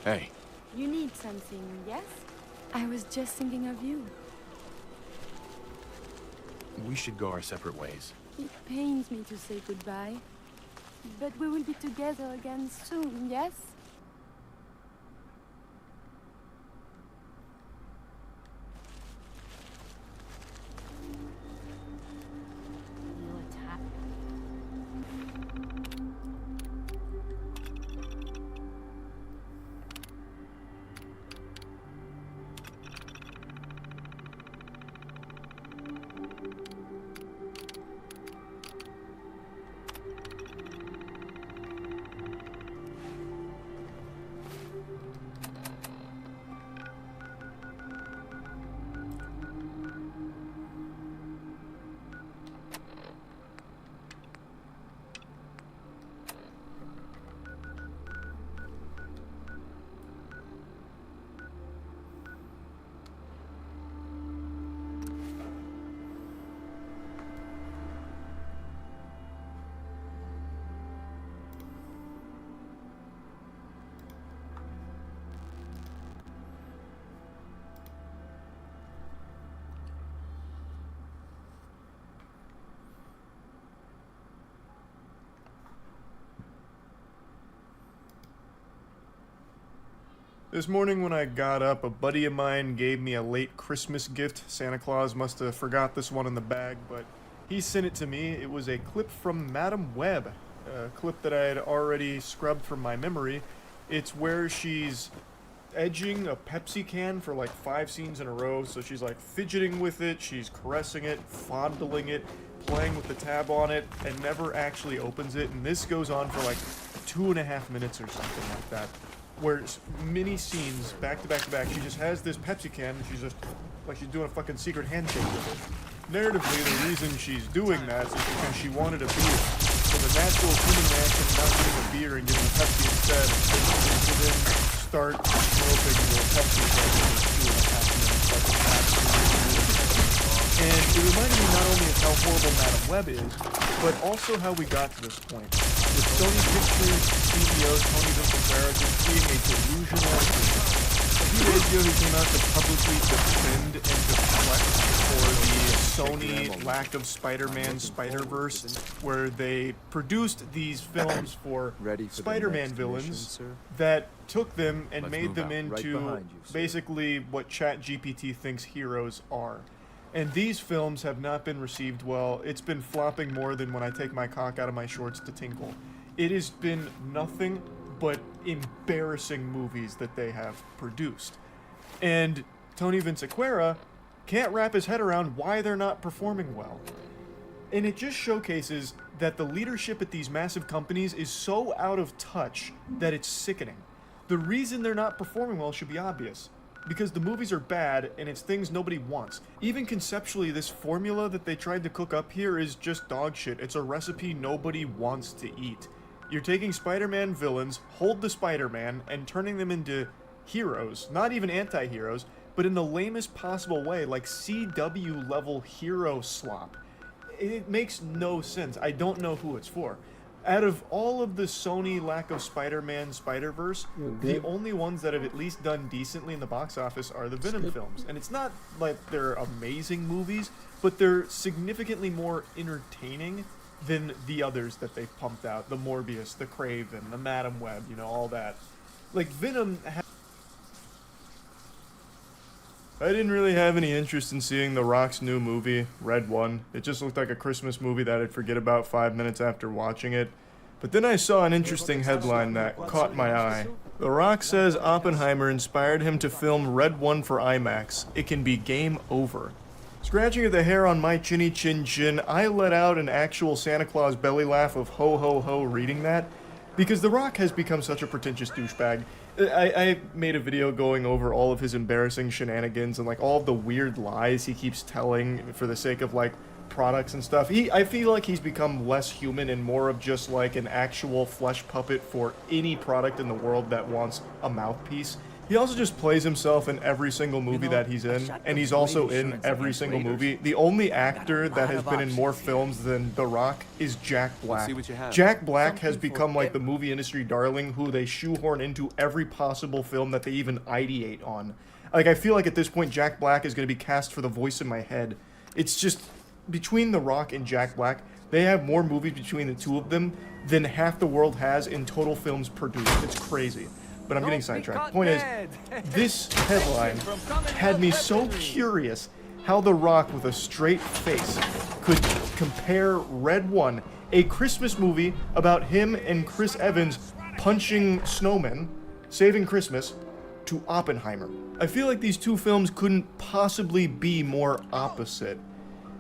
Hey. You need something, yes? I was just thinking of you. We should go our separate ways. It pains me to say goodbye. But we will be together again soon, yes? This morning when I got up, a buddy of mine gave me a late Christmas gift. Santa Claus must have forgot this one in the bag, but he sent it to me. It was a clip from Madam Web, a clip that I had already scrubbed from my memory. It's where she's edging a Pepsi can for like 5 scenes in a row. So she's like fidgeting with it, she's caressing it, fondling it, playing with the tab on it, and never actually opens it. And this goes on for like 2.5 minutes or something like that, where it's mini scenes back to back to back. She just has this Pepsi can and she's just like she's doing a fucking secret handshake with it. Narratively, the reason she's doing that is because she wanted a beer. So the natural human reaction to not getting a beer and getting a Pepsi instead is to then start smoking the Pepsi can for 2.5 minutes like an absolute lunatic. And it reminded me not only of how horrible Madam Web is, but also how we got to this point. With Sony Pictures CEO Tony Vinciquerra just being a delusional. A few days ago, he came out to publicly defend and deflect for the Sony lack of Spider-Man Spider-Verse, where they produced these films for Spider-Man villains that took them and made them into basically what ChatGPT thinks heroes are. And these films have not been received well. It's been flopping more than when I take my cock out of my shorts to tinkle. It has been nothing but embarrassing movies that they have produced. And Tony Vinciquerra can't wrap his head around why they're not performing well. And it just showcases that the leadership at these massive companies is so out of touch that it's sickening. The reason they're not performing well should be obvious. Because the movies are bad, and it's things nobody wants. Even conceptually, this formula that they tried to cook up here is just dog shit. It's a recipe nobody wants to eat. You're taking Spider-Man villains, hold the Spider-Man, and turning them into heroes. Not even anti-heroes, but in the lamest possible way, like CW-level hero slop. It makes no sense. I don't know who it's for. Out of all of the Sony lack of Spider-Man Spider-Verse, the only ones that have at least done decently in the box office are the Venom films. And it's not like they're amazing movies, but they're significantly more entertaining than the others that they pumped out. The Morbius, the Craven, the Madam Web, you know, all that. Like, Venom I didn't really have any interest in seeing The Rock's new movie, Red One. It just looked like a Christmas movie that I'd forget about 5 minutes after watching it. But then I saw an interesting headline that caught my eye. The Rock says Oppenheimer inspired him to film Red One for IMAX. It can be game over. Scratching at the hair on my chinny chin chin, I let out an actual Santa Claus belly laugh of ho ho ho reading that, because The Rock has become such a pretentious douchebag. I made a video going over all of his embarrassing shenanigans and like all of the weird lies he keeps telling for the sake of like products and stuff. I feel like he's become less human and more of just like an actual flesh puppet for any product in the world that wants a mouthpiece. He also just plays himself in every single movie that he's in, and he's also in every single movie. The only actor that has been in more films than The Rock is Jack Black. Jack Black has become like the movie industry darling who they shoehorn into every possible film that they even ideate on. Like, I feel like at this point Jack Black is going to be cast for the voice in my head. It's just, between The Rock and Jack Black, they have more movies between the two of them than half the world has in total films produced. It's crazy. But I'm getting sidetracked. Point is, this headline had me so curious how The Rock, with a straight face, could compare Red One, a Christmas movie about him and Chris Evans punching snowmen, saving Christmas, to Oppenheimer. I feel like these two films couldn't possibly be more opposite.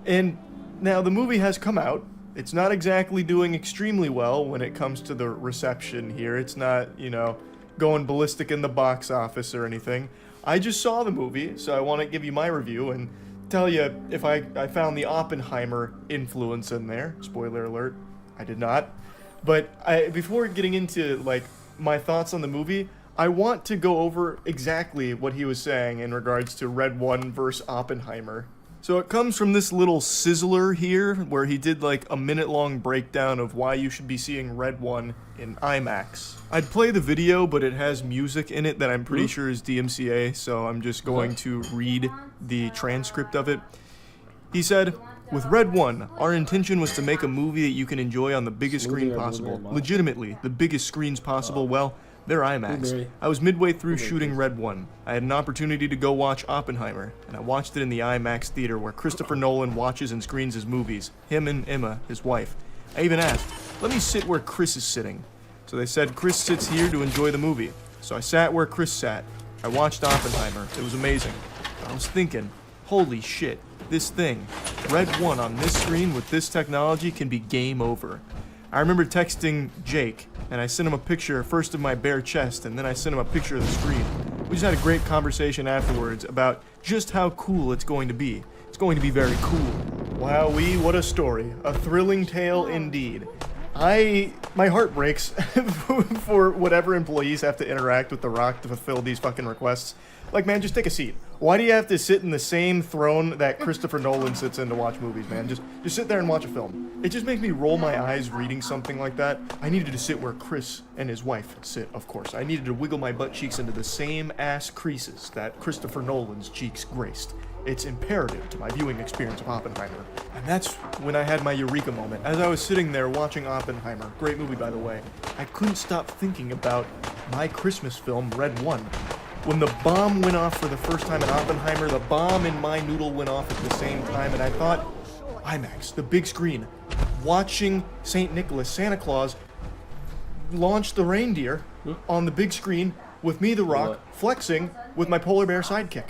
And now the movie has come out. It's not exactly doing extremely well when it comes to the reception here. It's not, you know, going ballistic in the box office or anything. I just saw the movie, so I want to give you my review and tell you if I found the Oppenheimer influence in there. Spoiler alert, I did not. But before getting into like my thoughts on the movie, I want to go over exactly what he was saying in regards to Red One versus Oppenheimer. So it comes from this little sizzler here, where he did like a minute-long breakdown of why you should be seeing Red One in IMAX. I'd play the video, but it has music in it that I'm pretty sure is DMCA, so I'm just going to read the transcript of it. He said, "With Red One, our intention was to make a movie that you can enjoy on the biggest screen possible. Legitimately, the biggest screens possible. Well, they're IMAX. I was midway through shooting Red One. I had an opportunity to go watch Oppenheimer, and I watched it in the IMAX theater where Christopher Nolan watches and screens his movies, him and Emma, his wife. I even asked, let me sit where Chris is sitting. So they said Chris sits here to enjoy the movie. So I sat where Chris sat. I watched Oppenheimer. It was amazing. But I was thinking, holy shit, this thing, Red One on this screen with this technology can be game over. I remember texting Jake, and I sent him a picture first of my bare chest, and then I sent him a picture of the screen. We just had a great conversation afterwards about just how cool it's going to be. It's going to be very cool." Wowee, what a story. A thrilling tale indeed. My heart breaks for whatever employees have to interact with The Rock to fulfill these fucking requests. Like, man, just take a seat. Why do you have to sit in the same throne that Christopher Nolan sits in to watch movies, man? Just sit there and watch a film. It just makes me roll my eyes reading something like that. I needed to sit where Chris and his wife sit, of course. I needed to wiggle my butt cheeks into the same ass creases that Christopher Nolan's cheeks graced. It's imperative to my viewing experience of Oppenheimer. And that's when I had my eureka moment. As I was sitting there watching Oppenheimer, great movie by the way, I couldn't stop thinking about my Christmas film, Red One. When the bomb went off for the first time in Oppenheimer, the bomb in my noodle went off at the same time, and I thought, IMAX, the big screen, watching St. Nicholas, Santa Claus, launch the reindeer on the big screen with me, The Rock, flexing with my polar bear sidekick.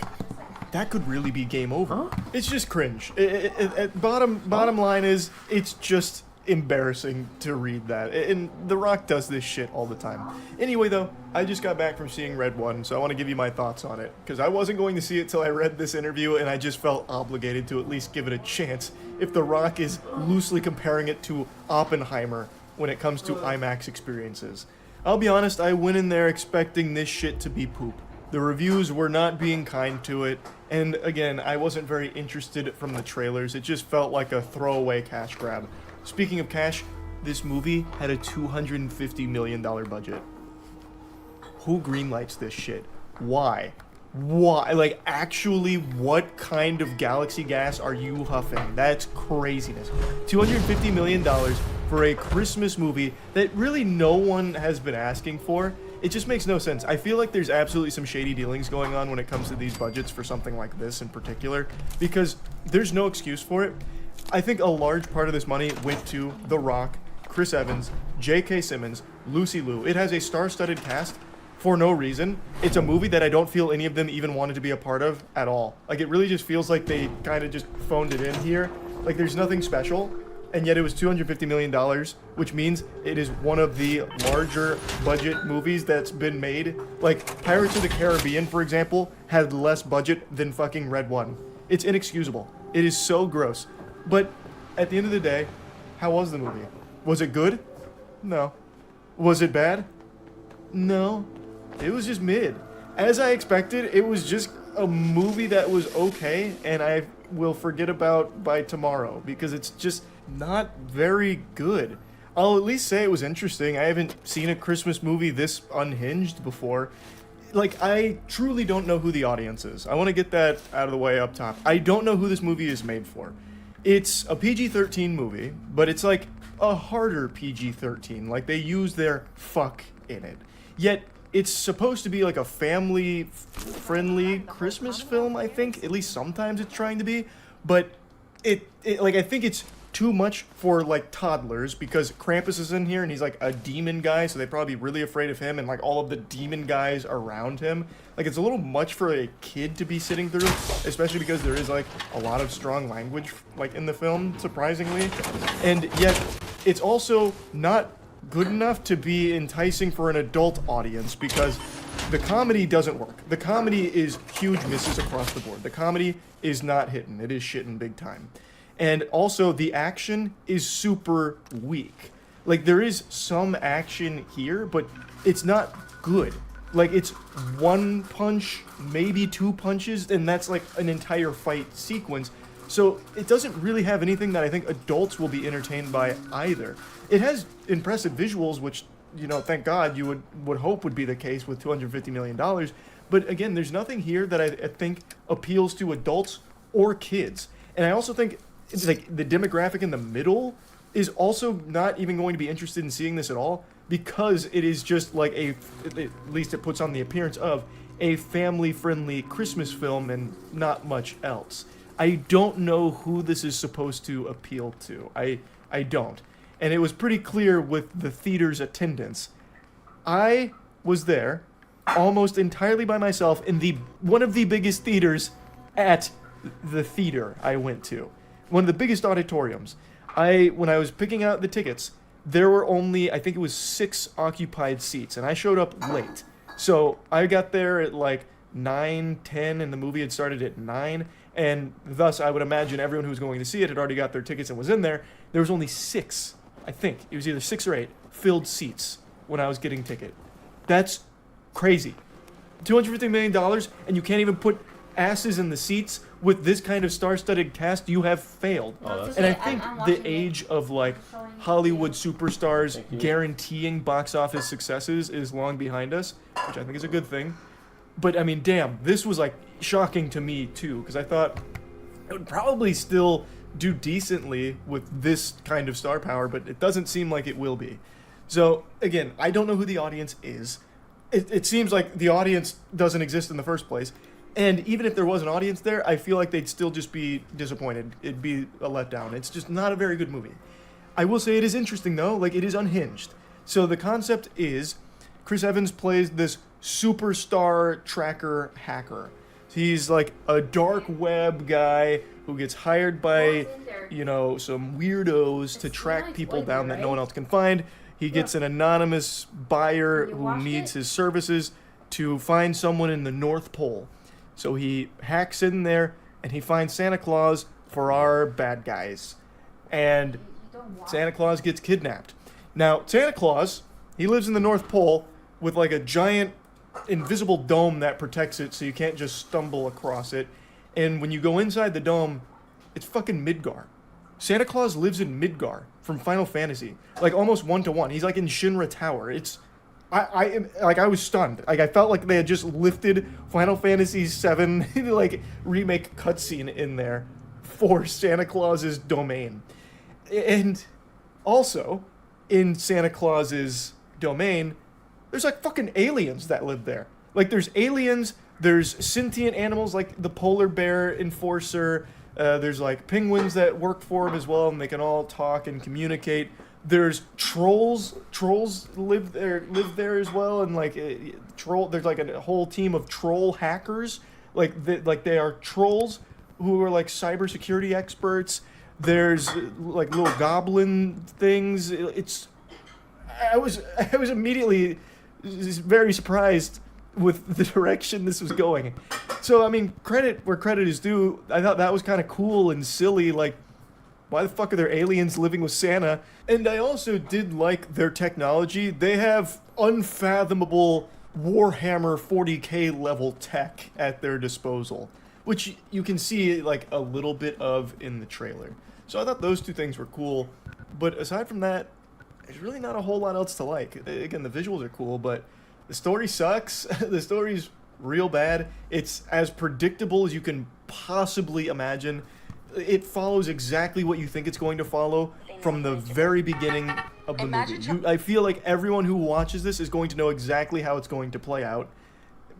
That could really be game over. It's just cringe. Bottom line is, it's just embarrassing to read that. And The Rock does this shit all the time. Anyway, though, I just got back from seeing Red One, so I want to give you my thoughts on it. Because I wasn't going to see it till I read this interview, and I just felt obligated to at least give it a chance if The Rock is loosely comparing it to Oppenheimer when it comes to IMAX experiences. I'll be honest, I went in there expecting this shit to be poop. The reviews were not being kind to it, and again, I wasn't very interested from the trailers. It just felt like a throwaway cash grab. Speaking of cash, this movie had a $250 million budget. Who greenlights this shit? Why? Why? Like, actually, what kind of galaxy gas are you huffing? That's craziness. $250 million for a Christmas movie that really no one has been asking for. It just makes no sense. I feel like there's absolutely some shady dealings going on when it comes to these budgets for something like this in particular, because there's no excuse for it. I think a large part of this money went to The Rock, Chris Evans, J.K. Simmons, Lucy Liu. It has a star-studded cast for no reason. It's a movie that I don't feel any of them even wanted to be a part of at all. Like, it really just feels like they kind of just phoned it in here. Like, there's nothing special, and yet it was $250 million, which means it is one of the larger budget movies that's been made. Like, Pirates of the Caribbean, for example, had less budget than fucking Red One. It's inexcusable. It is so gross. But at the end of the day, how was the movie? Was it good? No. Was it bad? No. It was just mid. as I expected, it was just a movie that was okay, and I will forget about by tomorrow because it's just not very good. I'll at least say it was interesting. I haven't seen a Christmas movie this unhinged before. Like, I truly don't know who the audience is. I want to get that out of the way up top. I don't know who this movie is made for. It's a PG-13 movie, but it's like a harder PG-13. Like, they use their fuck in it. Yet, it's supposed to be like a family-friendly Christmas film, I think. At least sometimes it's trying to be. But I think it's too much for like toddlers because Krampus is in here and he's like a demon guy, so they'd probably be really afraid of him and like all of the demon guys around him. Like, it's a little much for a kid to be sitting through, especially because there is like a lot of strong language like in the film, surprisingly. And yet it's also not good enough to be enticing for an adult audience because the comedy doesn't work. The comedy is huge misses across the board. The comedy is not hitting. It is shitting big time. And also, the action is super weak. Like, there is some action here, but it's not good. Like, it's one punch, maybe two punches, and that's like an entire fight sequence. So, it doesn't really have anything that I think adults will be entertained by either. It has impressive visuals, which, you know, thank God you would hope would be the case with $250 million. But again, there's nothing here that I think appeals to adults or kids. And I also think it's like the demographic in the middle is also not even going to be interested in seeing this at all because it is just like at least it puts on the appearance of a family-friendly Christmas film and not much else. I don't know who this is supposed to appeal to. I don't. And it was pretty clear with the theater's attendance. I was there almost entirely by myself in one of the biggest theaters at the theater I went to. One of the biggest auditoriums. When I was picking out the tickets, there were only, I think it was 6 occupied seats, and I showed up late. So I got there at like 9:10, and the movie had started at 9, and thus I would imagine everyone who was going to see it had already got their tickets and was in there. There was only 6, I think, it was either 6 or 8, filled seats when I was getting ticket. That's crazy. $250 million, and you can't even put asses in the seats with this kind of star-studded cast. You have failed. And I think the age of like Hollywood superstars guaranteeing box office successes is long behind us, which I think is a good thing. But I mean, damn, this was like shocking to me too, because I thought it would probably still do decently with this kind of star power, but it doesn't seem like it will be. So again, I don't know who the audience is. It seems like the audience doesn't exist in the first place. And even if there was an audience there, I feel like they'd still just be disappointed. It'd be a letdown. It's just not a very good movie. I will say it is interesting, though. Like, it is unhinged. So the concept is Chris Evans plays this superstar tracker hacker. He's like a dark web guy who gets hired by, you know, some weirdos to track people down that no one else can find. He gets an anonymous buyer who needs his services to find someone in the North Pole. So he hacks in there, and he finds Santa Claus for our bad guys. And Santa Claus gets kidnapped. Now, Santa Claus, he lives in the North Pole with like a giant invisible dome that protects it so you can't just stumble across it. And when you go inside the dome, it's fucking Midgar. Santa Claus lives in Midgar from Final Fantasy. Like, almost 1-to-1. He's like in Shinra Tower. I was stunned. Like, I felt like they had just lifted Final Fantasy VII like remake cutscene in there for Santa Claus's domain. And also, in Santa Claus's domain, there's like fucking aliens that live there. Like, there's aliens, there's sentient animals like the polar bear enforcer, there's like penguins that work for him as well, and they can all talk and communicate. There's trolls. Trolls live there as well, and like there's like a whole team of troll hackers. They are trolls who are like cybersecurity experts. There's like little goblin things. I was immediately very surprised with the direction this was going. So I mean, credit where credit is due. I thought that was kind of cool and silly. Like, why the fuck are there aliens living with Santa? And I also did like their technology. They have unfathomable Warhammer 40k level tech at their disposal, which you can see like a little bit of in the trailer. So I thought those two things were cool, but aside from that, there's really not a whole lot else to like. Again, the visuals are cool, but the story sucks. The story's real bad. It's as predictable as you can possibly imagine. It follows exactly what you think it's going to follow from the very beginning of the movie. I feel like everyone who watches this is going to know exactly how it's going to play out,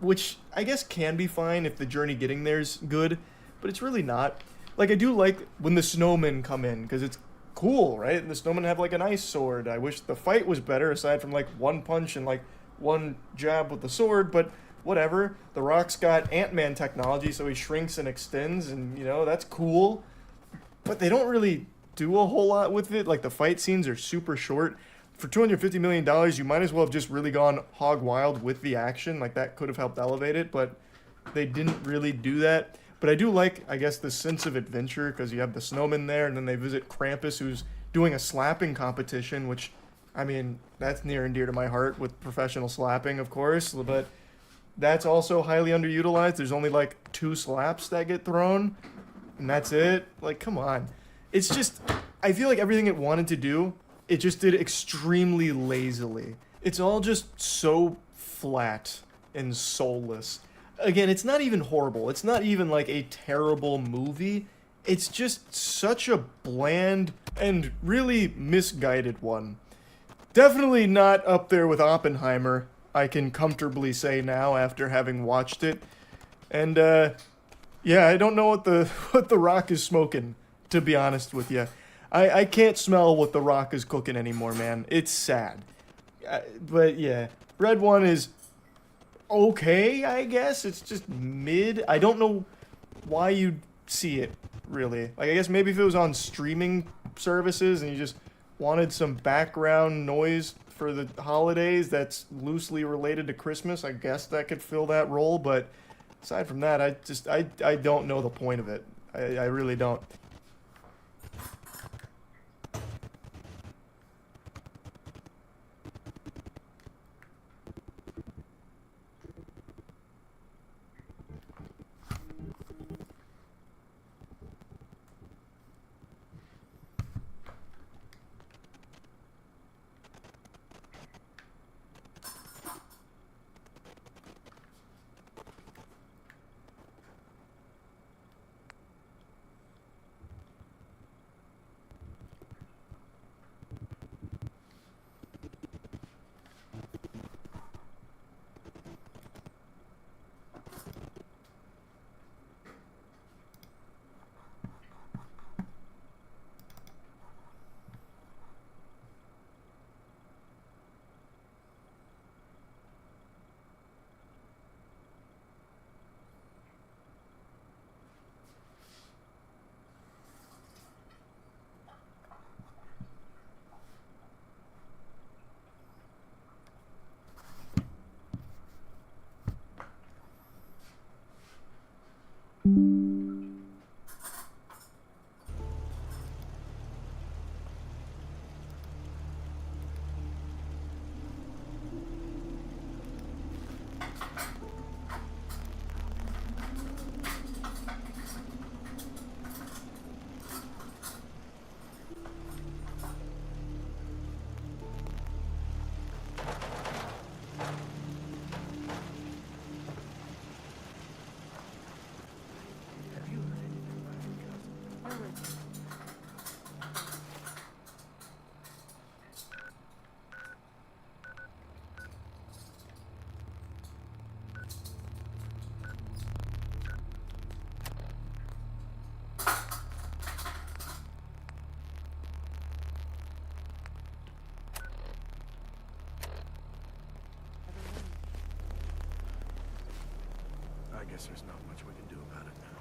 which I guess can be fine if the journey getting there's good, but it's really not. Like, I do like when the snowmen come in, because it's cool, right? And the snowmen have like an ice sword. I wish the fight was better, aside from like one punch and like one jab with the sword, but whatever. The Rock's got Ant-Man technology, so he shrinks and extends, and you know, that's cool. But they don't really do a whole lot with it. Like, the fight scenes are super short. For $250 million, you might as well have just really gone hog wild with the action. Like, that could have helped elevate it, but they didn't really do that. But I do like, I guess, the sense of adventure, because you have the snowman there, and then they visit Krampus, who's doing a slapping competition, which, I mean, that's near and dear to my heart with professional slapping, of course, but that's also highly underutilized. There's only, like, 2 slaps that get thrown, and that's it. Like, come on. It's just, I feel like everything it wanted to do, it just did extremely lazily. It's all just so flat and soulless. Again, it's not even horrible. It's not even like a terrible movie. It's just such a bland and really misguided one. Definitely not up there with Oppenheimer, I can comfortably say now after having watched it. And yeah, I don't know what the Rock is smoking, to be honest with you. I can't smell what the Rock is cooking anymore, man. It's sad. But yeah, Red One is okay, I guess. It's just mid. I don't know why you'd see it, really. Like, I guess maybe if it was on streaming services and you just wanted some background noise for the holidays that's loosely related to Christmas, I guess that could fill that role. But aside from that, I don't know the point of it. I really don't. I guess there's not much we can do about it now.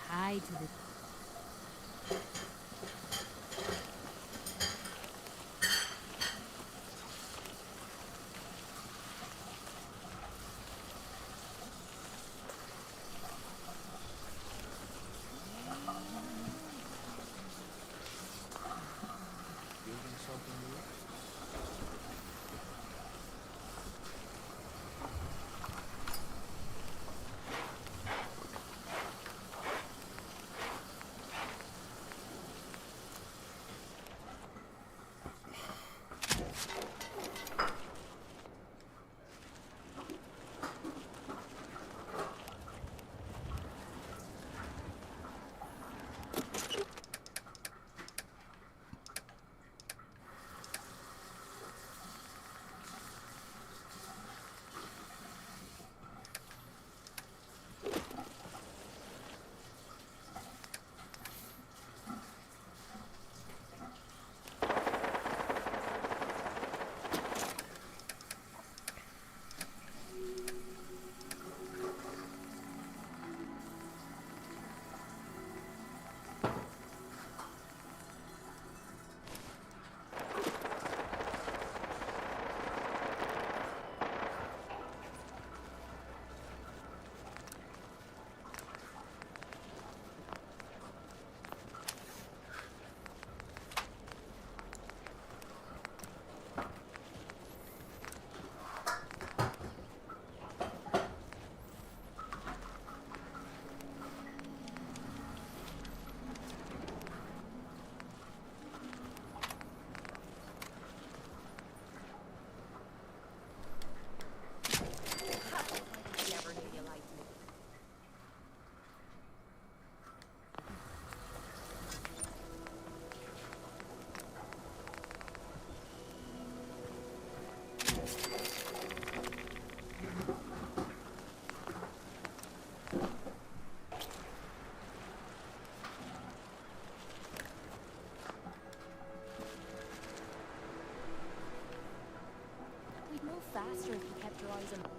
tied to the... Building something new? We'd move faster if you kept your eyes on...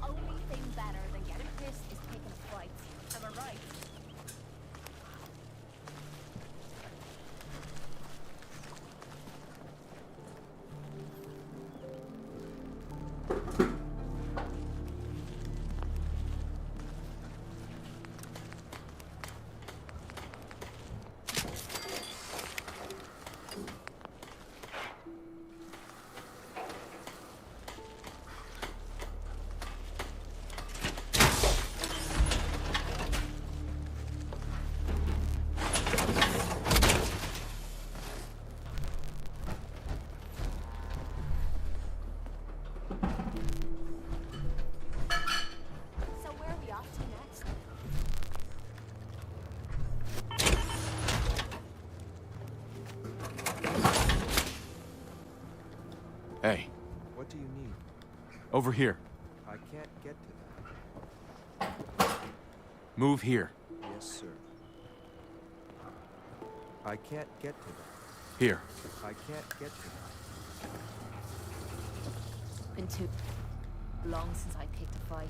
Only thing better than getting pissed is picking a fight. Am I right? So where are we off to next? Hey, What do you need? over here. I can't get to that. Move here. Yes, sir. I can't get to that. Here. I can't get to that. Been too long since I picked a fight.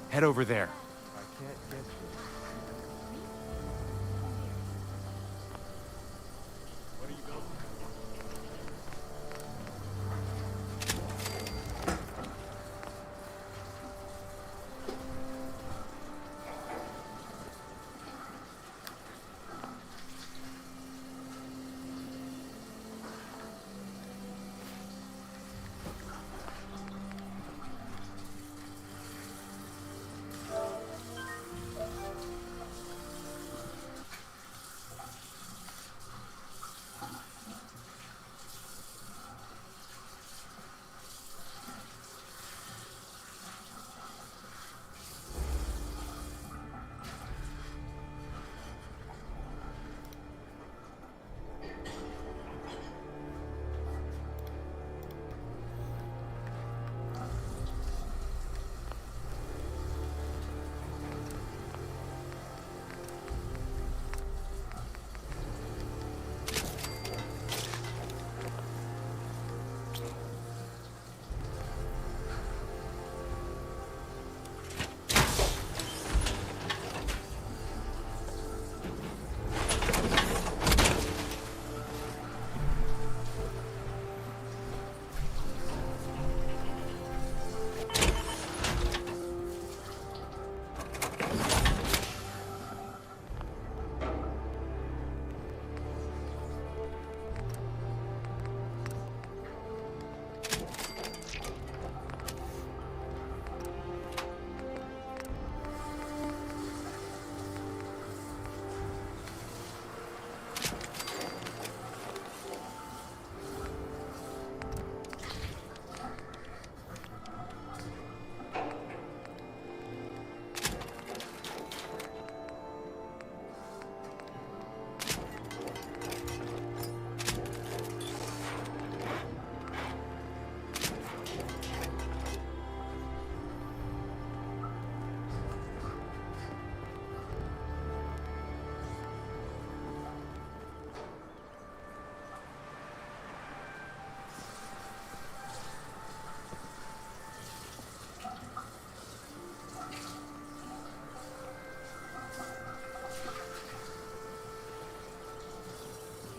Head over there. I can't get to it.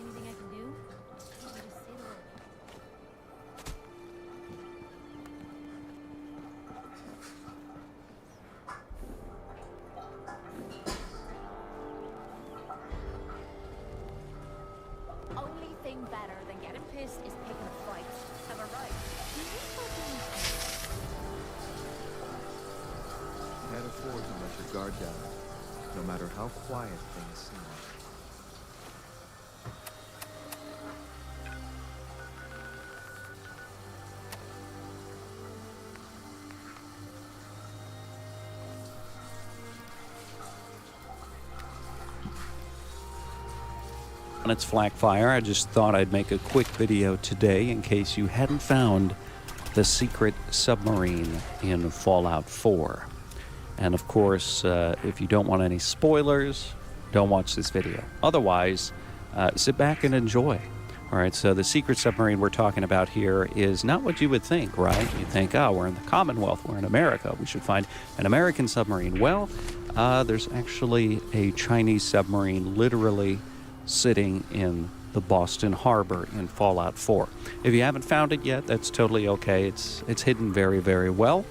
Anything I can do? You just say the word. Only thing better than getting pissed is picking a fight. Am I right? Can't afford to let your guard down, no matter how quiet things seem. It's Flak Fire. I just thought I'd make a quick video today in case you hadn't found the secret submarine in Fallout 4. And of course, if you don't want any spoilers, don't watch this video. Otherwise, sit back and enjoy. All right, so the secret submarine we're talking about here is not what you would think, right? You'd think, oh, we're in the Commonwealth, we're in America, we should find an American submarine. Well, there's actually a Chinese submarine literally sitting in the Boston Harbor in Fallout 4. If you haven't found it yet, that's totally okay. It's hidden very, very well.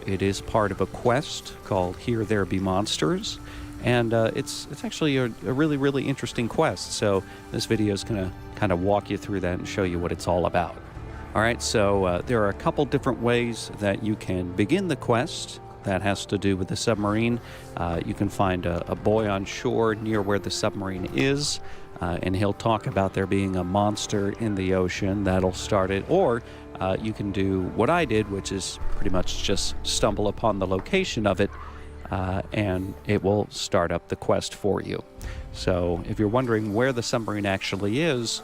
It is part of a quest called Here There Be Monsters, and it's actually a really, really interesting quest. So this video is going to kind of walk you through that and show you what it's all about. All right, so there are a couple different ways that you can begin the quest. That has to do with the submarine. You can find a boy on shore near where the submarine is, and he'll talk about there being a monster in the ocean. That'll start it. Or you can do what I did, which is pretty much just stumble upon the location of it, and it will start up the quest for you. So if you're wondering where the submarine actually is,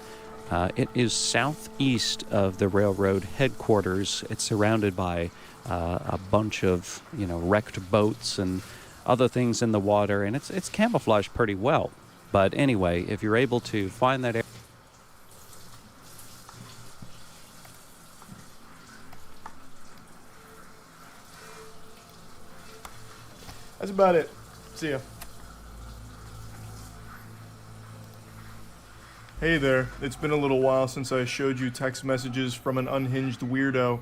it is southeast of the railroad headquarters. It's surrounded by a bunch of, wrecked boats and other things in the water, and it's camouflaged pretty well. But anyway, if you're able to find that area, about it. See ya. Hey there, it's been a little while since I showed you text messages from an unhinged weirdo.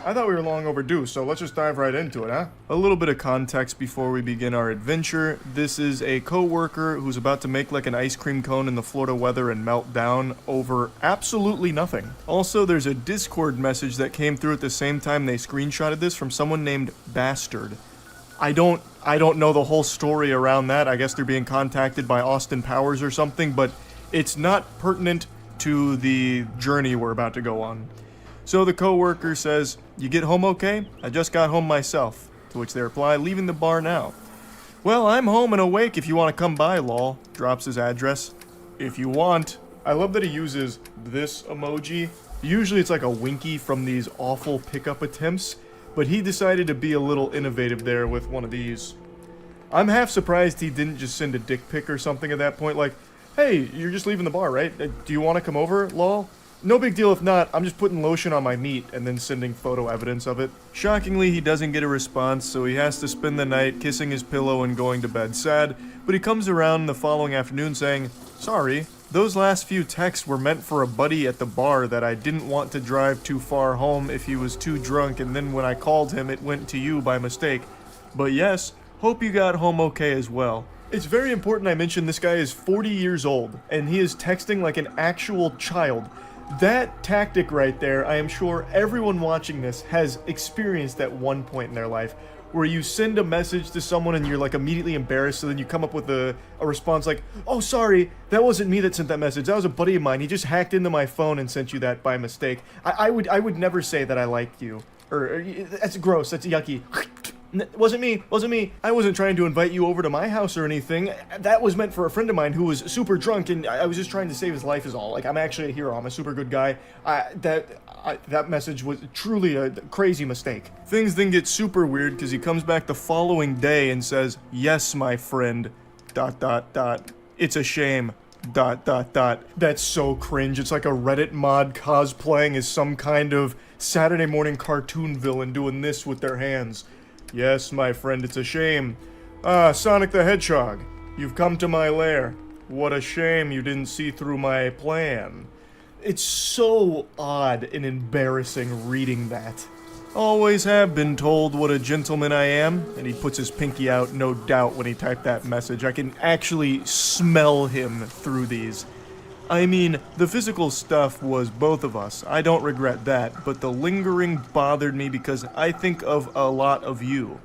I thought we were long overdue, so let's just dive right into it, huh? A little bit of context before we begin our adventure. This is a co-worker who's about to make like an ice cream cone in the Florida weather and melt down over absolutely nothing. Also, there's a Discord message that came through at the same time they screenshotted this from someone named Bastard. I don't know the whole story around that. I guess they're being contacted by Austin Powers or something, but it's not pertinent to the journey we're about to go on. So the co-worker says, "You get home okay? I just got home myself." To which they reply, "Leaving the bar now." "Well, I'm home and awake if you want to come by, lol." Drops his address. "If you want." I love that he uses this emoji. Usually it's like a winky from these awful pickup attempts, but he decided to be a little innovative there with one of these. I'm half surprised he didn't just send a dick pic or something at that point, like, "Hey, you're just leaving the bar, right? Do you want to come over, lol?" No big deal if not, I'm just putting lotion on my meat and then sending photo evidence of it. Shockingly, he doesn't get a response, so he has to spend the night kissing his pillow and going to bed sad, but he comes around the following afternoon saying, "Sorry, those last few texts were meant for a buddy at the bar that I didn't want to drive too far home if he was too drunk, and then when I called him it went to you by mistake. But yes, hope you got home okay as well." It's very important I mention this guy is 40 years old, and he is texting like an actual child. That tactic right there, I am sure everyone watching this has experienced at one point in their life, where you send a message to someone and you're like immediately embarrassed, so then you come up with a response like, "Oh, sorry, that wasn't me that sent that message, that was a buddy of mine, he just hacked into my phone and sent you that by mistake. I would never say that I liked you." Or, "That's gross, that's yucky." Wasn't me. I wasn't trying to invite you over to my house or anything. That was meant for a friend of mine who was super drunk, and I was just trying to save his life is all. Like, I'm actually a hero. I'm a super good guy. That message was truly a crazy mistake. Things then get super weird because he comes back the following day and says, "Yes, my friend, ... It's a shame, ... That's so cringe. It's like a Reddit mod cosplaying as some kind of Saturday morning cartoon villain doing this with their hands. "Yes, my friend, it's a shame. Ah, Sonic the Hedgehog, you've come to my lair. What a shame you didn't see through my plan." It's so odd and embarrassing reading that. "Always have been told what a gentleman I am," and he puts his pinky out, no doubt, when he typed that message. I can actually smell him through these. I mean, the physical stuff was both of us, I don't regret that, but the lingering bothered me because I think of a lot of you.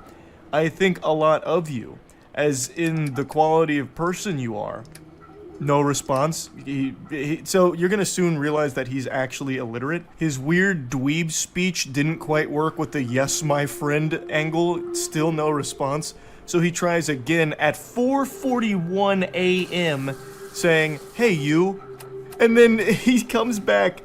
I think a lot of you, as in the quality of person you are. No response. So you're gonna soon realize that he's actually illiterate. His weird dweeb speech didn't quite work with the "yes, my friend" angle, still no response. So he tries again at 4:41 a.m. saying, "Hey you." And then he comes back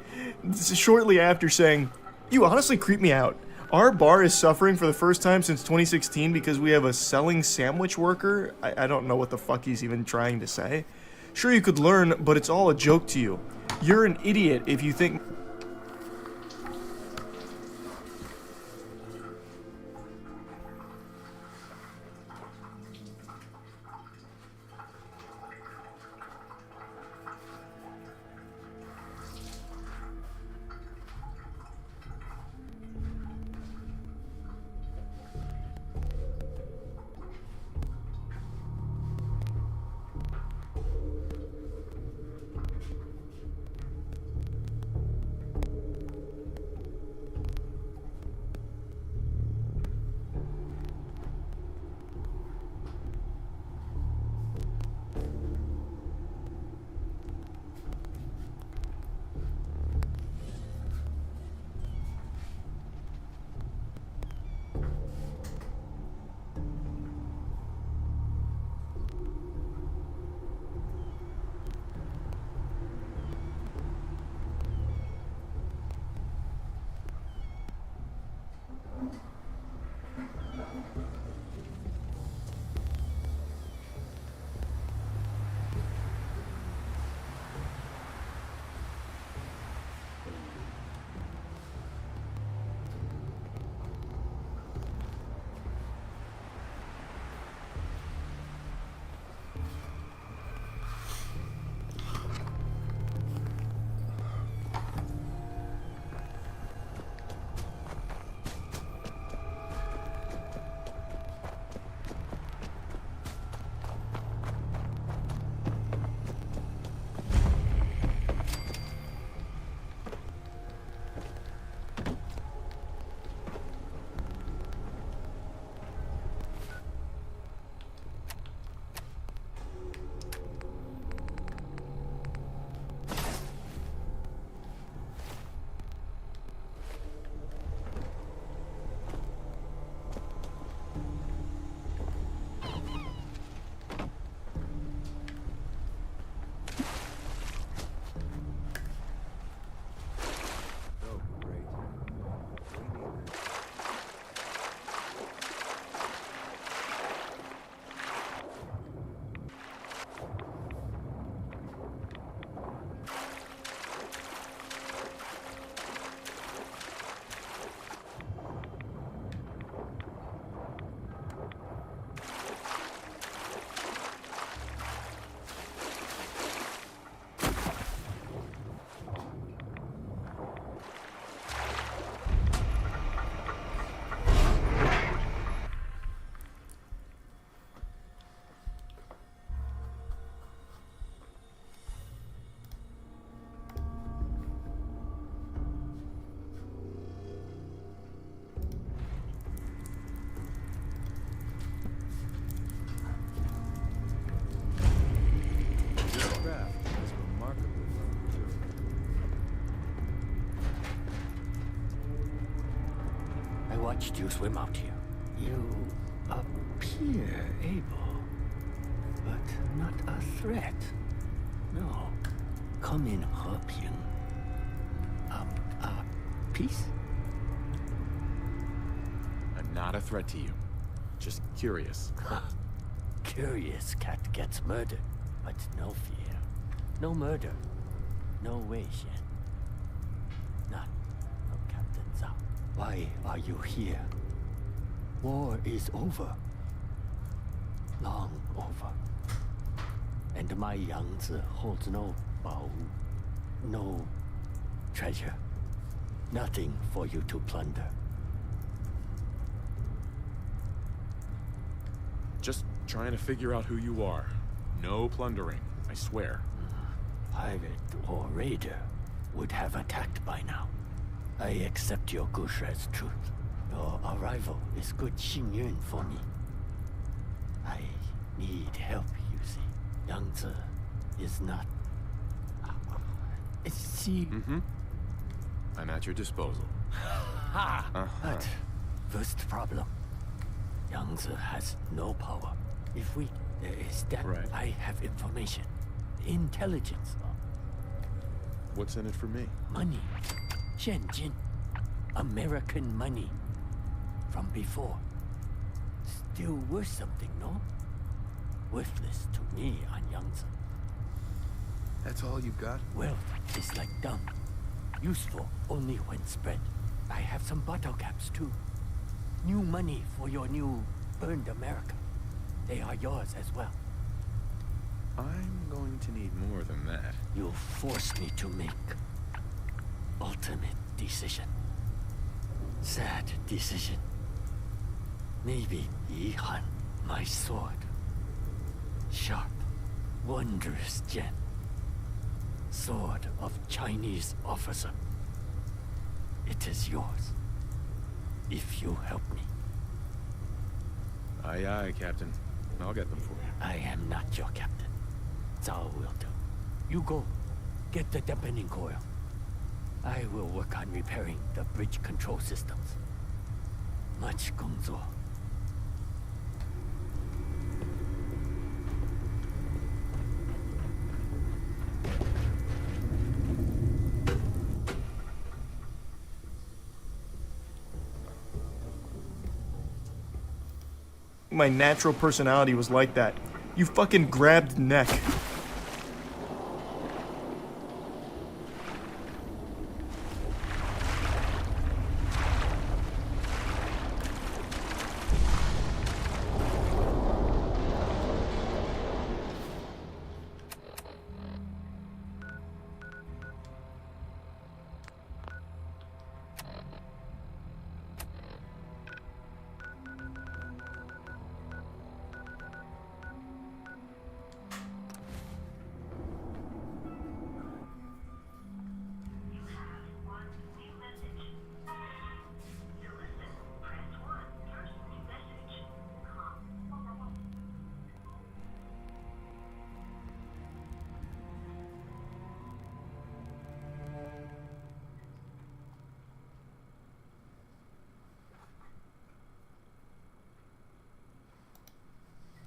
shortly after saying, "You honestly creep me out. Our bar is suffering for the first time since 2016 because we have a selling sandwich worker." I don't know what the fuck he's even trying to say. "Sure, you could learn, but it's all a joke to you. You're an idiot if you think..." watched you swim out here. You appear able, but not a threat. No. Come in, Heping. Peace? I'm not a threat to you. Just curious. Curious cat gets murdered, but no fear. No murder. No way, Shen. None. No Captain Zhao. Why are you here? War is over. Long over. And my Yangzi holds no Bao, no treasure. Nothing for you to plunder. Just trying to figure out who you are. No plundering, I swear. Pirate or raider would have attacked by now. I accept your Gushre's truth. Your arrival is good Xingyun for me. I need help, you see. Yangzi is not... She... I'm at your disposal. But first problem. Yangzi has no power. If we... is that Right. I have information. Intelligence. What's in it for me? Money. Shenzhen. American money. From before. Still worth something, no? Worthless to me on Yangzi. That's all you've got? Wealth is like dung. Useful only when spread. I have some bottle caps too. New money for your new burned America. They are yours as well. I'm going to need more than that. You force me to make ultimate decision. Sad decision. Maybe Yihan, my sword. Sharp, wondrous gem. Sword of Chinese officer. It is yours. If you help me. Aye, aye, Captain. I'll get them for you. I am not your captain. Zhao will do. You go. Get the dampening coil. I will work on repairing the bridge control systems. Much 工作. My natural personality was like that. You fucking grabbed neck.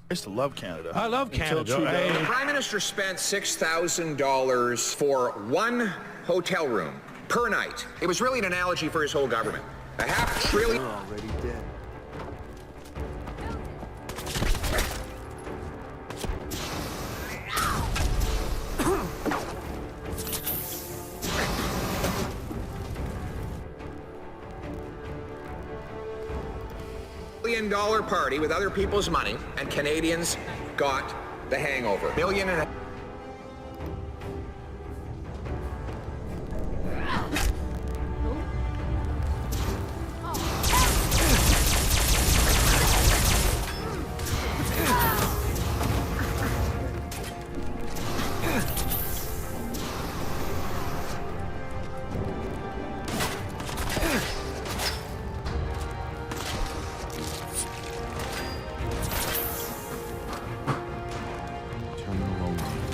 I used to love Canada. I love Until Canada. Trudeau- Hey. The Prime Minister spent $6,000 for one hotel room per night. It was really an analogy for his whole government. $500 billion. We're already dead. $1 billion party with other people's money, and Canadians got the hangover. Billion and a Terminal only.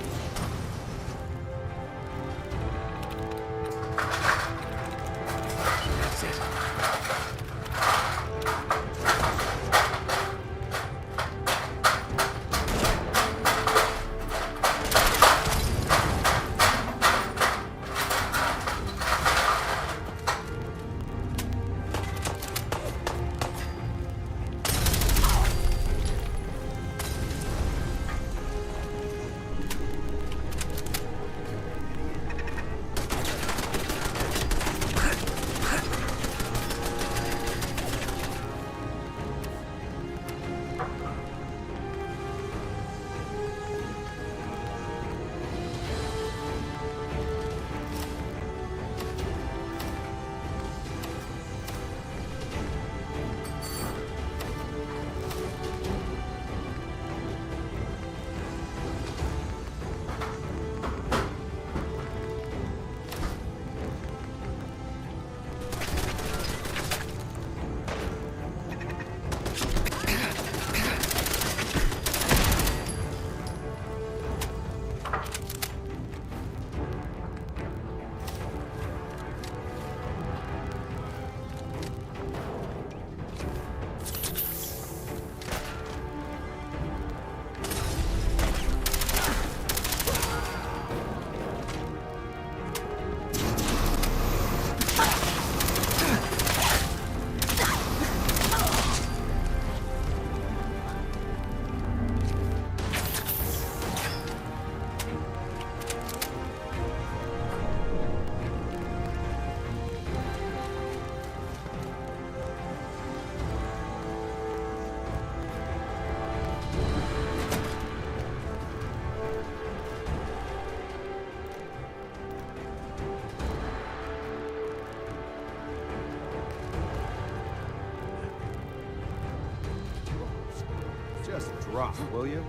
rough, will you?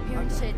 Hearing shit.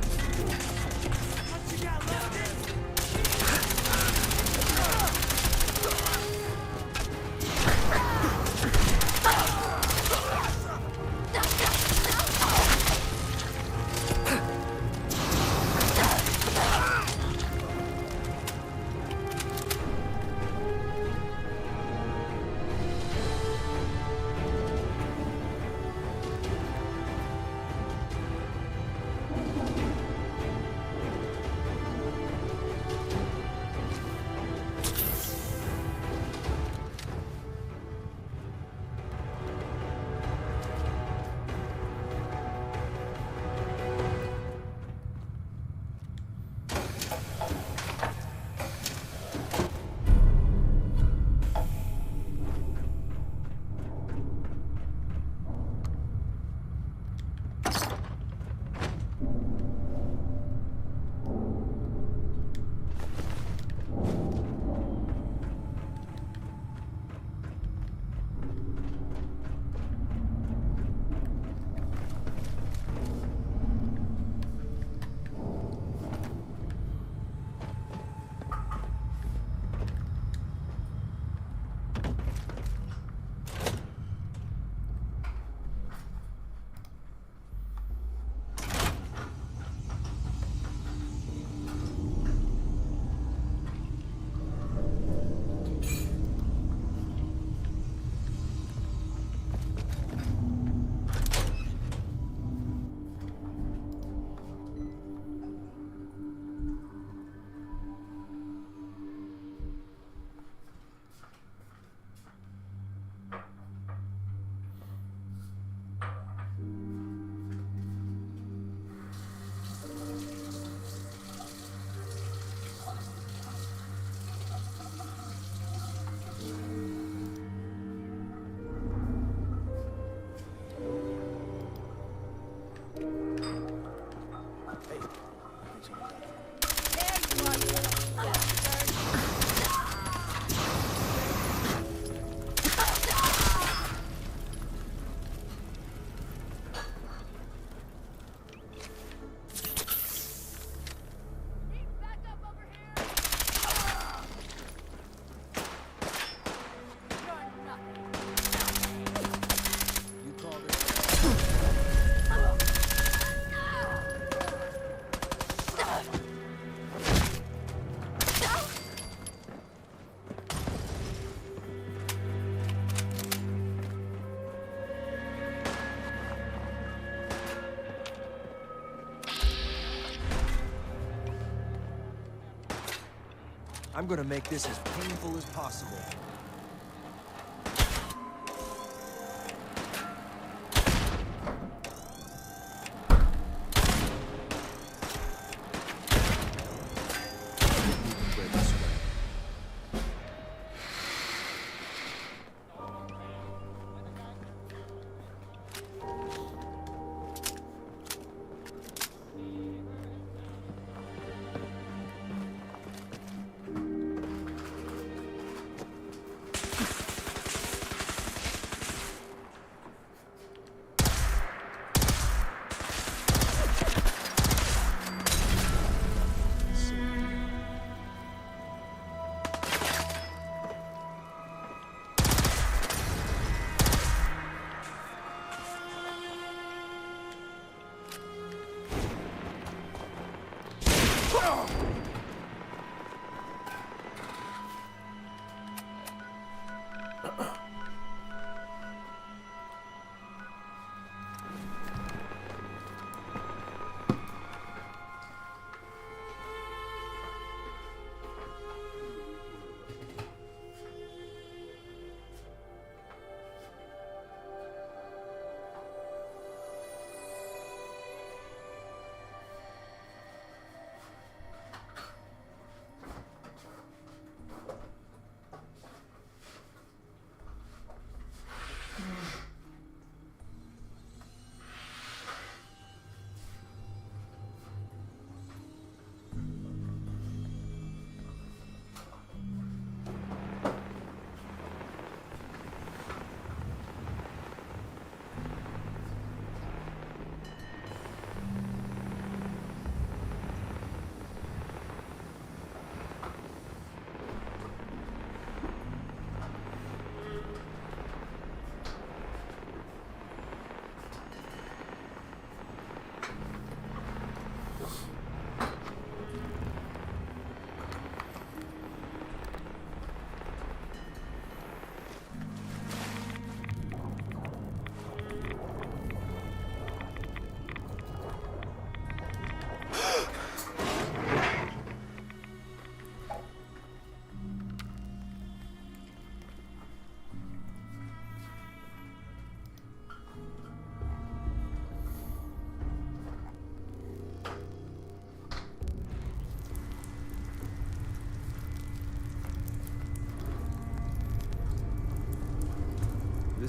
I'm gonna make this as painful as possible.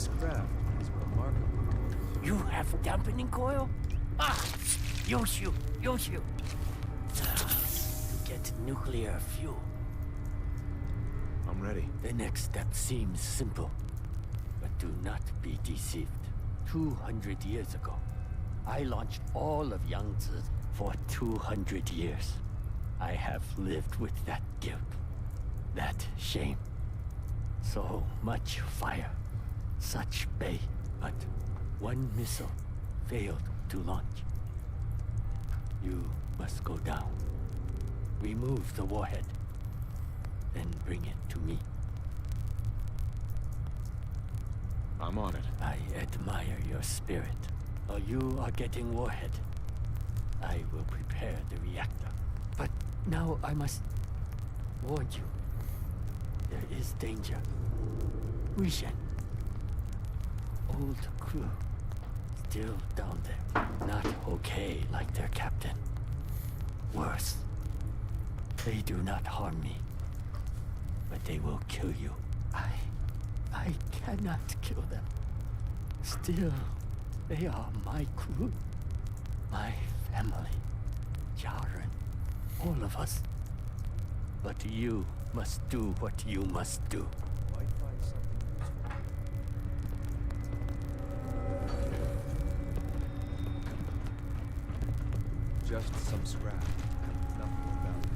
This craft is remarkable. You have dampening coil? Ah! Yoshu! Yoshu! To get nuclear fuel. I'm ready. The next step seems simple. But do not be deceived. 200 years ago, I launched all of Yangtze for 200 years. I have lived with that guilt, that shame. So much fire, such bay, but one missile failed to launch. You must go down, remove the warhead, then bring it to me. I'm on it. I admire your spirit. While you are getting warhead, I will prepare the reactor. But now I must warn you. There is danger. Wishen. Old crew. Still down there. Not okay like their captain. Worse. They do not harm me. But they will kill you. I cannot kill them. Still, they are my crew. My family. Jaren. All of us. But you must do what you must do. Might find something useful. Just some scrap. Nothing about it.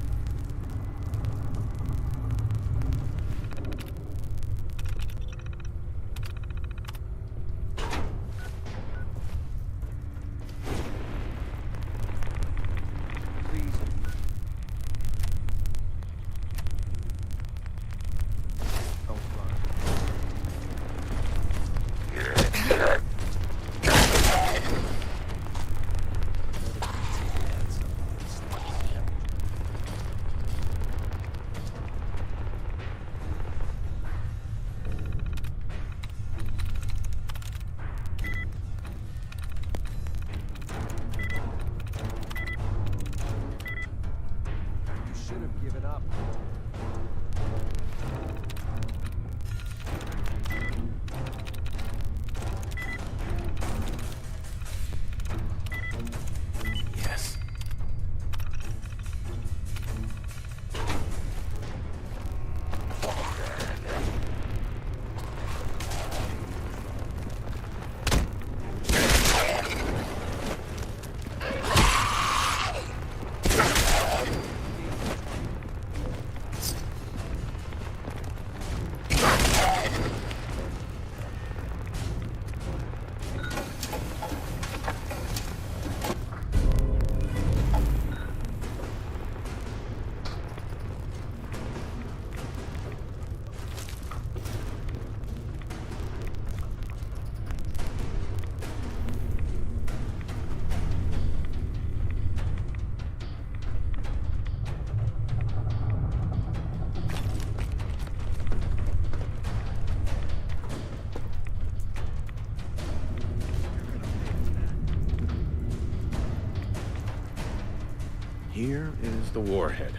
Here is the warhead.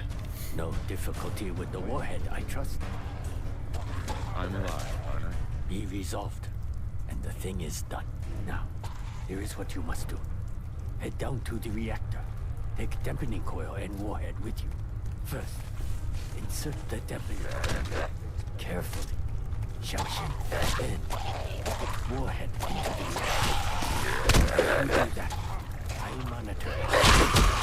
No difficulty with the warhead, I trust. I'm alive, aren't I? Be resolved, and the thing is done. Now, here is what you must do. Head down to the reactor. Take dampening coil and warhead with you. First, insert the dampening coil. Carefully. Xiaoxin. Then, put warhead into the reactor. If you do that, I monitor it.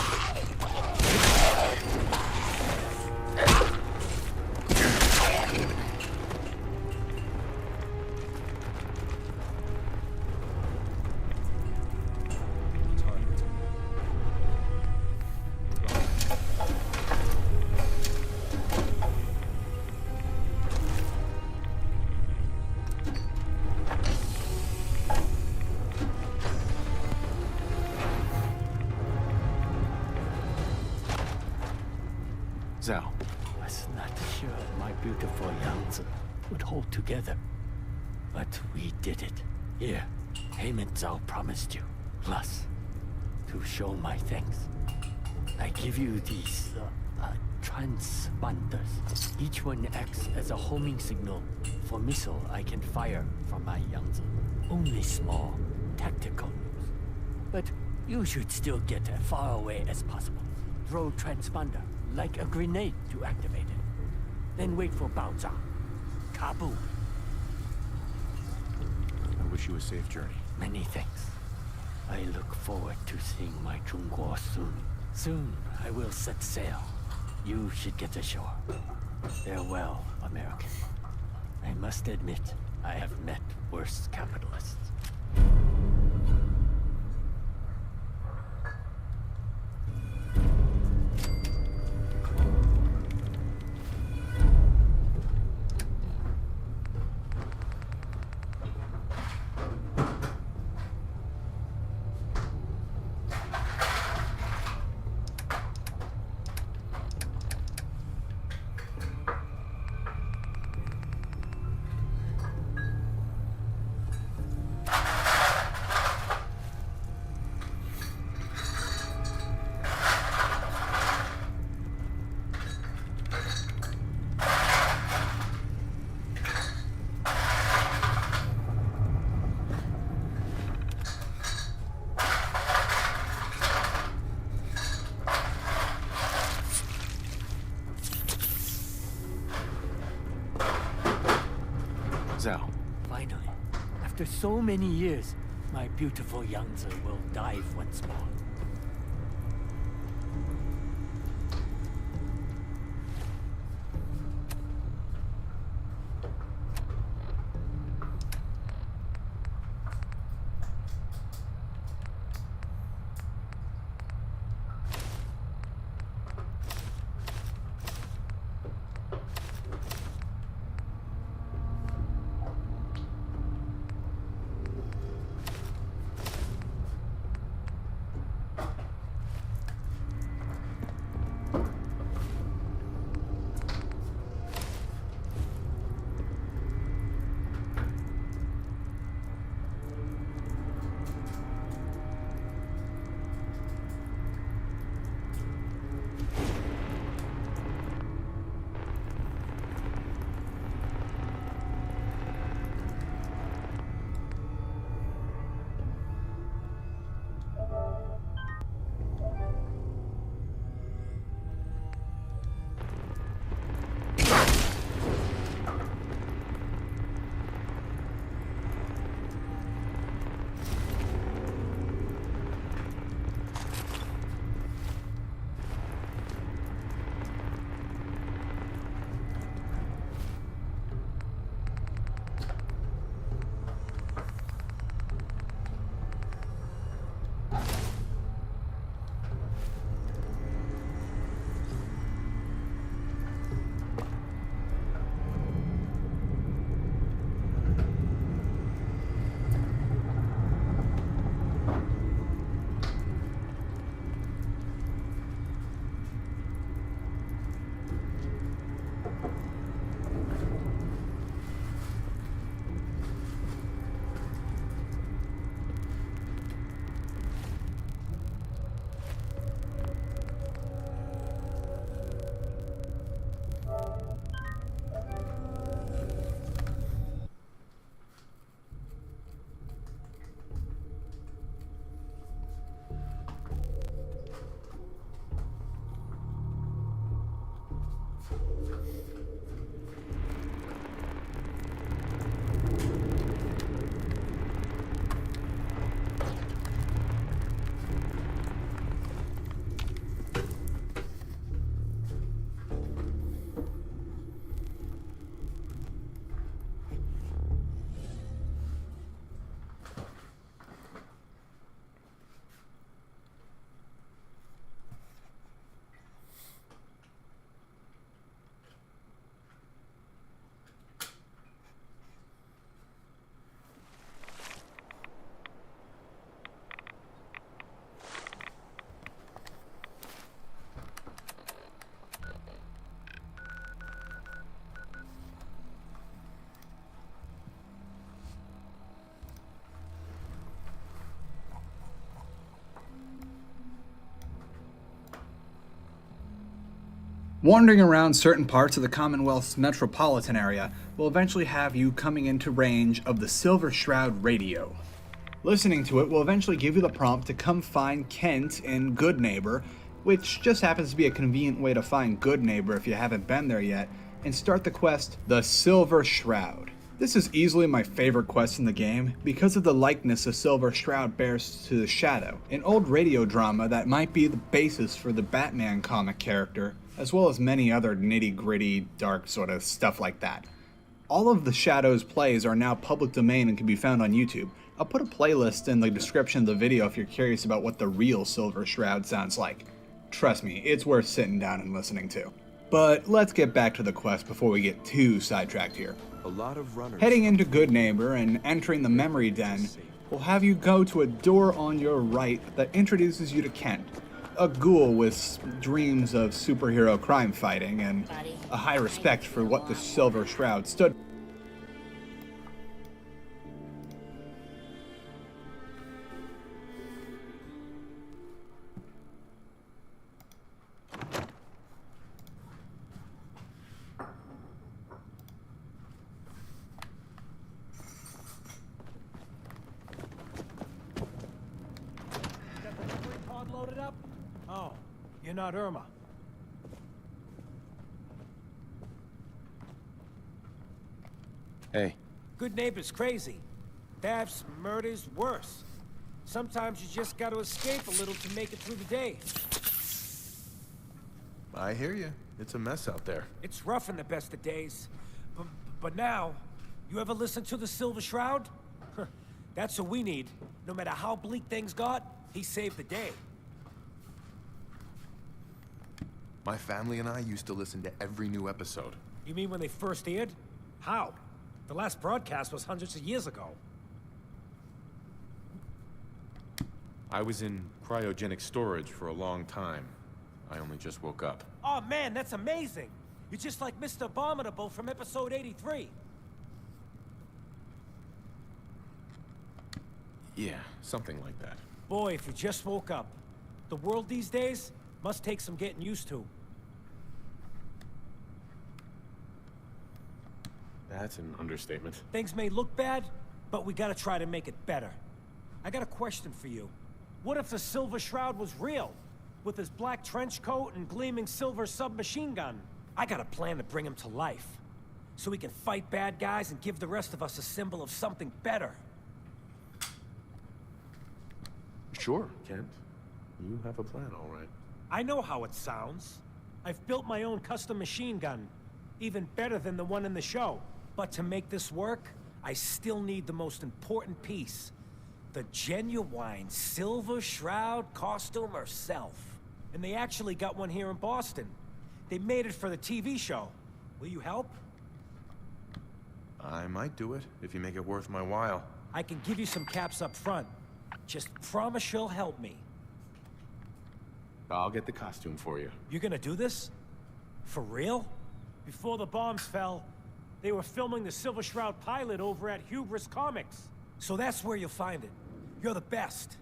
Zhao. Was not sure my beautiful Yangtze would hold together. But we did it. Here, payment Zhao promised you. Plus, to show my thanks, I give you these, transponders. Each one acts as a homing signal for missile I can fire from my Yangtze. Only small, tactical use. But you should still get as far away as possible. Throw transponder like a grenade to activate it. Then wait for Baozha. Kaboom. I wish you a safe journey. Many thanks. I look forward to seeing my Zhongguo soon. Soon I will set sail. You should get ashore. Farewell, American. I must admit, I have met worse capitalists. Zhao. Finally, after so many years, my beautiful Yangtze will dive once more. Wandering around certain parts of the Commonwealth's metropolitan area will eventually have you coming into range of the Silver Shroud radio. Listening to it will eventually give you the prompt to come find Kent in Good Neighbor, which just happens to be a convenient way to find Good Neighbor if you haven't been there yet, and start the quest, The Silver Shroud. This is easily my favorite quest in the game because of the likeness the Silver Shroud bears to the Shadow, an old radio drama that might be the basis for the Batman comic character, as well as many other nitty-gritty, dark sort of stuff like that. All of the Shadow's plays are now public domain and can be found on YouTube. I'll put a playlist in the description of the video if you're curious about what the real Silver Shroud sounds like. Trust me, it's worth sitting down and listening to. But let's get back to the quest before we get too sidetracked here. A lot of runners. Heading into Good Neighbor and entering the Memory Den will have you go to a door on your right that introduces you to Kent, a ghoul with dreams of superhero crime fighting and a high respect for what the Silver Shroud stood for. Loaded up? Oh, you're not Irma. Hey. Good Neighbor's crazy. Thefts, murders, worse. Sometimes you just gotta escape a little to make it through the day. I hear you. It's a mess out there. It's rough in the best of days. But now, you ever listen to the Silver Shroud? That's what we need. No matter how bleak things got, he saved the day. My family and I used to listen to every new episode. You mean when they first aired? How? The last broadcast was hundreds of years ago. I was in cryogenic storage for a long time. I only just woke up. Oh man, that's amazing! You're just like Mr. Abominable from episode 83. Yeah, something like that. Boy, if you just woke up. The world these days must take some getting used to. That's an understatement. Things may look bad, but we gotta try to make it better. I got a question for you. What if the Silver Shroud was real? With his black trench coat and gleaming silver submachine gun? I got a plan to bring him to life. So we can fight bad guys and give the rest of us a symbol of something better. Sure, Kent. You have a plan, all right. I know how it sounds. I've built my own custom machine gun. Even better than the one in the show. But to make this work, I still need the most important piece. The genuine Silver Shroud costume herself. And they actually got one here in Boston. They made it for the TV show. Will you help? I might do it, if you make it worth my while. I can give you some caps up front. Just promise you'll help me. I'll get the costume for you. You're gonna do this? For real? Before the bombs fell, they were filming the Silver Shroud pilot over at Hubris Comics. So that's where you'll find it. You're the best.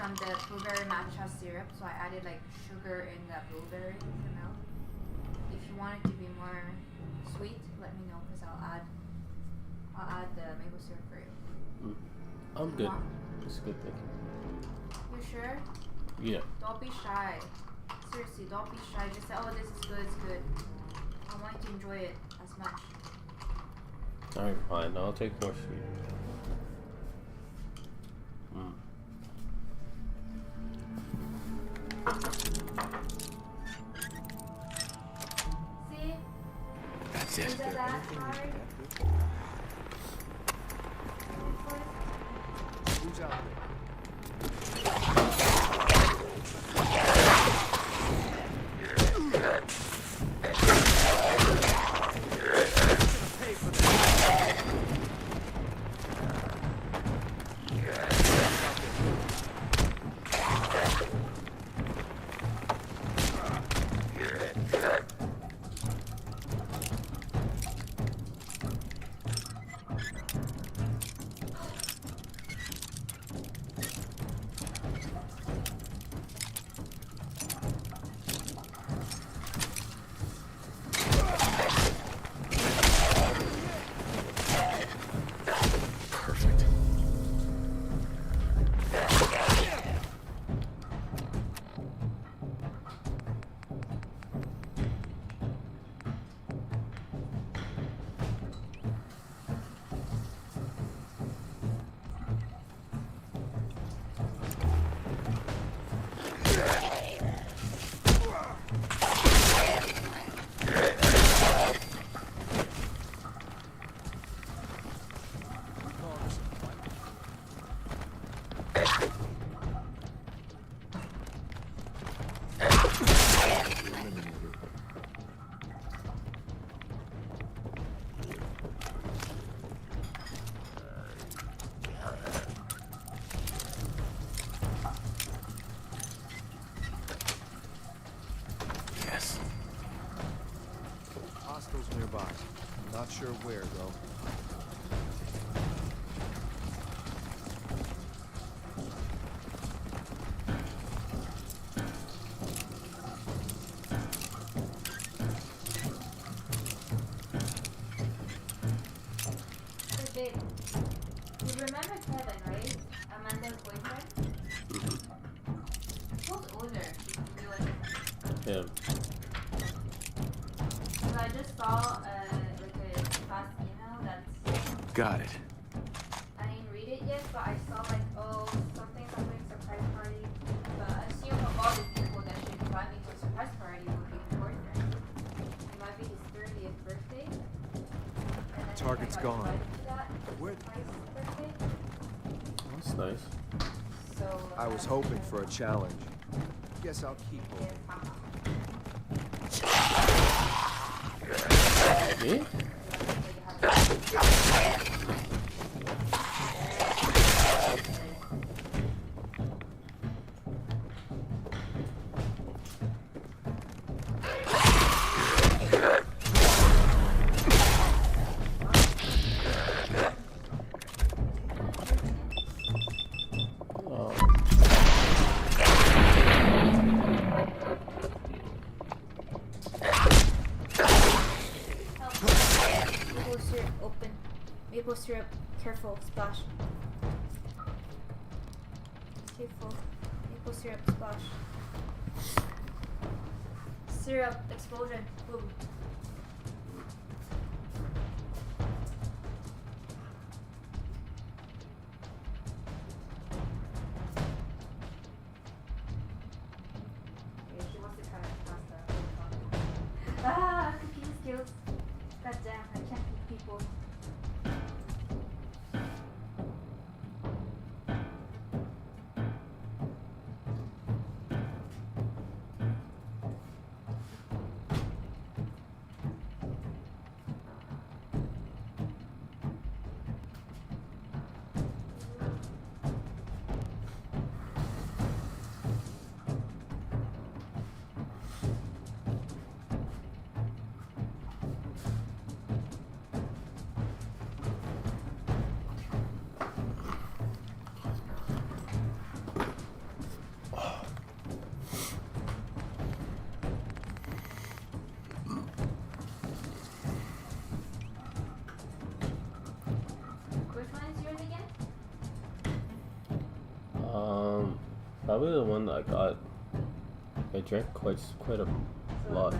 from the blueberry matcha syrup, so I added like sugar in the blueberry for milk. If you want it to be more sweet, let me know because I'll add the maple syrup for you. I'm good. It's good, thank you. You sure? Yeah. Don't be shy. Seriously, don't be shy. Just say, oh, this is good, it's good. I want you to enjoy it as much. Alright, fine. I'll take more sweet. See? That's it. Is that hard? Who's out there? Nearby. Not sure where, though. Hey, babe. You remember Kevin, right? Amanda's boyfriend? He was older. You like Yeah. I just saw like a fast email that's... Got it. I didn't read it yet, but I saw like, oh, something surprise party. But I assume of all the people that should invite me to a surprise party would be his boyfriend. It might be his 30th birthday. And I Target's think I got gone. invited to that Where? surprise birthday. That's nice. So, I was hoping for a challenge. Guess I'll keep hoping. Me? Maple syrup, careful, splash. Careful, maple syrup, splash. Syrup, explosion, boom. Okay, she wants to cut it pasta. Ah, cooking skills. God damn, I can't cook people. Probably the one that I got. I drank quite a lot.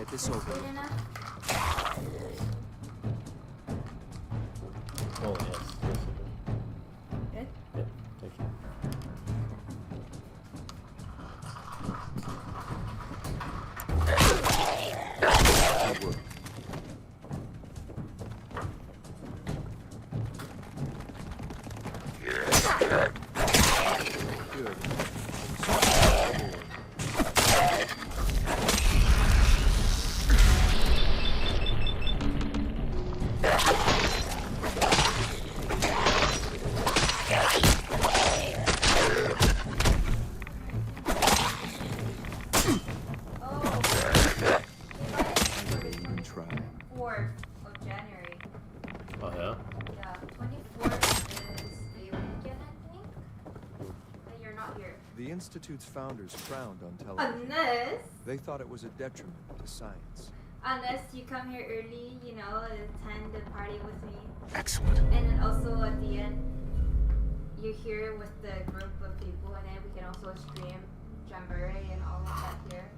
This over. Good enough? Oh yes. Good? Yeah, thank you. The Institute's founders frowned on television. Unless... They thought it was a detriment to science. Unless you come here early, you know, attend the party with me. Excellent. And then also at the end, you're here with the group of people, and then we can also stream Jamboree and all of that here.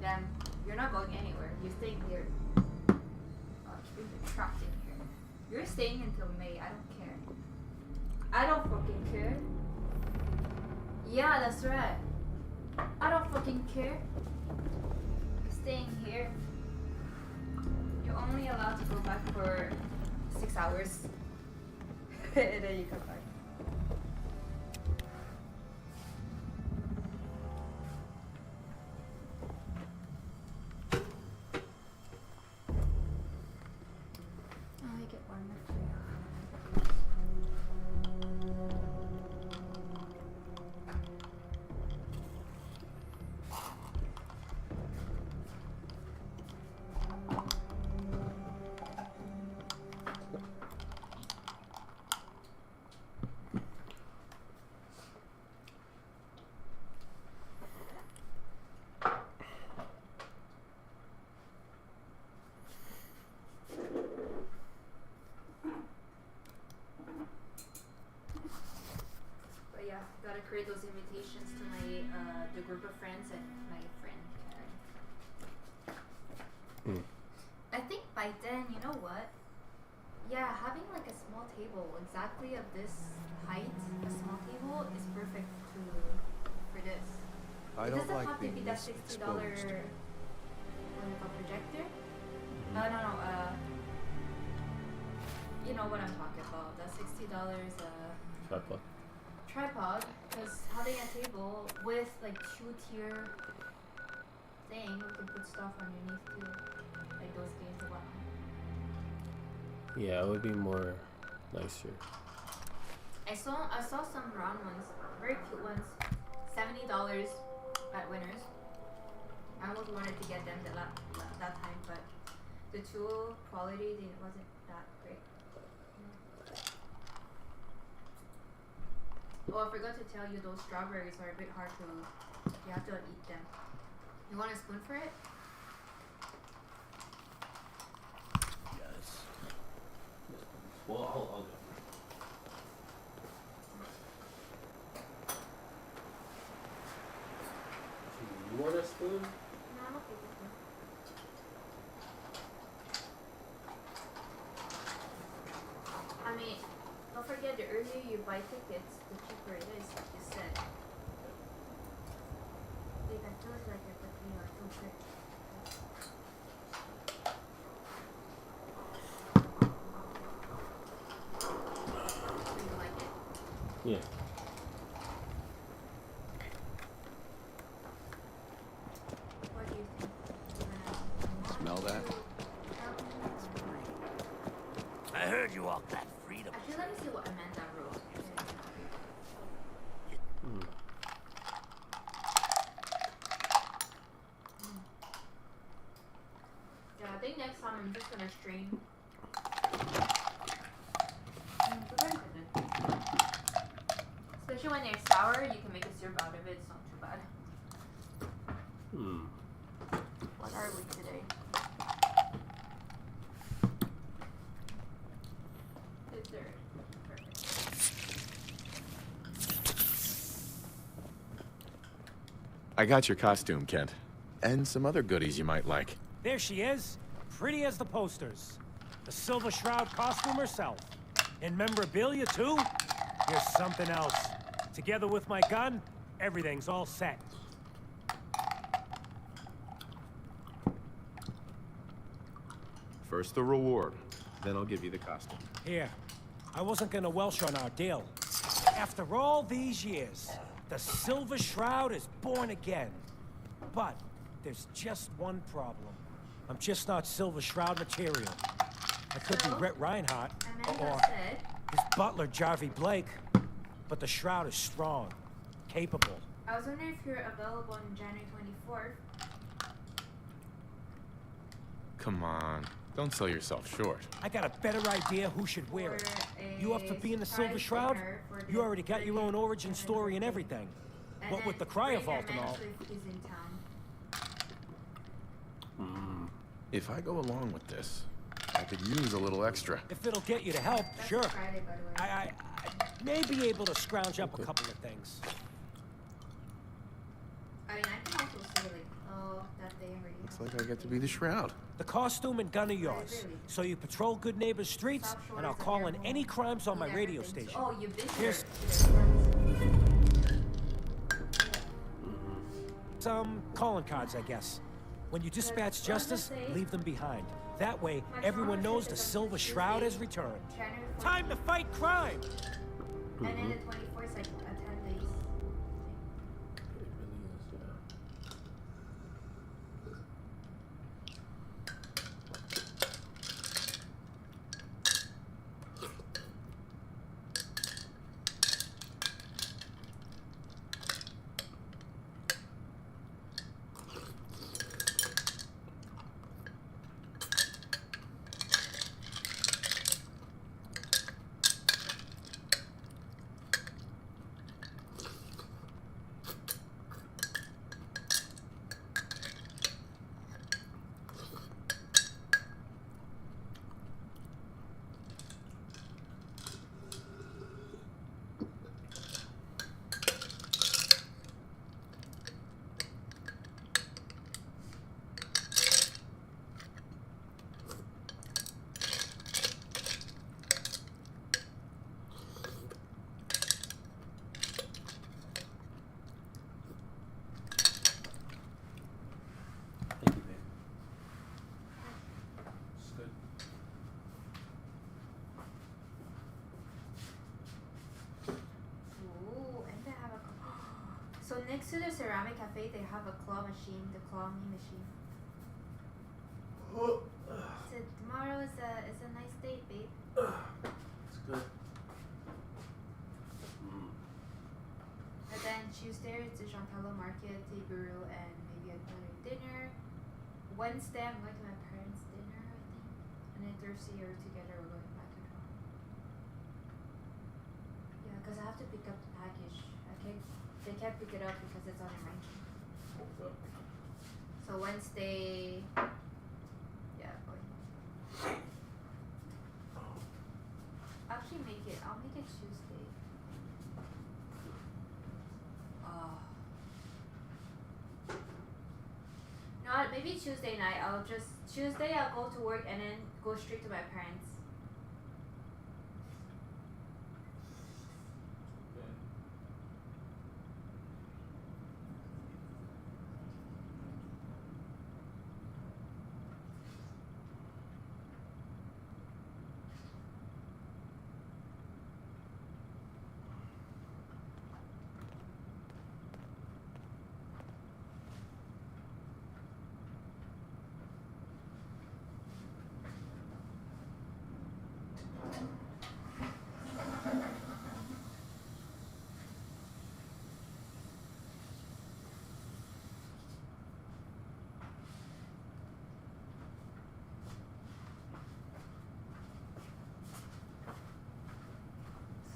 Then you're not going anywhere. You're staying here. Oh, you're trapped in here. You're staying until May. I don't care. I don't fucking care. Yeah, that's right. I don't fucking care. You're staying here. You're only allowed to go back for 6 hours. And then you come back. Oh, I get one more for you. Gotta create those invitations to my the group of friends and my friend Karen. I think by then, you know what? Yeah, having like a small table exactly of this height, a small table is perfect for this. I it don't doesn't like have to be being that this $60 exposed. projector. No, you know what I'm talking about. That $60 tripod, because having a table with like 2-tier thing, we can put stuff underneath too, like those games and whatnot. Yeah, it would be more nicer. I saw some round ones, very cute ones, $70 at Winners. I almost wanted to get them that time, but the tool quality wasn't that great. Oh, I forgot to tell you, those strawberries are a bit hard to, you have to eat them. You want a spoon for it? Yes. Well, I'll go. You want a spoon? No, I'm okay with it. I mean, don't forget, the earlier you buy tickets, the cheaper it is, like you said. Like, that feels like it's a clean or filter. Do you like it? Yeah. What do you think? Smell that? I heard you walk that freedom. Actually, let me see what Amanda wrote. Yeah, I think next time I'm just gonna stream. Especially when they're sour, you can make a syrup out of it. It's not too bad. What are we today? The third. Perfect. I got your costume, Kent. And some other goodies you might like. There she is, pretty as the posters. The Silver Shroud costume herself. And memorabilia, too? Here's something else. Together with my gun, everything's all set. First the reward, then I'll give you the costume. Here, I wasn't gonna welsh on our deal. After all these years, the Silver Shroud is born again. But there's just one problem. I'm just not Silver Shroud material. I could be Rhett Reinhardt, or his butler, Jarvie Blake. But the Shroud is strong, capable. I was wondering if you're available on January 24th. Come on, don't sell yourself short. I got a better idea who should wear it. You up for being the Silver Shroud? You already got your own origin story and everything. What with the cryo vault and all. If I go along with this, I could use a little extra. If it'll get you to help, sure. I may be able to scrounge up a couple of things. I mean, I can also say, like, oh, that day already. Looks like I get to be the Shroud. The costume and gun are yours. So you patrol Good Neighbors streets, and I'll call in any crimes on my radio station. Oh, you've been Here's some calling cards, I guess. When you dispatch justice, leave them behind. That way, everyone knows the Silver Shroud has returned. Time to fight crime! And then the 24th, like, 10 days. So next to the ceramic cafe, they have a claw machine, the claw me machine. So tomorrow is a nice date, babe. It's good. And then Tuesday it's the Giancarlo Market, Tea Bureau, and maybe another dinner. Wednesday I'm going to my parents' dinner, I think. And then Thursday we're together, we're going back to Toronto. Yeah, because I have to pick up the package. They can't pick it up because it's on arrangement. So Wednesday. Yeah, going. Actually, I'll make it Tuesday. You know what? Maybe Tuesday night. Tuesday I'll go to work and then go straight to my parents.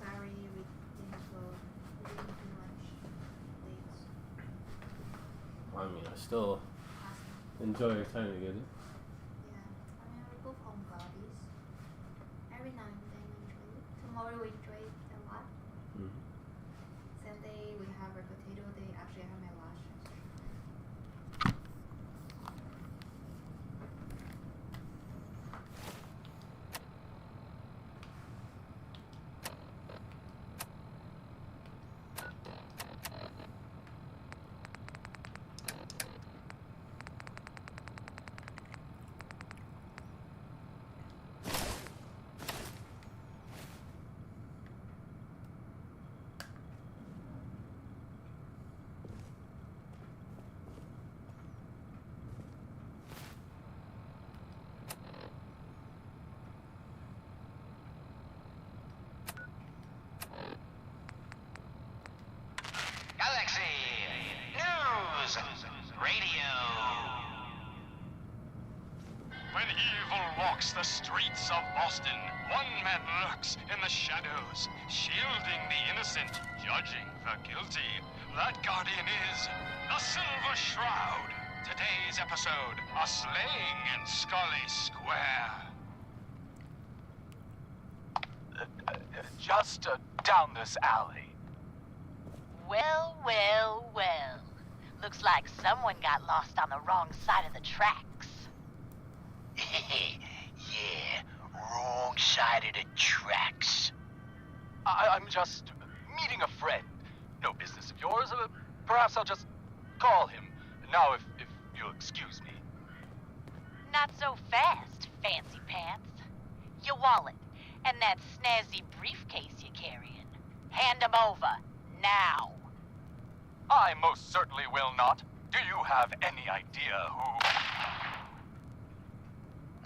Sorry, we didn't do lunch late. I mean, I still enjoy your time together. Yeah, I mean we're both homebodies. Every now and then we enjoy it. Tomorrow we enjoy it a lot. Sunday we have a potato day. Actually, I have my lashes. Galaxy News Radio. When evil walks the streets of Boston, one man lurks in the shadows, shielding the innocent, judging the guilty. That guardian is the Silver Shroud. Today's episode, a slaying in Scully Square. Just down this alley. Well, well, well. Looks like someone got lost on the wrong side of the tracks. Yeah, wrong side of the tracks. I'm just meeting a friend. No business of yours. Perhaps I'll just call him. Now, if you'll excuse me. Not so fast, fancy pants. Your wallet and that snazzy briefcase you're carrying. Hand them over, now. I most certainly will not. Do you have any idea who...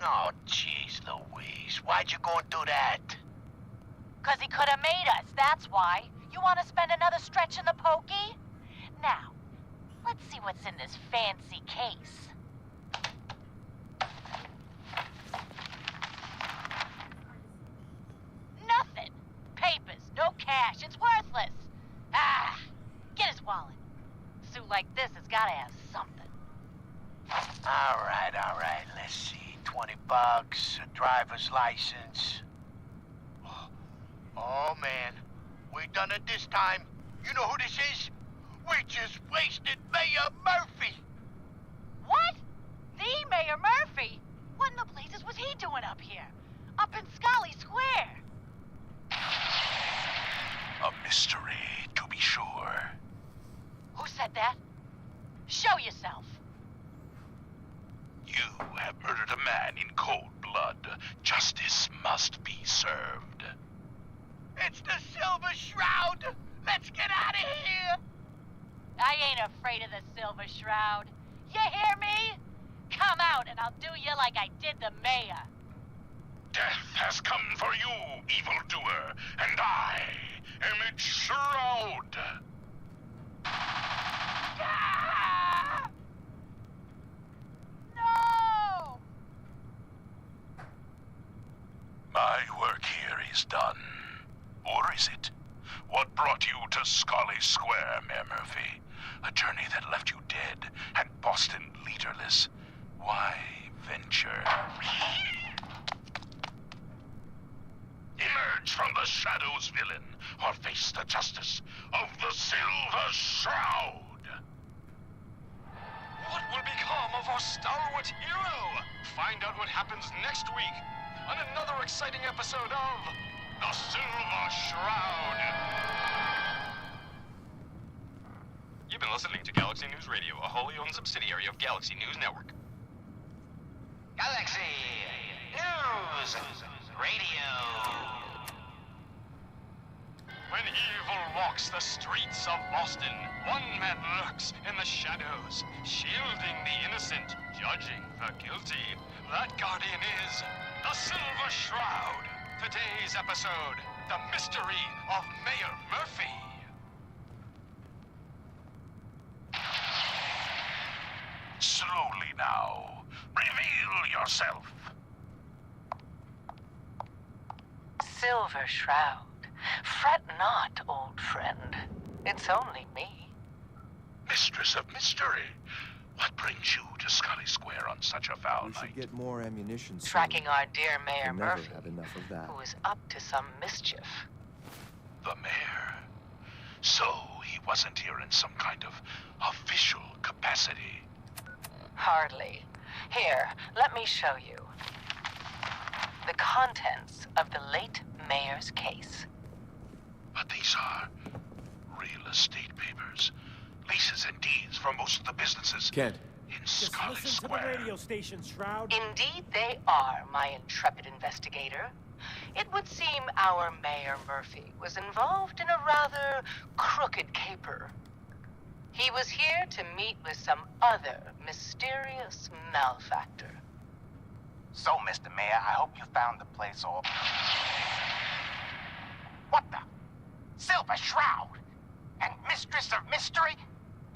Oh, jeez Louise, why'd you go and do that? 'Cause he could have made us, that's why. You want to spend another stretch in the pokey? Now, let's see what's in this fancy case. Nothing. Papers, no cash, it's worthless. Ah, get his wallet. A suit like this has got to have something. All right, let's see. $20, a driver's license. Oh, man. We done it this time. You know who this is? We just wasted Mayor Murphy. What? The Mayor Murphy? What in the blazes was he doing up here? Up in Scully Square? A mystery, to be sure. Who said that? Show yourself. You have murdered a man in cold blood. Justice must be served. It's the Silver Shroud! Let's get out of here! I ain't afraid of the Silver Shroud. You hear me? Come out and I'll do you like I did the mayor. Death has come for you, evildoer, and I am its shroud. Ah! No! My work here is done. Or is it? What brought you to Scully Square, Mayor Murphy? A journey that left you dead and Boston leaderless. Why venture? Emerge from the shadows, villain, or face the justice of the Silver Shroud! What will become of our stalwart hero? Find out what happens next week on another exciting episode of The Silver Shroud. You've been listening to Galaxy News Radio, a wholly owned subsidiary of Galaxy News Network. Galaxy News Radio. When evil walks the streets of Boston, one man lurks in the shadows, shielding the innocent, judging the guilty. That guardian is the Silver Shroud. Today's episode, the mystery of Mayor Murphy. Slowly now. Reveal yourself. Silver Shroud. Fret not, old friend. It's only me. Mistress of Mystery. What brings you to Scully Square on such a foul We night? should get more ammunition soon. Tracking our dear Mayor We'll never Murphy, have enough of that. who is up to some mischief. The mayor. So he wasn't here in some kind of official capacity. Hardly. Here, let me show you. The contents of the late mayor's case. But these are real estate papers. Leases and deeds for most of the businesses Kent. in Just Scully listen Square. to the radio station, Shroud. Indeed they are, my intrepid investigator. It would seem our Mayor Murphy was involved in a rather crooked caper. He was here to meet with some other mysterious malefactor. So, Mr. Mayor, I hope you found the place all... What the? Silver Shroud? And Mistress of Mystery?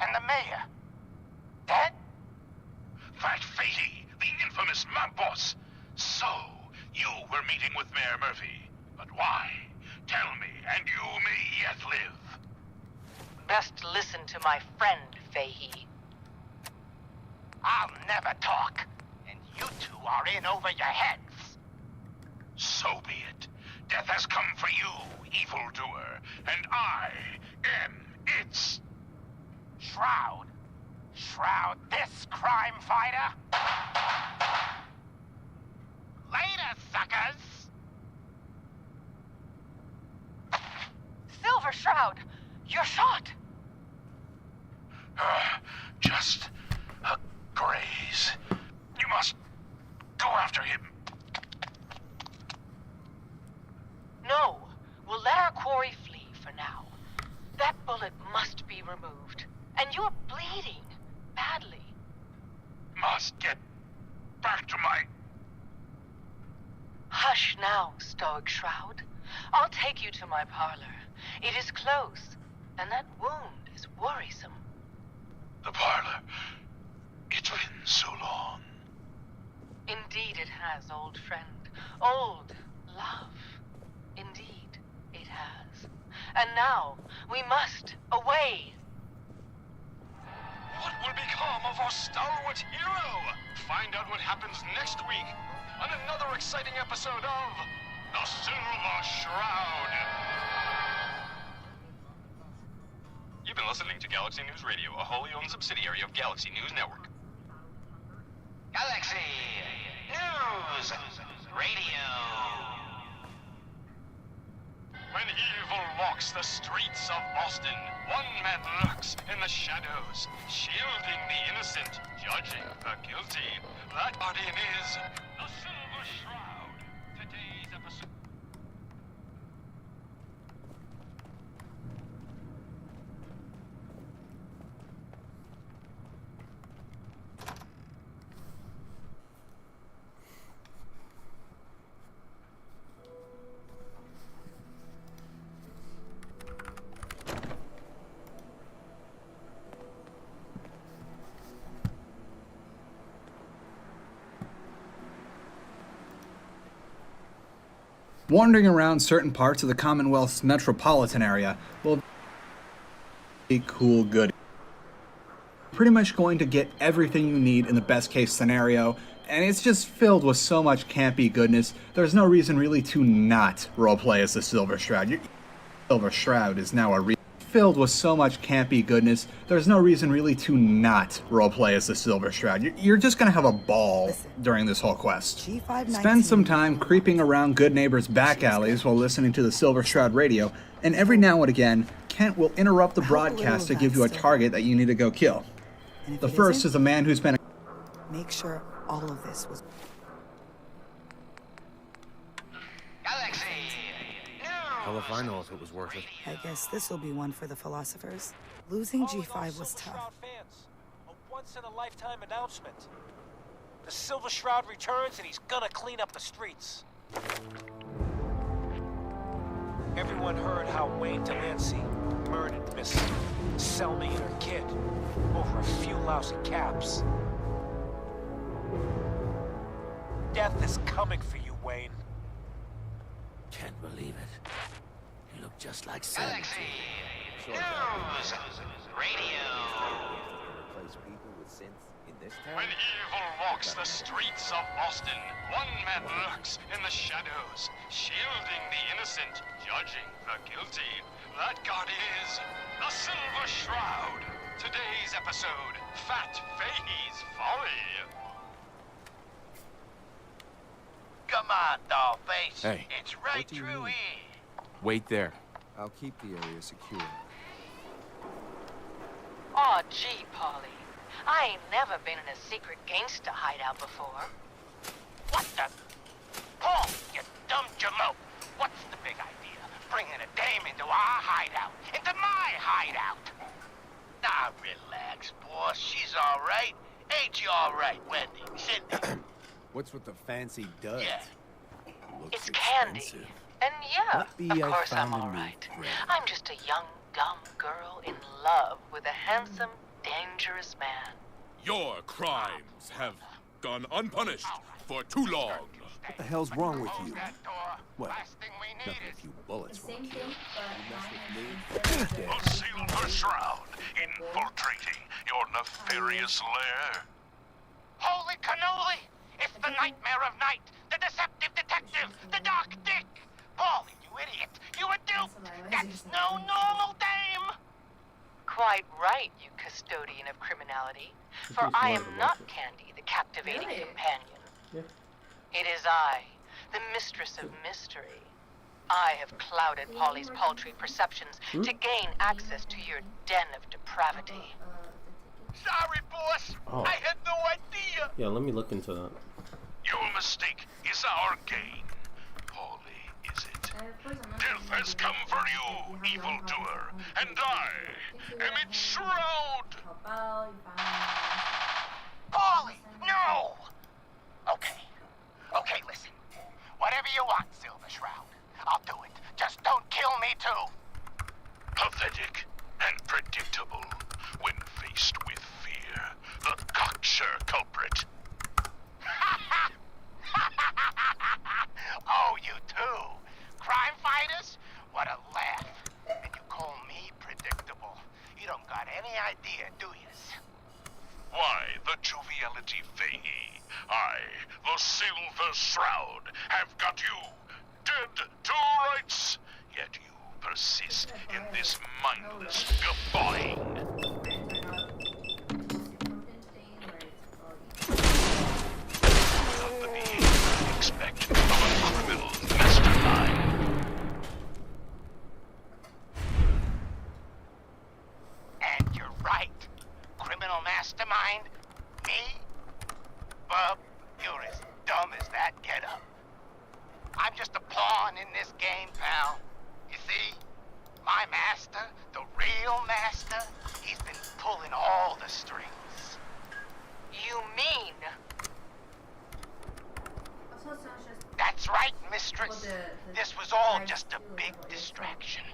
And the Mayor? Dead? That Fahey, the infamous mob boss. So, you were meeting with Mayor Murphy. But why? Tell me, and you may yet live. Best listen to my friend, Fahey. I'll never talk. And you two are in over your heads. So be it. Death has come for you, evildoer, and I am its... Shroud? Shroud this crime fighter? Later, suckers! Silver Shroud, you're shot! Just a graze. You must go after him. No, we'll let our quarry flee for now. That bullet must be removed. And you're bleeding badly. Must get back to my... Hush now, Stoic Shroud. I'll take you to my parlor. It is close, and that wound is worrisome. The parlor. It's been so long. Indeed it has, old friend. Old love. Indeed it has. And now, we must away. What will become of our stalwart hero? Find out what happens next week on another exciting episode of The Silver Shroud. You've been listening to Galaxy News Radio, a wholly owned subsidiary of Galaxy News Network. Galaxy News Radio. When evil walks the streets of Boston, one man lurks in the shadows, shielding the innocent, judging the guilty. That guardian is the Silver Shroud. Today's episode... Wandering around certain parts of the Commonwealth's metropolitan area will be cool good. pretty much going to get everything you need in the best case scenario, and it's just filled with so much campy goodness. There's no reason really to not roleplay as the Silver Shroud. Silver Shroud is now filled with so much campy goodness. There's no reason really to not roleplay as the Silver Shroud. You're just gonna have a ball during this whole quest. Spend some time creeping around good neighbors' back alleys while listening to the Silver Shroud radio, and every now and again, Kent will interrupt the broadcast to give you a target that you need to go kill. The first is a man who's been... Make sure all of this was... Hell if I know if it was worth it. I guess this'll be one for the philosophers. Losing G5 was tough. A once-in-a-lifetime announcement. The Silver Shroud returns and he's gonna clean up the streets. Everyone heard how Wayne Delancey murdered Miss Selmy and her kid over a few lousy caps. Death is coming for you, Wayne. Can't believe it. You look just like Sam. News! Radio! Replace people with synths in this town? When evil walks the streets of Boston, one man lurks in the shadows, shielding the innocent, judging the guilty. That god is the Silver Shroud. Today's episode, Fat Fahey's Folly. Come on, Dollface. Hey, it's right what do you through mean? here. Wait there. I'll keep the area secure. Aw, gee, Polly. I ain't never been in a secret gangsta hideout before. What the? Paul, you dumb jamoke. What's the big idea? Bringing a dame into our hideout. Into my hideout. Now, relax, boss. She's all right. Ain't you all right, Wendy? Cindy? What's with the fancy duds? Yeah. It's candy. And yeah, What be of I course I'm found in all me, right. Fred? I'm just a young, dumb girl in love with a handsome, dangerous man. Your crimes have gone unpunished for too long. What the hell's wrong with you? What? Nothing a few bullets won't kill. You mess with me? The Silver Shroud infiltrating your nefarious lair. Holy cannoli! It's the nightmare of night, the deceptive detective, the dark dick! Paulie, you idiot! You a dupe! That's no normal dame! Quite right, you custodian of criminality. For I am not Candy, the captivating companion. Yeah. It is I, the mistress of mystery. I have clouded Polly's paltry perceptions to gain access to your den of depravity. Sorry, boss! Oh. I had no idea! Yeah, let me look into that. Your mistake is our gain. Paulie, is it? Death has come for you, evildoer, and I am its shroud! Paulie, no! Okay, listen. Whatever you want, Silver Shroud. I'll do it. Just don't kill me, too. Pathetic and predictable when faced with fear. The cocksure culprit. Oh, you too? Crime fighters? What a laugh. And you call me predictable. You don't got any idea, do yous? Why, the joviality Fahey, I, the Silver Shroud, have got you dead to rights. Yet you persist in this mindless guffawing. Not the behavior I expect from a criminal mastermind. And you're right. Criminal mastermind? Me? Bub, you're as dumb as that getup. I'm just a pawn in this game, pal. You see? My master, the real master, he's been pulling all the strings. You mean? That's right, mistress. This was all just a big distraction.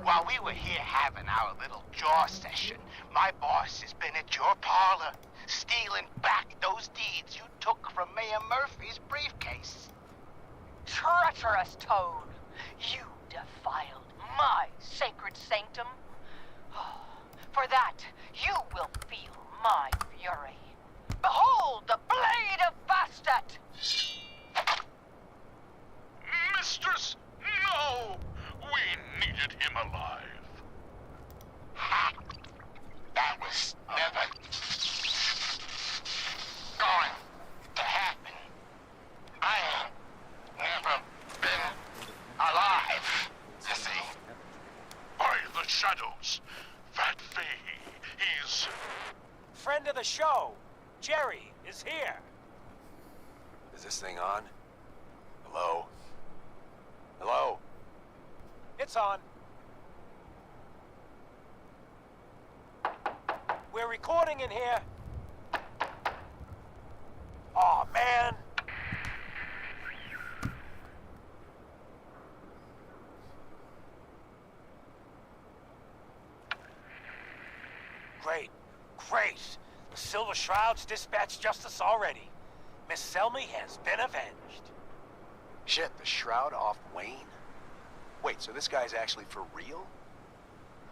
While we were here having our little jaw session, my boss has been at your parlor, stealing back those deeds you took from Mayor Murphy's briefcase. Treacherous toad! You defiled my sacred sanctum. For that, you will feel my fury. Behold the blade of Bastet! Mistress, no! We needed him alive. Ha! That was never going to happen. I ain't never been alive, you see. By the shadows, that Fahey, he's... Friend of the show, Jerry, is here. Is this thing on? Hello? Hello? It's on. We're recording in here. Aw, man. Great. The Silver Shroud's dispatched justice already. Miss Selmy has been avenged. Shit, the Shroud off Wayne? Wait, so this guy's actually for real?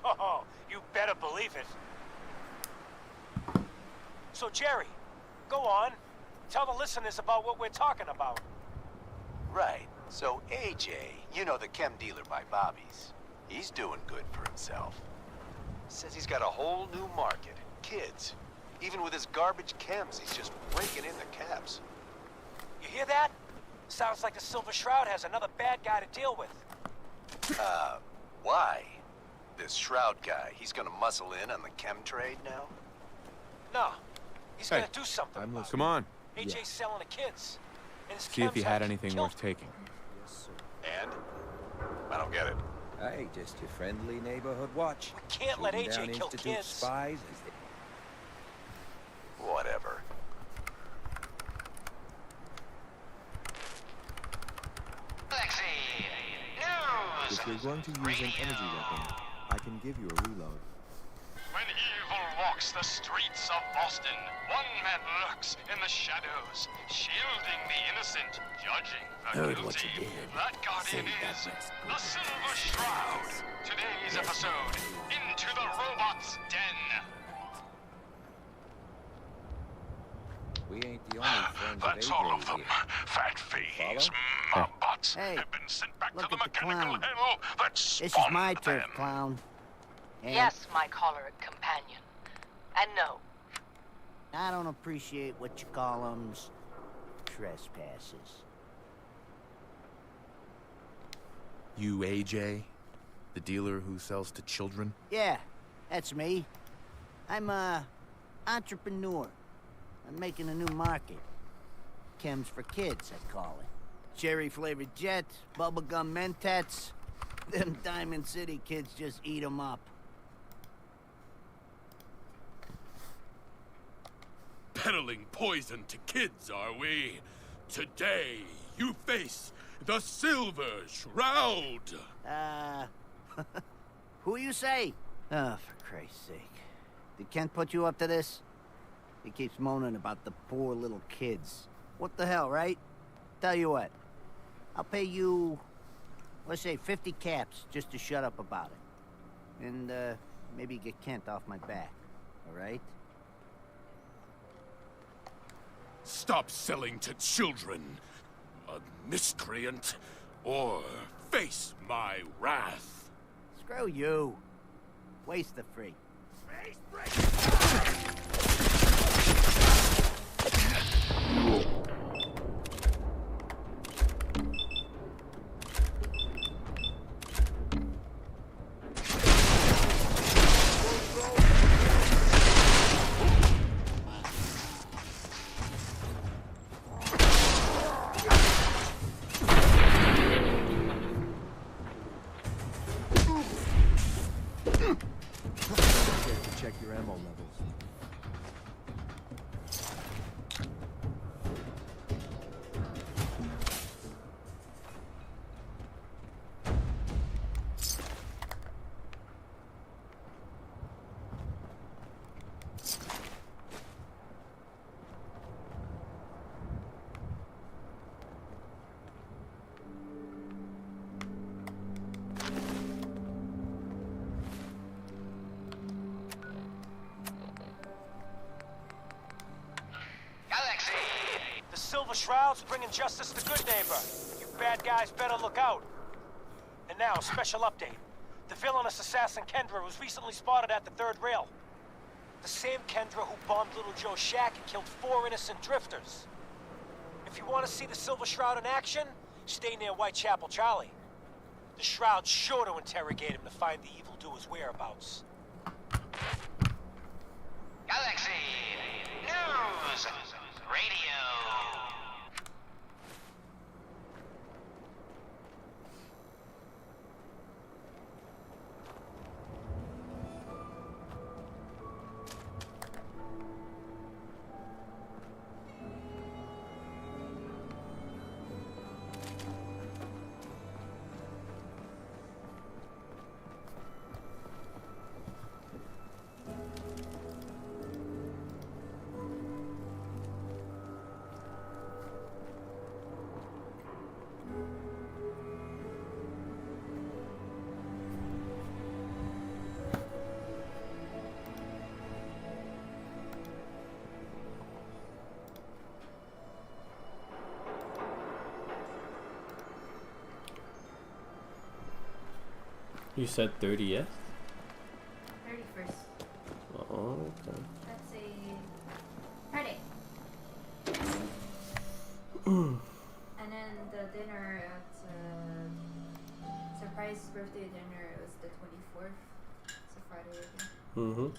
Oh, you better believe it. So, Jerry, go on. Tell the listeners about what we're talking about. Right. So AJ, you know the chem dealer by Bobby's. He's doing good for himself. Says he's got a whole new market. Kids. Even with his garbage chems, he's just breaking in the cabs. You hear that? Sounds like the Silver Shroud has another bad guy to deal with. Why? This Shroud guy, he's gonna muscle in on the chem trade now? No. He's gonna do something. Come on. AJ's selling the kids. And his See if he chems had have anything killed worth taking. And? I don't get it. Hey, just your friendly neighborhood watch. We can't let Shooting AJ down kill Institute kids. spies as they... Whatever. If you're going to use an energy weapon, I can give you a reload. When evil walks the streets of Boston, one man lurks in the shadows, shielding the innocent, judging the Heard guilty. what you did. That guardian Save that is next the Silver Shroud. Today's episode, Into the Robot's Den. We ain't the only friends That's of all AJ of them. here. Fat Fahey's mobbots have been sent back to the mechanical hell that This is spawned my them. turf, clown. And Yes, my choleric companion. And no, I don't appreciate what you call them trespasses. You AJ? The dealer who sells to children? Yeah, that's me. I'm a entrepreneur. I'm making a new market. Chems for kids, I call it. Cherry-flavored jets, bubblegum mentats. Them Diamond City kids just eat 'em up. Peddling poison to kids, are we? Today, you face the Silver Shroud! Who you say? Oh, for Christ's sake. Did Kent put you up to this? He keeps moaning about the poor little kids. What the hell, right? Tell you what. I'll pay you, let's say 50 caps just to shut up about it. And, maybe get Kent off my back. All right? Stop selling to children, a miscreant, or face my wrath. Screw you. Waste the freak. Check your ammo levels. Silver Shroud's bringing justice to Good Neighbor. You bad guys better look out. And now, a special update. The villainous assassin Kendra was recently spotted at the third rail. The same Kendra who bombed Little Joe's shack and killed 4 innocent drifters. If you want to see the Silver Shroud in action, stay near Whitechapel Charlie. The Shroud's sure to interrogate him to find the evildoer's whereabouts. Galaxy News Radio. You said 30th? 31st. Oh, okay. That's a Friday. And then the dinner at surprise birthday dinner was the 24th. It's a Friday again. Mm-hmm.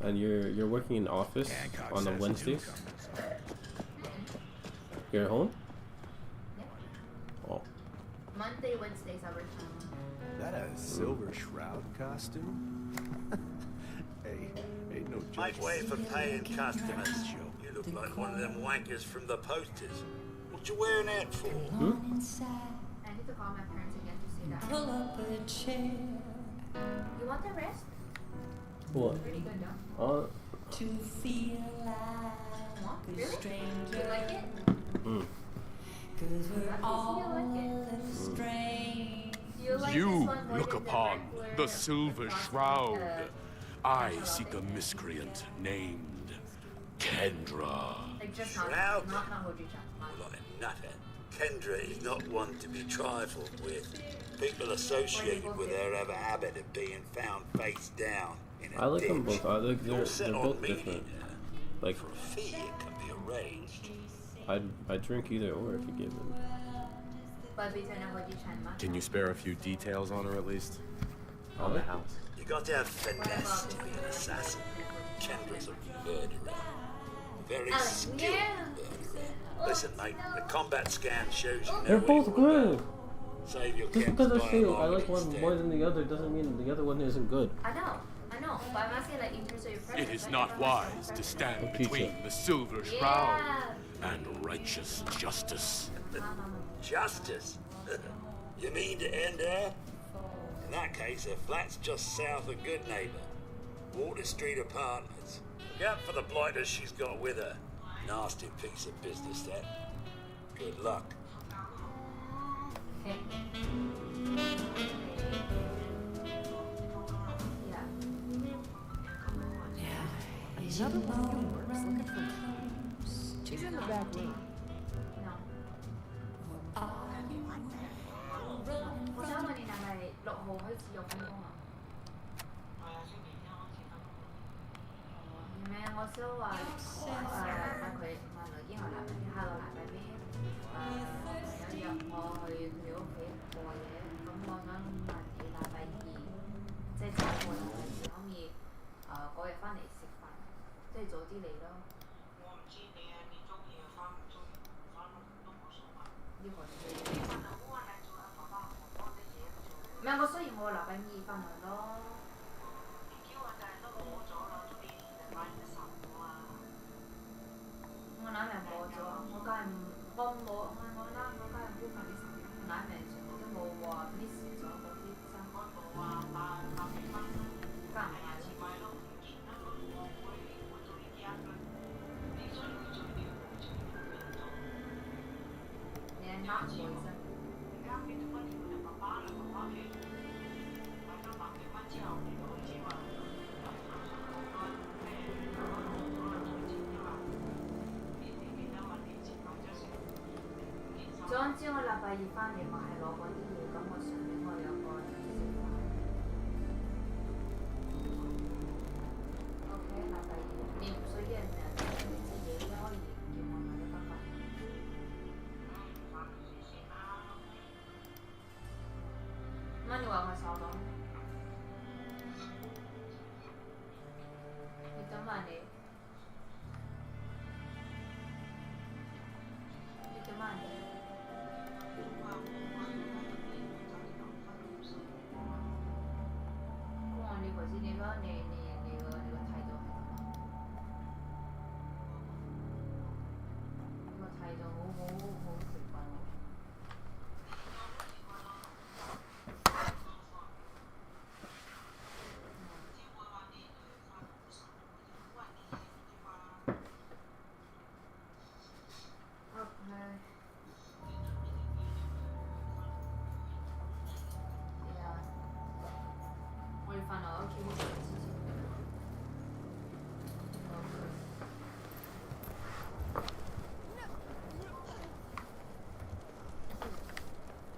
And you're working in office on a Wednesdays? You're at home? Oh. Monday, Wednesdays I work from. That a Silver Shroud costume? Hey, ain't no joke. Make way for paying customers. You look like one of them wankers from the posters. What you wearing that for? I need to call my parents again to say that. Pull up a chair. You want the rest? What? Pretty good, though. To feel like really? You like it? You look upon the Silver Shroud. I seek a miscreant named Kendra. Shroud? Well, like a nutter. Kendra is not one to be trifled with. People associated with her have a habit of being found face down in a I like ditch. them both. I like they're Set on both meeting different. her. Like For a fee, it can be arranged. I'd drink either or if you give it. Can you spare a few details on her at least? On the house. You got to have finesse to be an assassin. Kendra's a murderer. Very skilled murderer. Listen, mate, the combat scan shows you They're know both good. Save your Just because I say I like one more than the other doesn't mean the other one isn't good. I know. But I'm asking like in terms of your It is not wise to stand between the Silver Shroud and righteous justice. Justice? You mean to end her? In that case, her flat's just south of Good Neighbor. Water Street Apartments. Look out for the blighters she's got with her. Nasty piece of business, that. Good luck. Another one who works looking for clothes. She's in the back room. 知我禮拜二翻嚟咪係攞嗰啲嘢，咁我上面我有個小費。OK， 禮拜二你唔需要咩？你自己可以叫我買得得㗎。乜你話我稍等？你等埋你。你等埋你。你嗰時你個態度係咁啊？你個態度好奇怪喎。我哋翻到屋企呢件事情。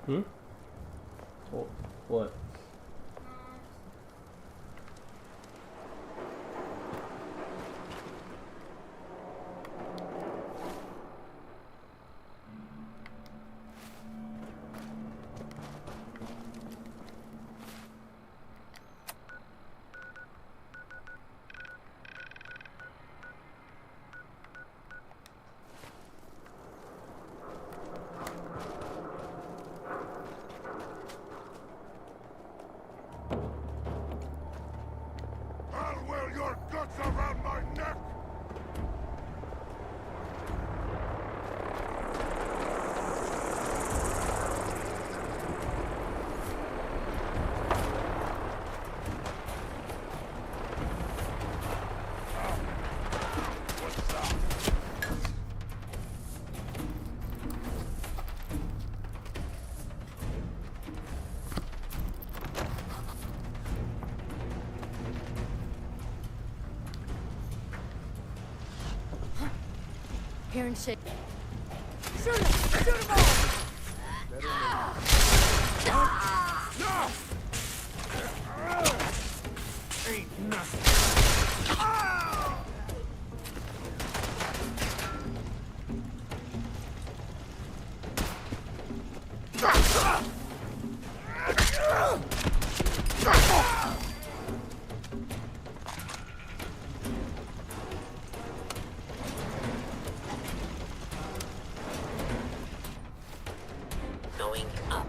Hmm? Oh, what? Around my neck! Here and shake. Shoot him! Shoot him all! No! Ain't nothing. Going up.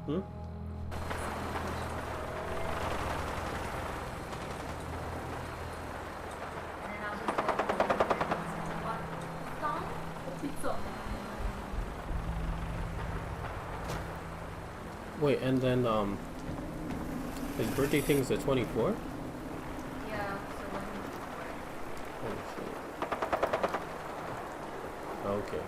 Hmm? Wait, and then his birthday thing is the 24th? Yeah, Oh shit. Okay.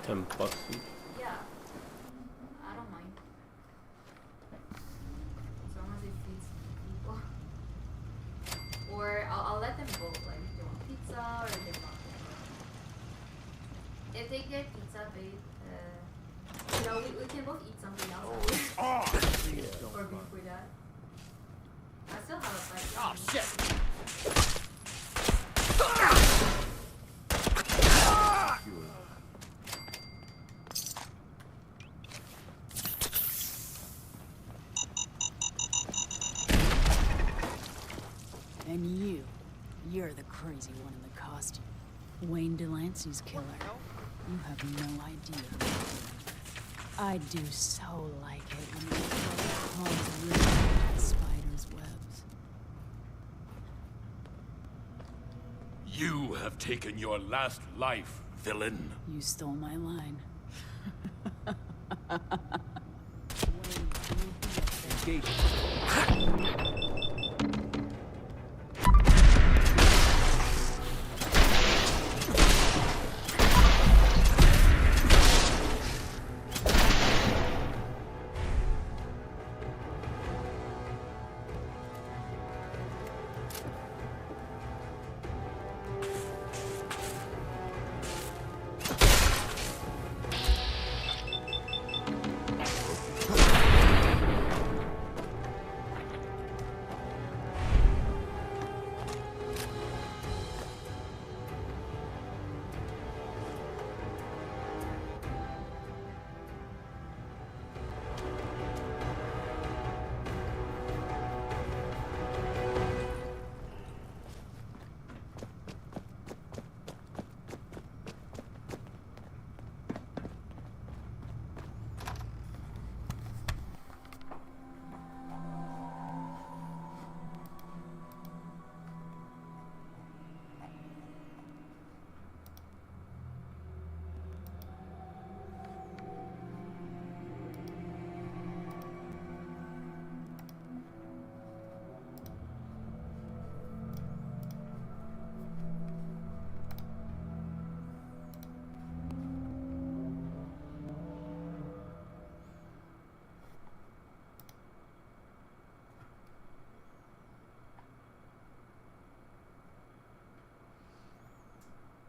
$10 each. Yeah. I don't mind. As long as it feeds people. Or I'll let them vote, like if they want pizza or if they want if they get pizza, babe, you know, we can both eat something else. Or before that. I still have a fight. Oh shit! And you're the crazy one in the costume. Wayne Delancey's killer. You have no idea. I do so like it when you claws really at spiders' webs. You have taken your last life, villain. You stole my line. Engage.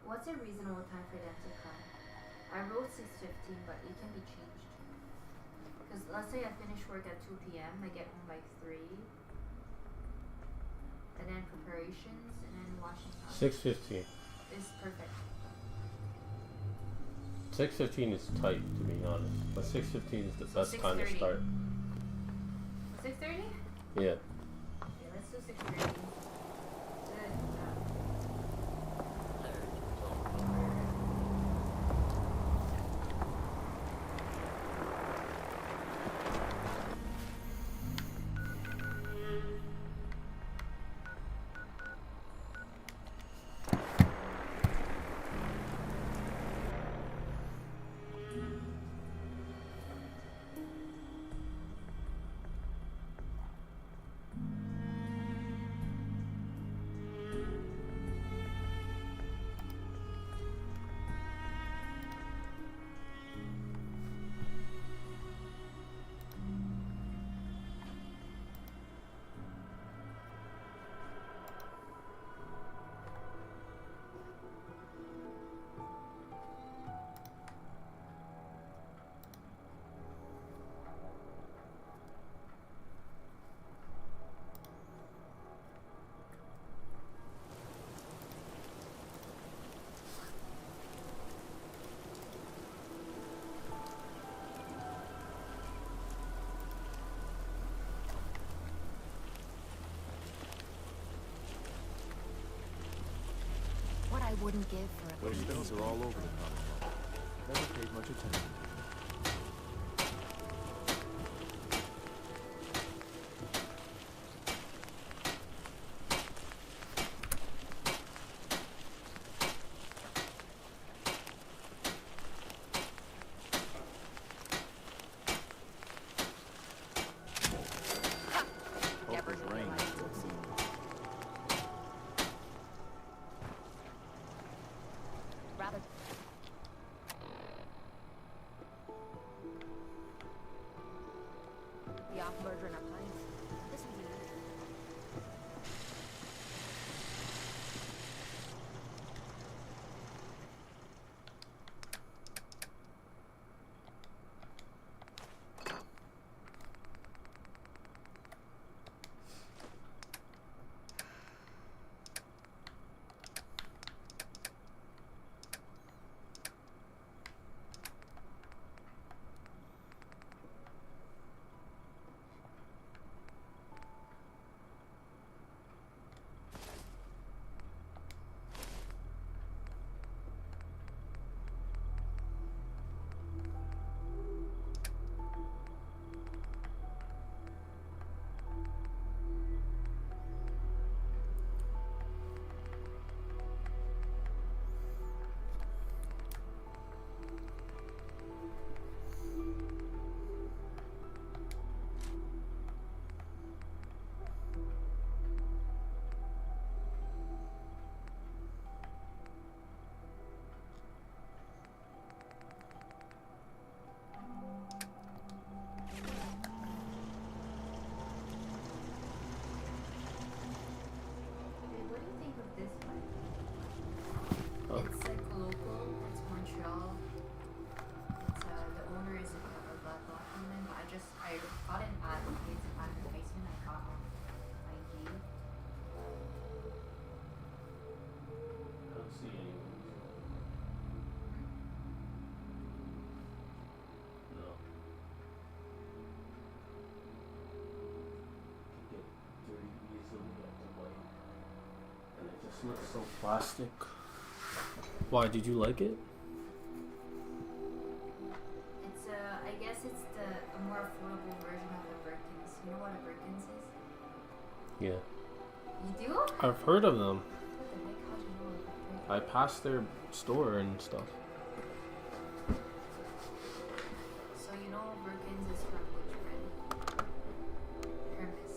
What's a reasonable time for them to come? I wrote 6:15, but it can be changed. Because let's say I finish work at 2 p.m., I get home by 3. And then preparations, and then washing up. 6:15. Is perfect. 6:15 is tight, to be honest. But 6:15 is the best time to 6:30. start. 6:30? Yeah. Okay, let's do 6:30. What I wouldn't give for it. Those things are all over the Commonwealth. Never paid much attention. This looks so plastic. Why, did you like it? It's I guess it's a more affordable version of a Birkins. You know what a Birkins is? Yeah. You do? I've heard of them. What the heck? How'd you know about Birkins? I passed their store and stuff. So you know Birkins is from which brand? Hermes.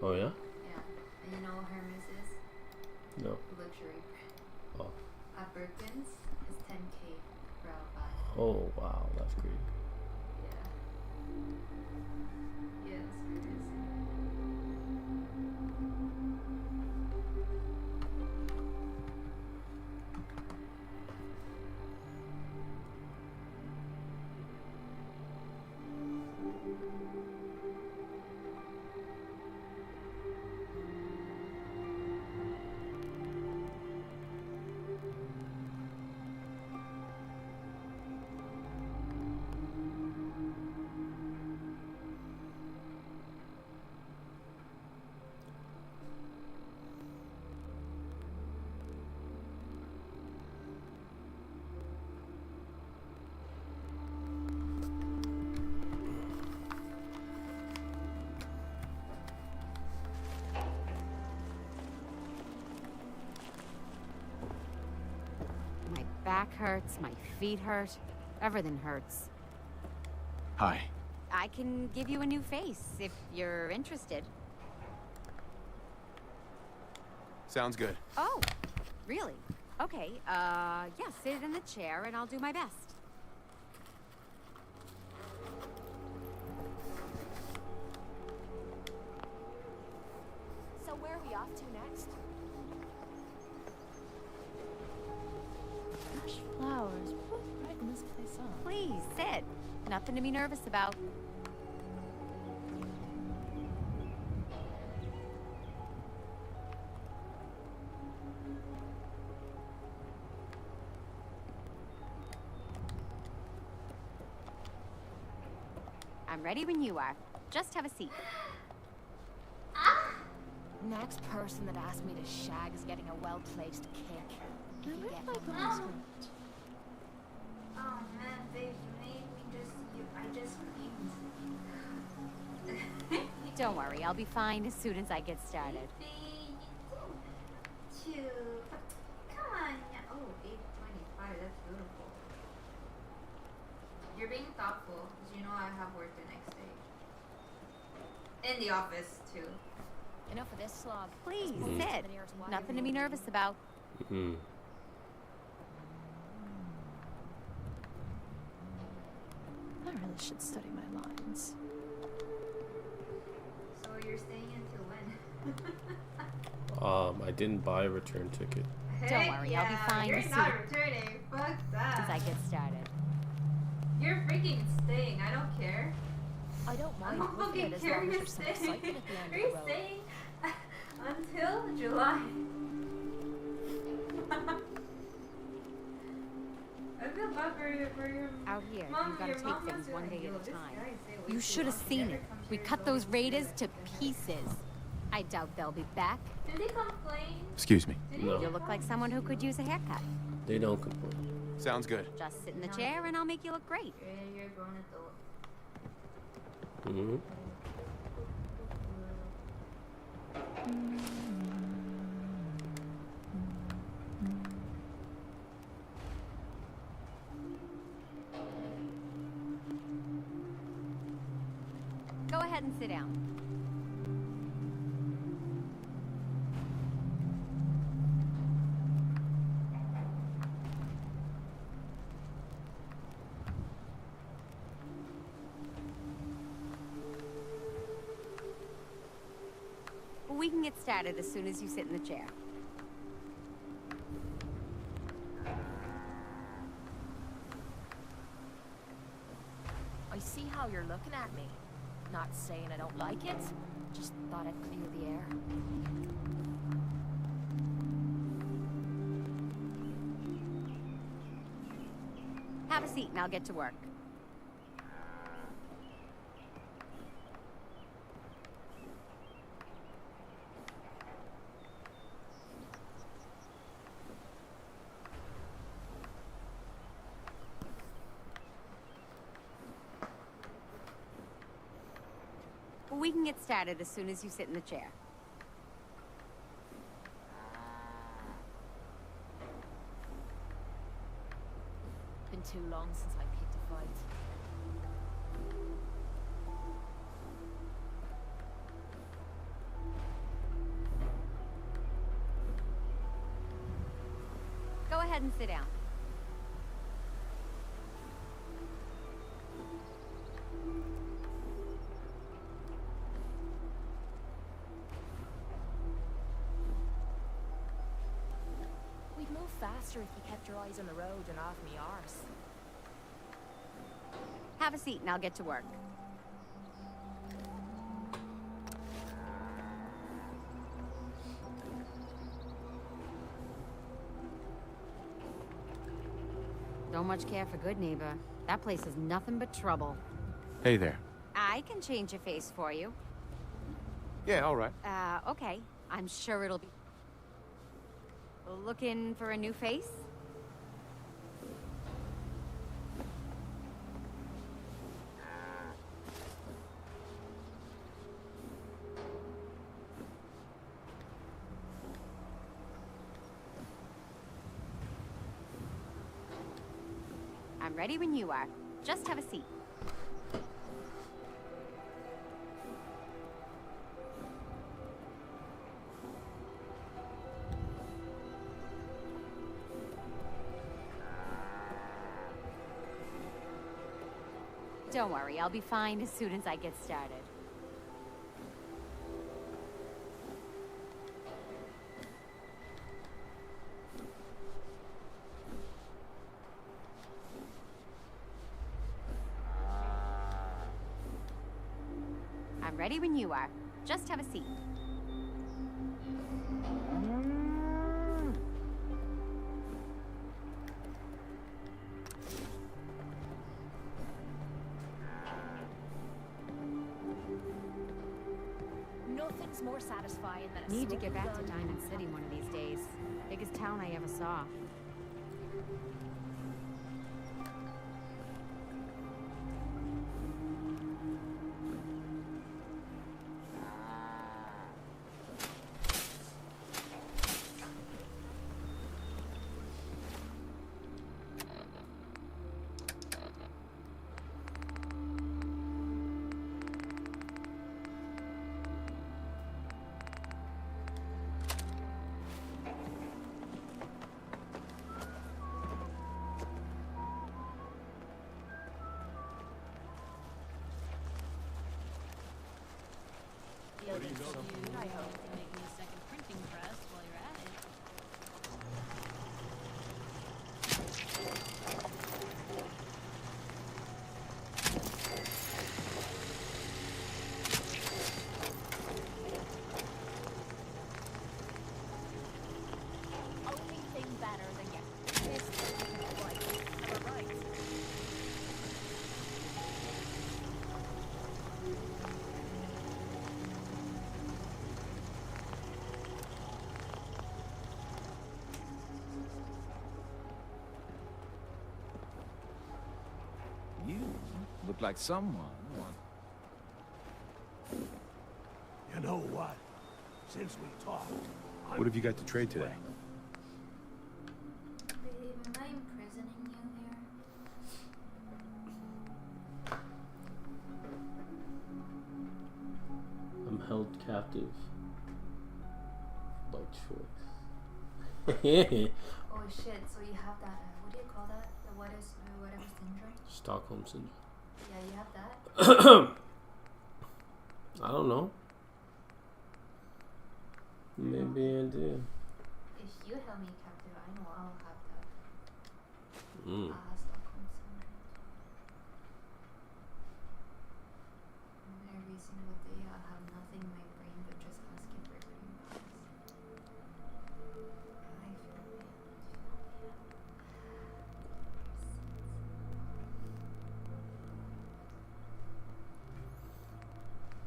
Oh yeah? Yeah. And you know what Hermes is? No. Luxury brand. Oh. A Birkins is 10K for a bag. Oh wow, that's great. Yeah. Yes, it is. My back hurts, my feet hurt, everything hurts. Hi. I can give you a new face if you're interested. Sounds good. Oh, really? Okay, yeah, sit in the chair and I'll do my best. So where are we off to next? Fresh flowers. What brighten this place up? Please, sit. Nothing to be nervous about. I'm ready when you are. Just have a seat. Next person that asked me to shag is getting a well-placed kick. If you get Oh man, babe, you made me I just peed. Don't worry, I'll be fine as soon as I get started. Come on. Oh, 8:25. That's beautiful. You're being thoughtful, because you know I have work the next day. In the office, too. Enough of this slog. Please, Let's move sit. to the nearest water Nothing to wheel. be nervous about. Hmm. I really should study my lines. So you're staying until when? I didn't buy a return ticket. Don't worry, I'll be fine You're as not soon returning. Fuck that. as I get started. You're freaking staying. I don't care. I don't I mind don't looking fucking at as care. long as You're there's some staying. excitement at the end of You're the road. staying until July. I feel bad for your Out here, mom. you gotta Your take mom things must be one like, day "Yo, at a this time. guy say way You too should have long. seen Never it. comes We here cut as those long as raiders he to does." pieces. I doubt they'll be back. Did they complain? Excuse me. No. You look like someone who could use a haircut. They don't complain. Sounds good. Just sit in the chair and I'll make you look great. You're a grown adult. Hmm. Go ahead and sit down. We can get started as soon as you sit in the chair. I see how you're looking at me. Not saying I don't like it, just thought I'd clear the air. Have a seat and I'll get to work. We can get started as soon as you sit in the chair. Been too long since I picked a fight. Go ahead and sit down. We'd move faster if you kept your eyes on the road and off me arse. Have a seat and I'll get to work. Don't much care for good neighbor. That place is nothing but trouble. Hey there. I can change your face for you. Yeah, all right. Okay. I'm sure it'll be... Looking for a new face? I'm ready when you are. Just have a seat. Don't worry, I'll be fine as soon as I get started. I'm ready when you are. Just have a seat. Nothing's more satisfying than a Need to get smoking back to gun. Diamond City one of these days. Biggest town I ever saw. What do you know? I hope to make me a second printing press while you're at it. Only thing better than getting this right. Am I right? You look like someone. You know what? Since we talked, What have you got to trade today? Babe, am I imprisoning you here? I'm held captive by choice. Oh shit, so you have that, what do you call that? The whatever syndrome? Stockholm syndrome. Yeah, you have that? I don't know. Maybe I do. If you held me captive, I know I'll have that. Mm. Stockholm syndrome. Every single day I'll have nothing in my brain but just asking for green bugs. I feel bad.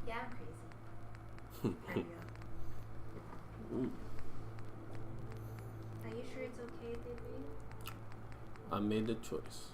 Yeah, I'm crazy. For real. Mm. Are you sure it's okay, baby? I made the choice.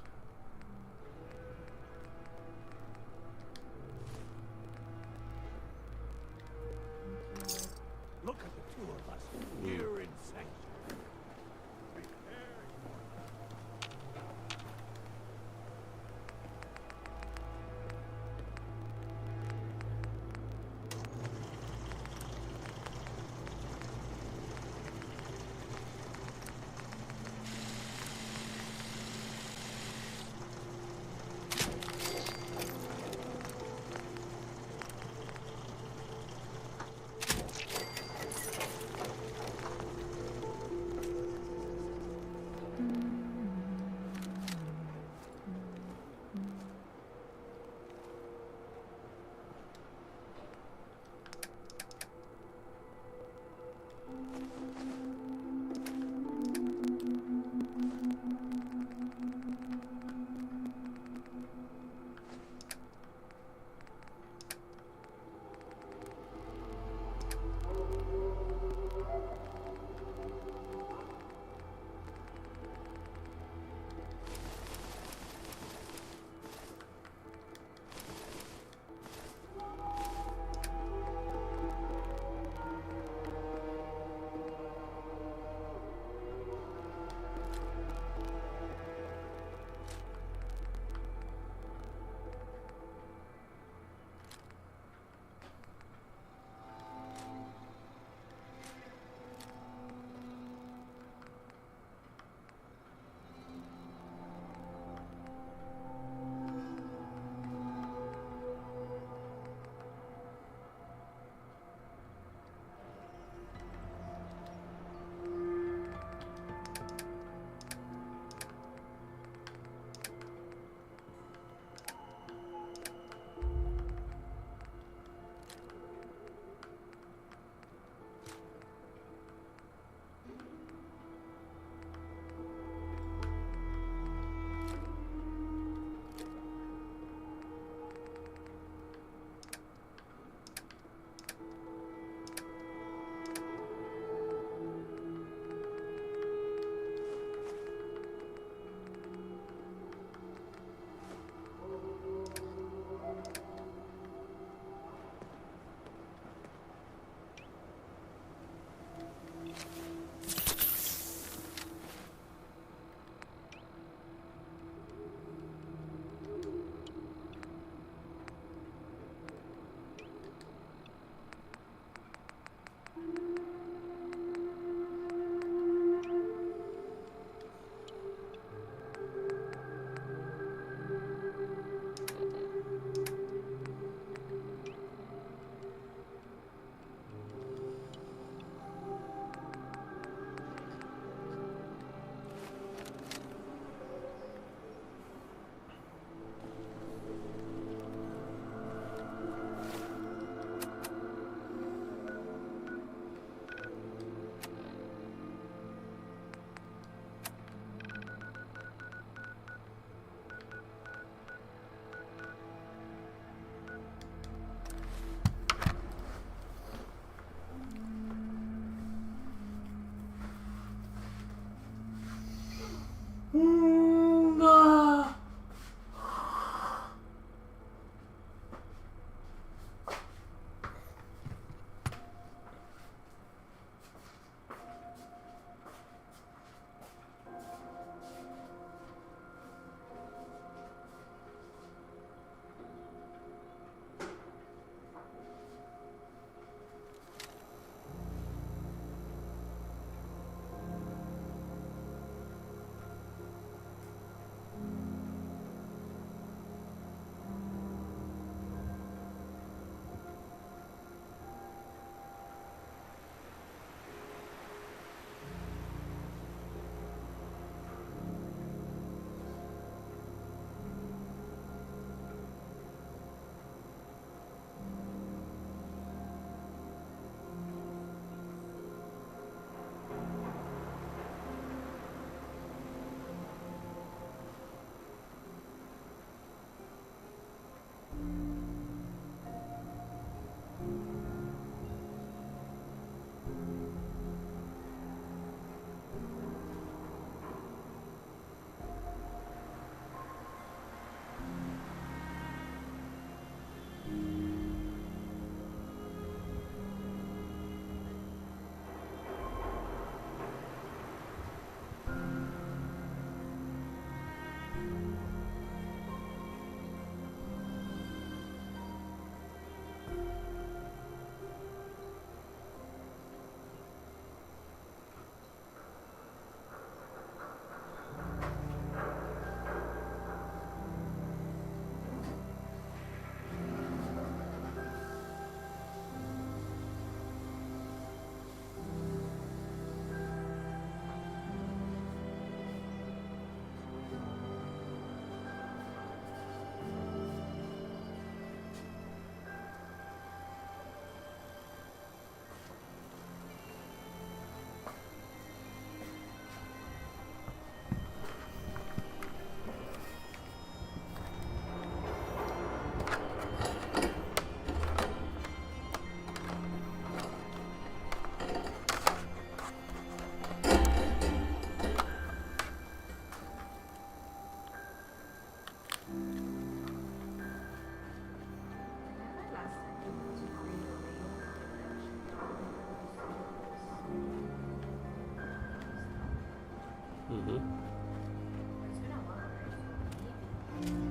Mm-hmm.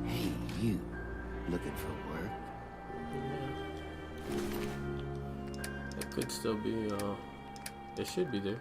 Hey, you. Looking for work? It could still be, it should be there.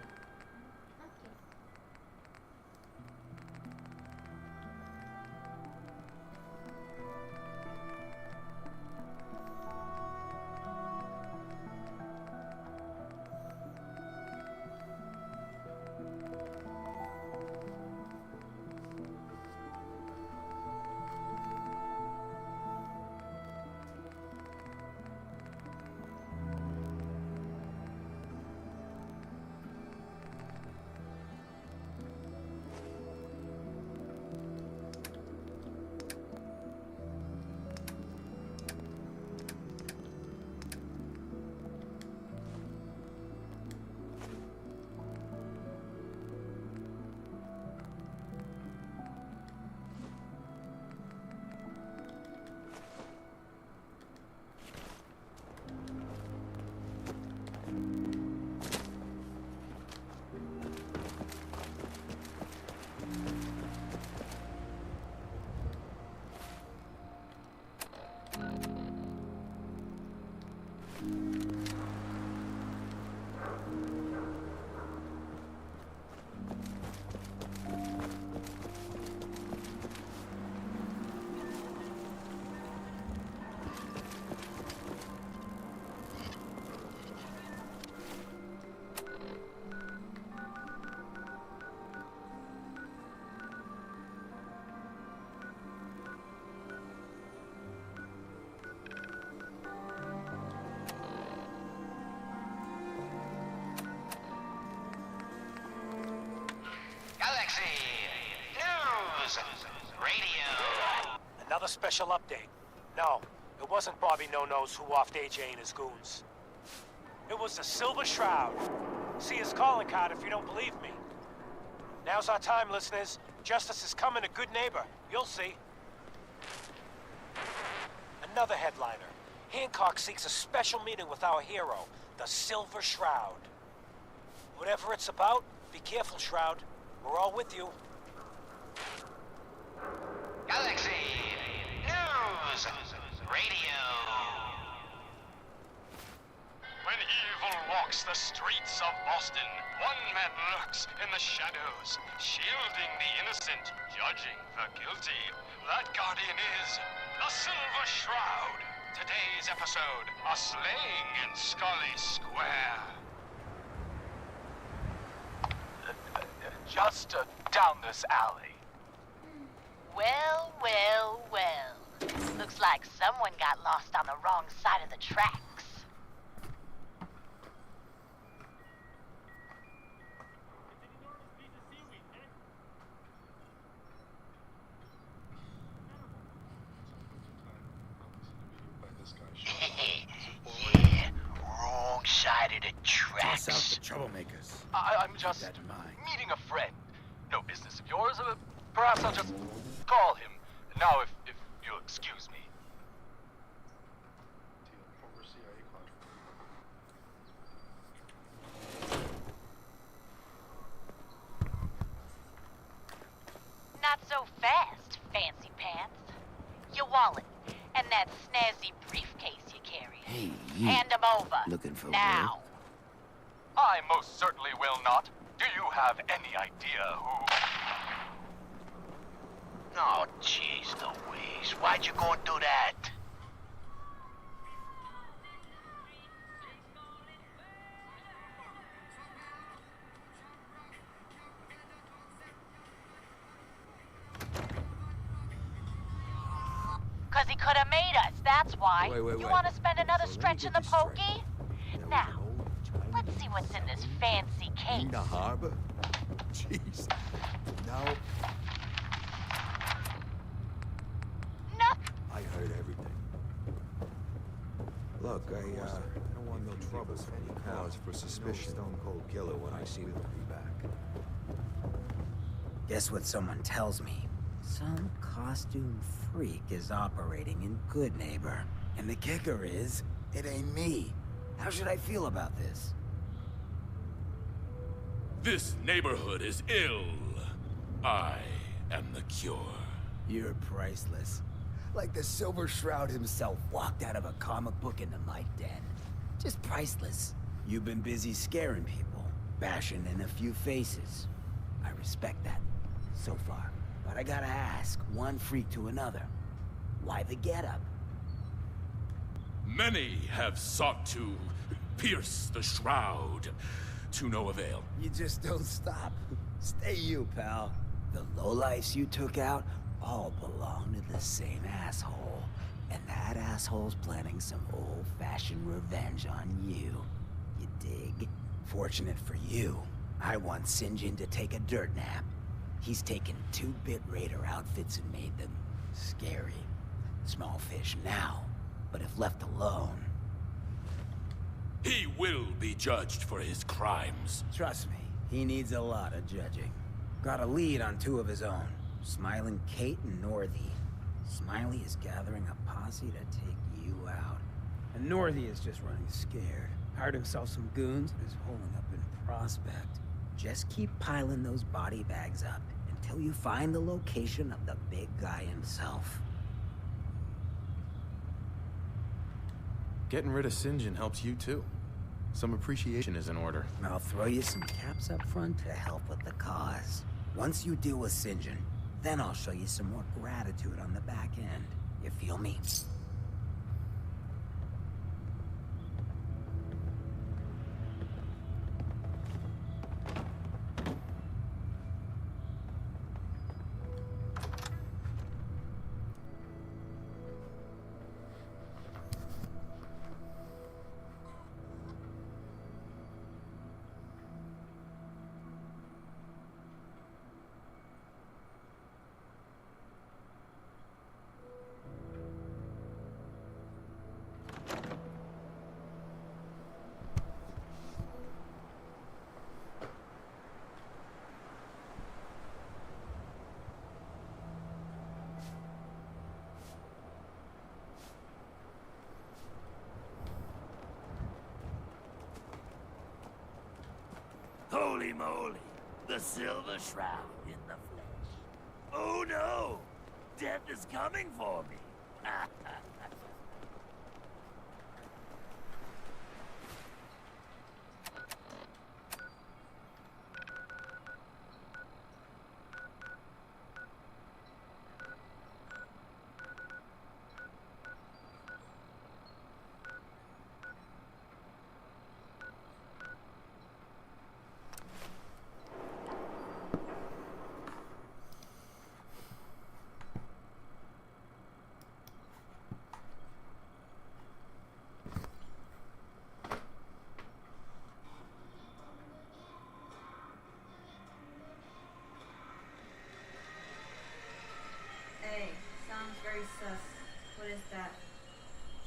Another special update. No, it wasn't Bobby No-Nose who offed AJ and his goons. It was the Silver Shroud. See his calling card if you don't believe me. Now's our time, listeners. Justice is coming to Good Neighbor. You'll see. Another headliner. Hancock seeks a special meeting with our hero, the Silver Shroud. Whatever it's about, be careful, Shroud. We're all with you. Galaxy News Radio. When evil walks the streets of Boston, one man lurks in the shadows, shielding the innocent, judging the guilty. That guardian is the Silver Shroud. Today's episode, a slaying in Scully Square. Just down this alley. Well, well, well. Looks like someone got lost on the wrong side of the tracks. Yeah, wrong side of the tracks. Toss out the troublemakers. I'm just meeting a friend. No business of yours. Perhaps I'll just call him. Now, if you'll excuse me. Not so fast, fancy pants. Your wallet and that snazzy briefcase you carry. Hey, you. Hand them over. Looking for now. work? I most certainly will not. Do you have any idea who... Oh, jeez Louise. Why'd you go and do that? Cause he could have made us, that's why. Wait. You want to spend another stretch in the pokey? Now, let's see what's in this fancy case. In the harbor? Jeez. No. I heard everything. Look, I don't want no trouble. Any cause for suspicion. Stone cold killer when I see them. Be back. Guess what someone tells me? Some costume freak is operating in Good Neighbor. And the kicker is, it ain't me. How should I feel about this? This neighborhood is ill. I am the cure. You're priceless. Like the Silver Shroud himself walked out of a comic book in the Mike Den. Just priceless. You've been busy scaring people, bashing in a few faces. I respect that, so far. But I gotta ask, one freak to another. Why the getup? Many have sought to pierce the shroud, to no avail. You just don't stop. Stay you, pal. The lowlifes you took out all belong to the same asshole. And that asshole's planning some old-fashioned revenge on you. You dig? Fortunate for you, I want Sinjin to take a dirt nap. He's taken 2-bit raider outfits and made them scary. Small fish now, but if left alone... He will be judged for his crimes. Trust me, he needs a lot of judging. Got a lead on 2 of his own, Smiling Kate and Northy. Smiley is gathering a posse to take you out. And Northy is just running scared. Hired himself some goons and is holding up in Prospect. Just keep piling those body bags up until you find the location of the big guy himself. Getting rid of Sinjin helps you too. Some appreciation is in order. I'll throw you some caps up front to help with the cause. Once you deal with Sinjin, then I'll show you some more gratitude on the back end. You feel me? Holy moly, the Silver Shroud in the flesh. Oh no, death is coming for me. Hey, sounds very sus. What is that?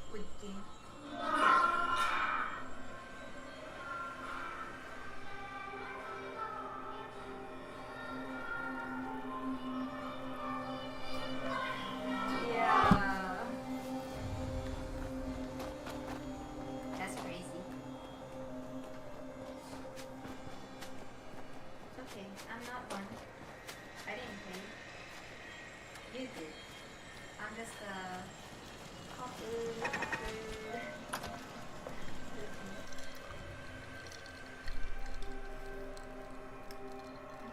Squid Game? Yeah. That's crazy. It's okay, I'm not one. I didn't pay. You did. I'm just a coffee food.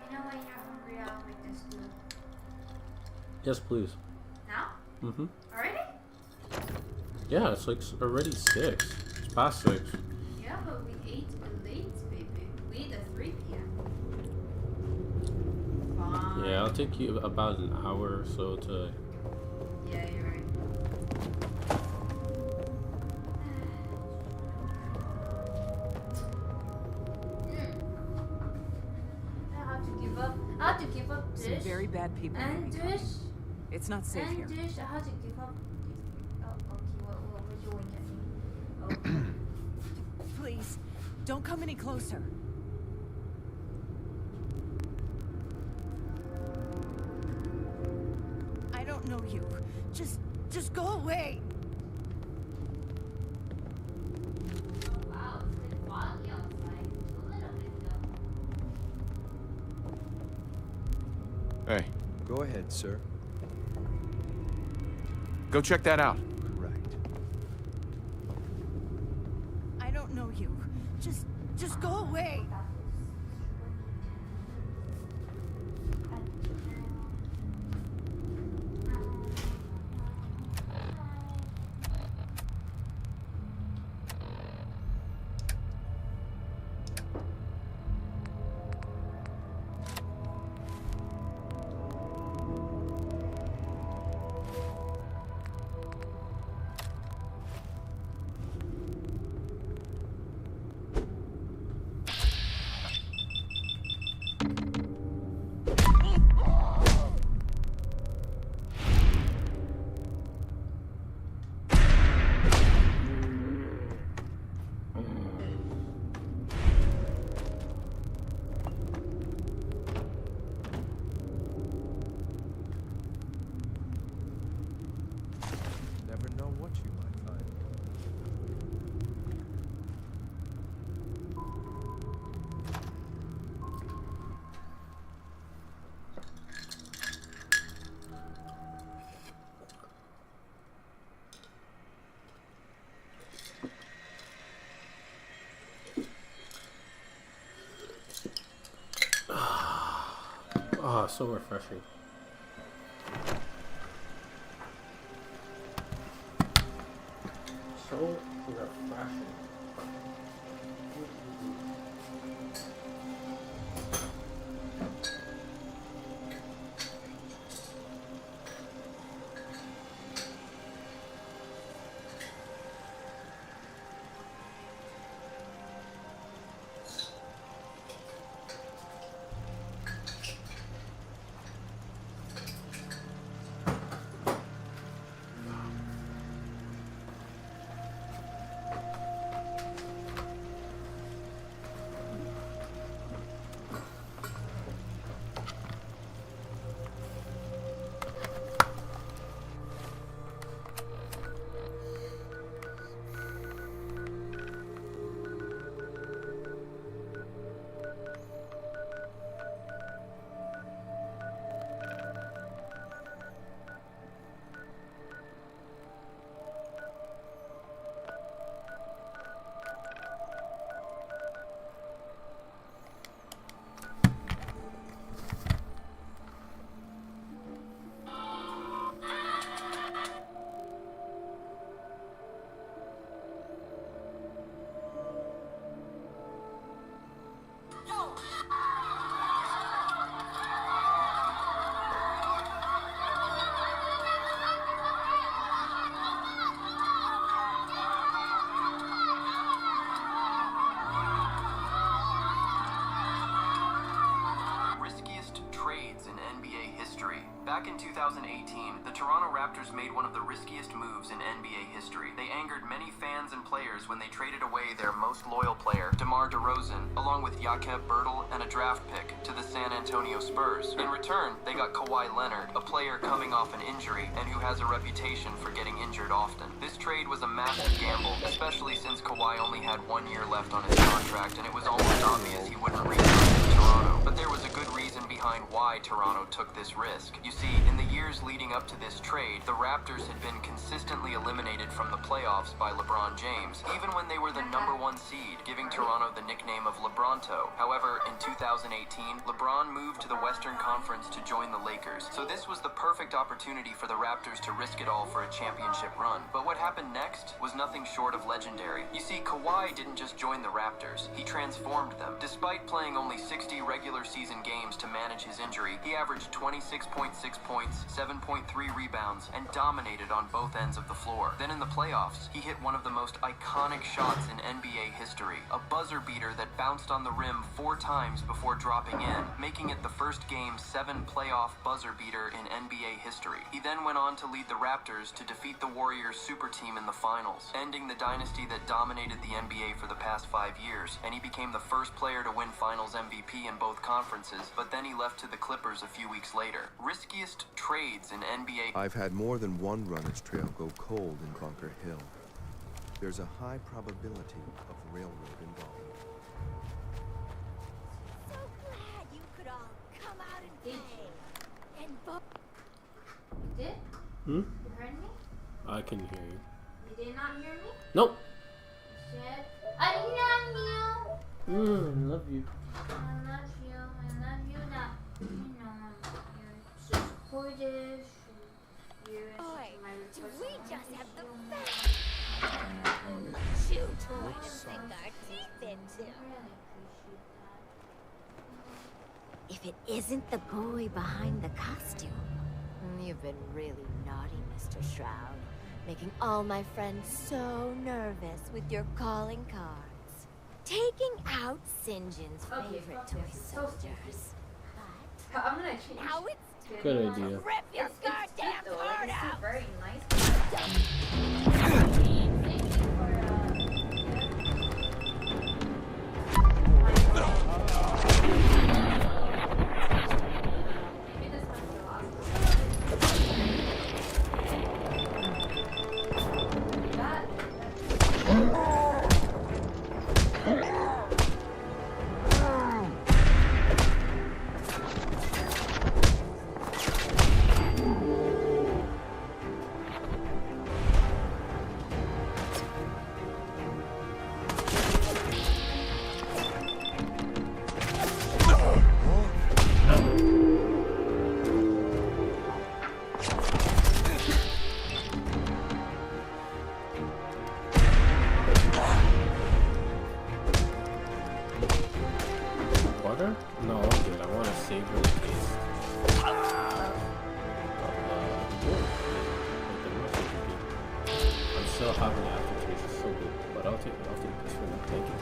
You know when you're hungry, I'll make this food. Yes, please. Now? Mm-hmm. Already? Yeah, it's like already 6. It's past 6. Yeah, but we ate late, baby. We ate at 3 p.m. Fine. Yeah, it'll take you about an hour or so to... Yeah, you're right. I have to give up. I have to give up Some dish. very bad people may And be coming. dish. It's not safe And here. dish. I have to give up. Oh, okay. What you wink at me? Oh. Please, don't come any closer. I don't know you. Just go away. Wow, it's been foggy outside. A little bit though. Hey, Go ahead, sir. go check that out. Correct. I don't know you. Just go away. Never know what you might find. Oh, so refreshing. So refreshing. Riskiest trades in NBA history. Back in 2018, the Toronto Raptors made one of the riskiest moves in NBA history. They angered many fans and players when they traded away their most loyal player, DeMar DeRozan, along with Jakob Bertel and a draft pick, to the San Antonio Spurs. In return, they got Kawhi Leonard, a player coming off an injury and who has a reputation for getting injured often. This trade was a massive gamble, especially since Kawhi only had 1 year left on his contract and it was almost obvious he wouldn't resign in Toronto. But there was a good reason behind why Toronto took this risk. You see, in the years leading up to this trade, the Raptors had been consistently eliminated from the playoffs by LeBron James, even when they were the #1 seed, giving Toronto the nickname of LeBronto. However, in 2018, LeBron moved to the Western Conference to join the Lakers, so this was the perfect opportunity for the Raptors to risk it all for a championship run. But what happened next was nothing short of legendary. You see, Kawhi didn't just join the Raptors, he transformed them. Despite playing only 60 regular season games to manage his injury, he averaged 26.6 points, 7.3 rebounds, and dominated on both ends of the floor. Then in the playoffs, he hit one of the most iconic shots in NBA history, a buzzer beater that bounced on the rim 4 times before dropping in, making it the first Game 7 playoff buzzer beater in NBA history. He then went on to lead the Raptors to defeat the Warriors super team in the finals, ending the dynasty that dominated the NBA for the past 5 years, and he became the first player to win Finals MVP in both conferences, but then he left to the Clippers a few weeks later. Riskiest trades in NBA. I've had more than one runner's trail go cold in Bunker Hill. There's a high probability of railroad involvement. So glad you could all come out and play. You did? Hmm? You heard me? I can hear you. You did not hear me? Nope. Shit. I love you. Love you. I love you. I love you now. You know, you're so gorgeous. You're my Do we just have the best chew toy to sink our teeth into? If it isn't the boy behind the costume. You've been really naughty, Mr. Shroud. Making all my friends so nervous with your calling cards. Taking out St. John's favorite toy soldiers. But I'm gonna change. now it's Good idea. rip your goddamn heart out! Very nice. Water? No, I'm good. I want to savor the taste. I'm still having the aftertaste. It's so good. But I'll take this for now. Thank you.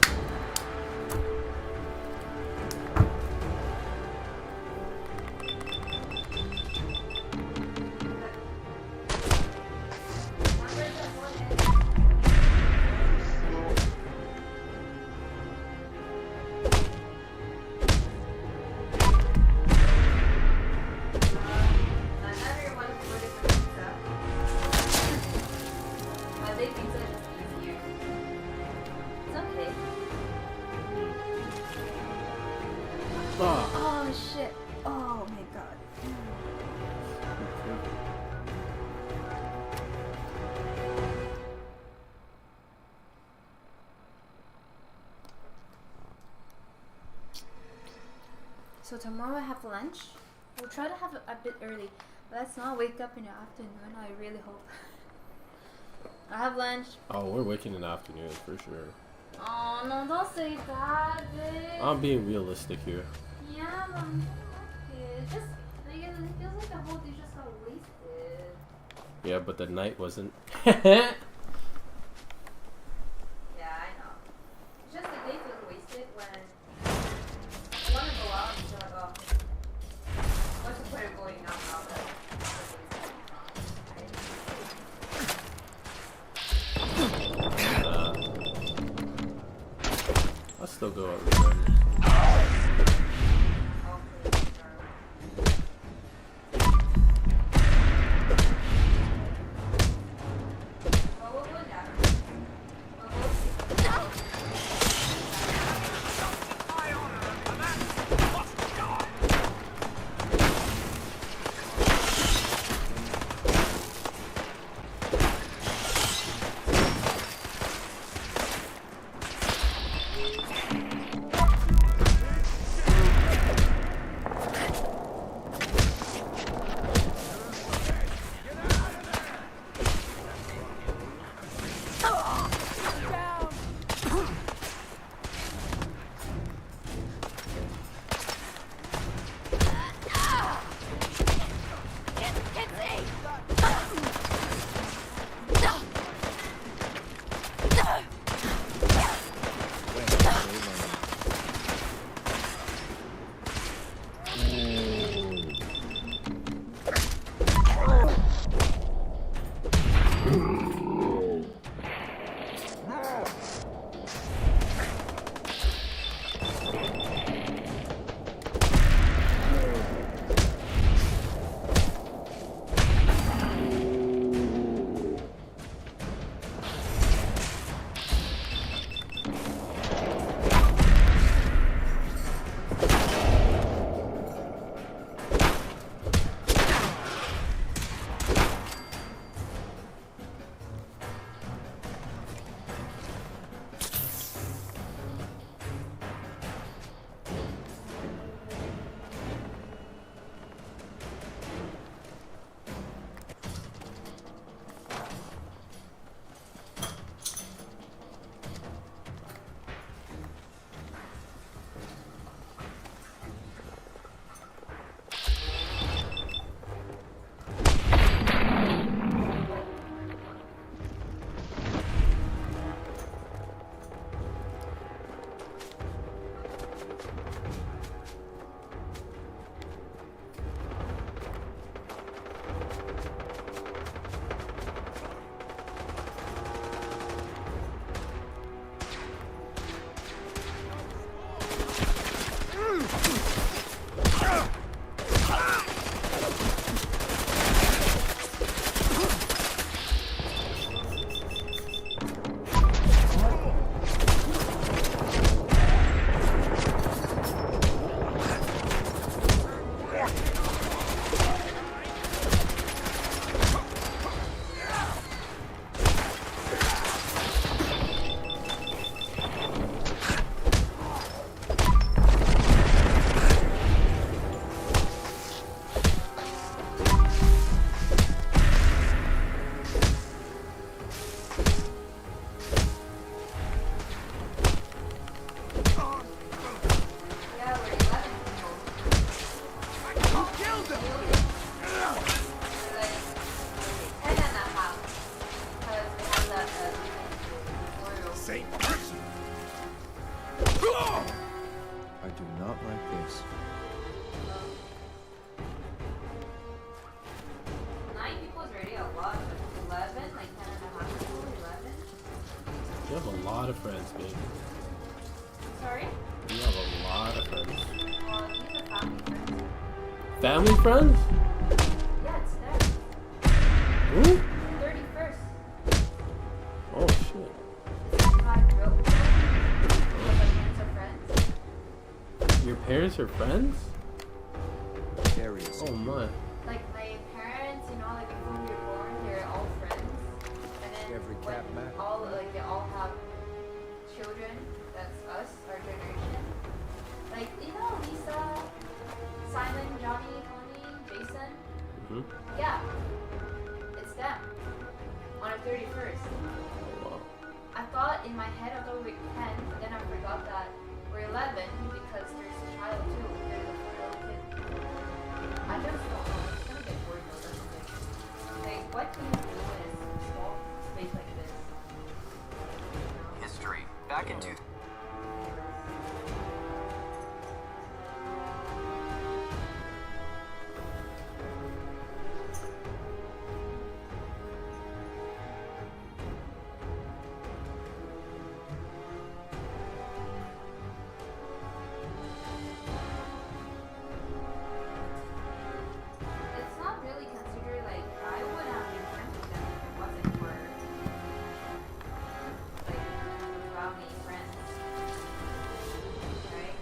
Oh shit. Oh my god. So tomorrow I have lunch. We'll try to have it a bit early. Let's not wake up in the afternoon. I really hope. I have lunch. Oh, we're waking in the afternoon for sure. Oh no, don't say that, bitch. I'm being realistic here. Yeah, but it just like, it feels like the whole day just got wasted. Yeah, but the night wasn't. Yeah, I know. It's just the day feels wasted when you want to go out and you're like, oh, what's the point of going out now that I'll still go out regardless. Oh Saint mercy! I do not like this. 9 people is already a lot, but 11, like 10.5 people, 11. You have a lot of friends, babe. Sorry? You have a lot of friends. Well, these are family friends. Family friends? Yeah, it's them. Who? 31st. Oh shit. Your parents are friends? Oh my. Like my parents, you know, like before we were born, they're all friends. And then Every when cat Matt. they all have children, that's us, our generation. Like, you know, Lisa, Simon, Johnny, Tony, Jason? Mm-hmm. Yeah. It's them. On the 31st. Oh, wow. I thought in my head, I thought we were 10, but then I forgot that we're 11 because there's a child too. There's a 4-year-old kid. I just don't know. It's gonna get bored though, doesn't it? Like, what can you do in a small space like this? History. Back in It's not really considered like I would have been friends with them if it wasn't for like family friends, right?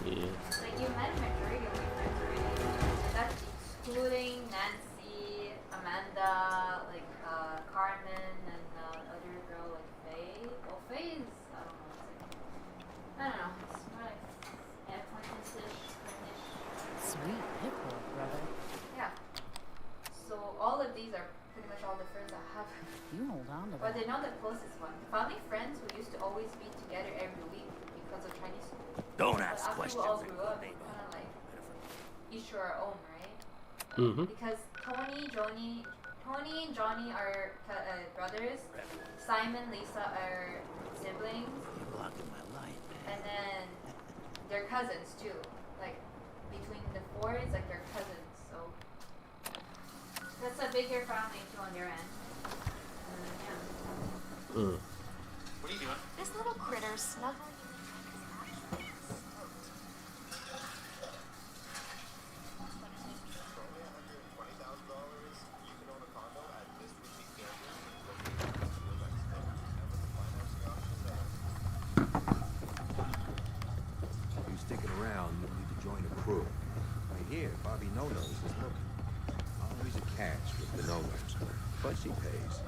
Yeah. Like you met majority of my friends already, and that's excluding Nancy, Amanda, like Carmen, and the other girl like Faye. Well, Faye is I don't know. It's more like acquaintance-ish, friend-ish. Sweet pickle, brother. Yeah. So all of these are pretty much all the friends I have. You hold on to But that. they're not the closest one. Family friends who used to always be together every week because of Chinese school. Don't But ask after questions, we all they grew will up, we kind of like each to our own, right? Mm-hmm. Because Tony and Johnny are brothers. Simon, Lisa are siblings. You're blocking my light, man. And then they're cousins too. Like between the four, it's like they're cousins. So that's a bigger family too on their end. Yeah. Mm. What are you doing? This little critter snuggling. If you're sticking around, you'll need to join a crew. Right here, Bobby No-Nos is looking. Always a catch with the No-Nos, but she pays.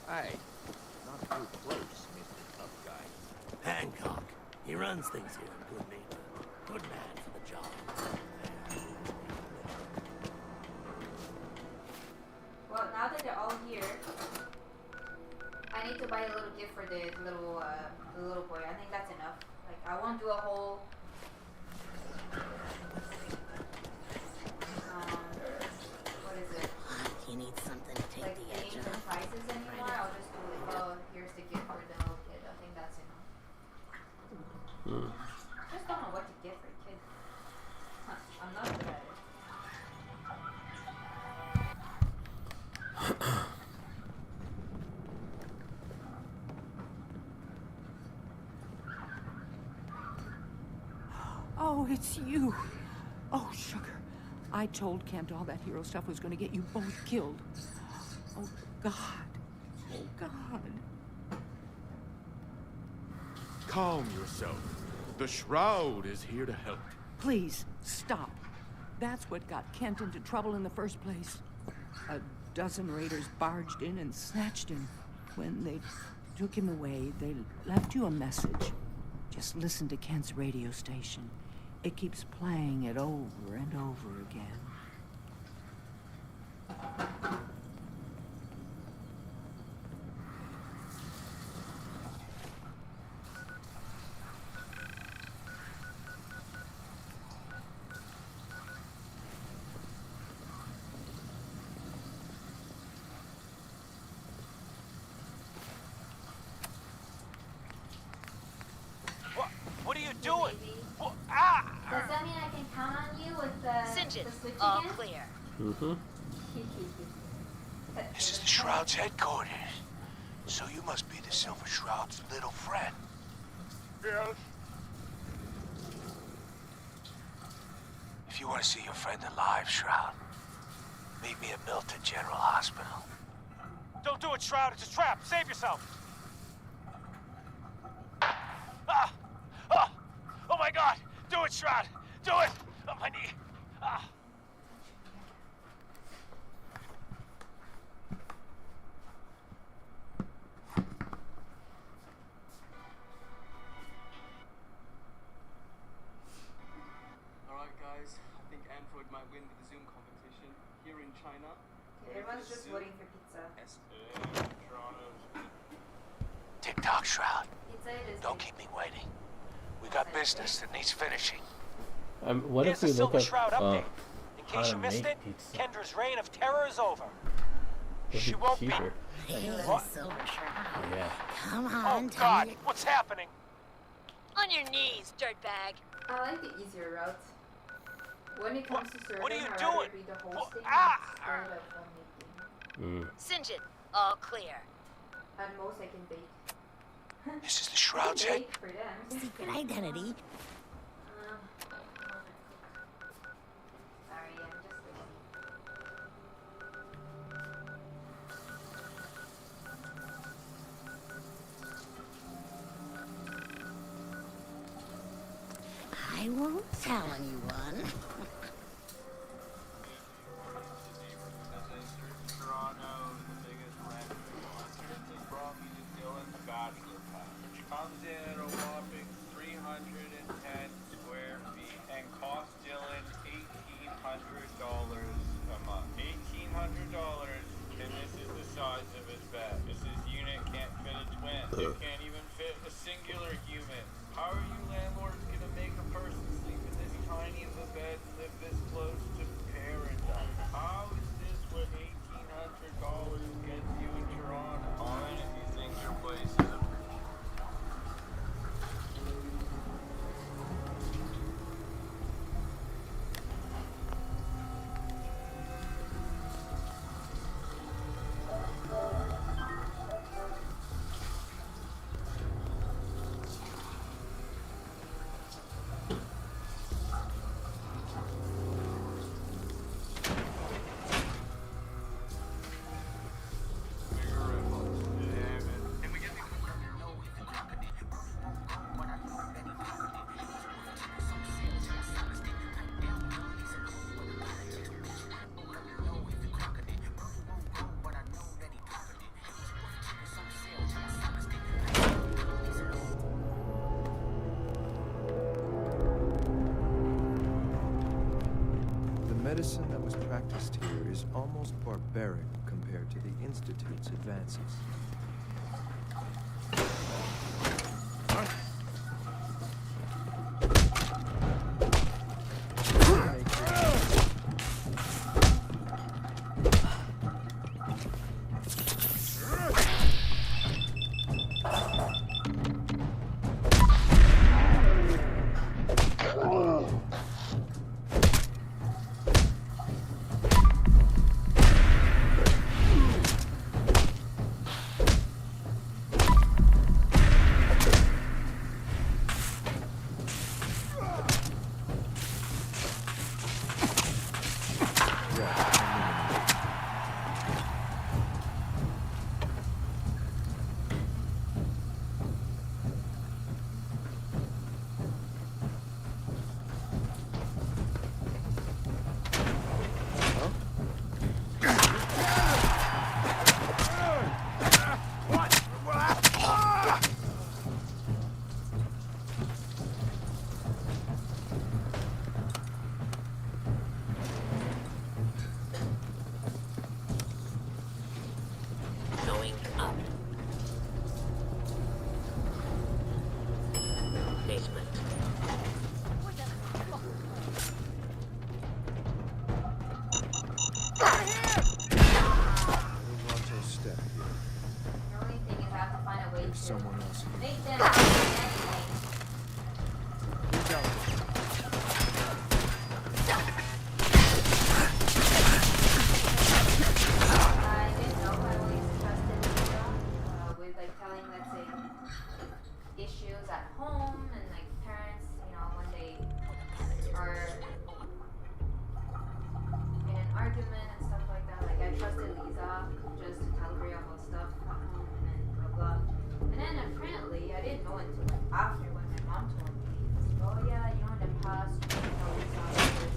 Hey, not too close, Mr. Tough Guy. Hancock. He runs things here, good neighbor. Good man for the job. Well, now that they're all here, I need to buy a little gift for the little boy. I think that's enough. Like, I won't do a whole. What is it? He needs something to take Like the edge games and off. prizes anymore. I'll just do like, oh, here's the gift for the little kid. I think that's enough. Mm. Just don't know what to get for a kid. Huh, I'm not good at it. Oh, it's you. Oh, sugar. I told Kent all that hero stuff was going to get you both killed. Oh, God. Oh, God. Calm yourself. The Shroud is here to help. Please, stop. That's what got Kent into trouble in the first place. A dozen raiders barged in and snatched him. When they took him away, they left you a message. Just listen to Kent's radio station. It keeps playing it over and over again. What are you doing? Does that mean I can count on you with the switch all again? clear. Mm-hmm. This is the Shroud's headquarters. So you must be the Silver Shroud's little friend. Yes. If you want to see your friend alive, Shroud, meet me at Milton General Hospital. Don't do it, Shroud. It's a trap. Save yourself. Oh my God! Do it, Shroud! Do it! Oh, my knee! Alright guys, I think Android might win the Zoom competition here in China. Everyone's just waiting for pizza. Tick-tock, Shroud. Pizza it is. Don't keep me waiting. We got business that needs finishing. What if we look up In how case to you missed make it, pizza? Kendra's reign of terror is over. It'd She be won't cheaper. be. What? Silver Shroud. Yeah. Come on, Oh God, what's happening? On your knees, dirtbag. I like the easier route. When it comes to serving, what are you I'd doing? rather be the hosting instead of making. Singe it. All clear. At most, I can bake. This is the Shroud's head. Bake for them. Secret identity. Sorry, I'm just I won't tell anyone. Comes in at a whopping 310 square feet and costs Dylan $1,800 a month. $1,800, and this is the size of his bed. This unit can't fit a twin. It can't even fit a singular human. How are you landlords gonna make a person sleep in this tiny of a bed and live this close to paradise? How is this what $1,800 gets you in Toronto? Fine if you think your place is a The medicine that was practiced here is almost barbaric compared to the Institute's advances.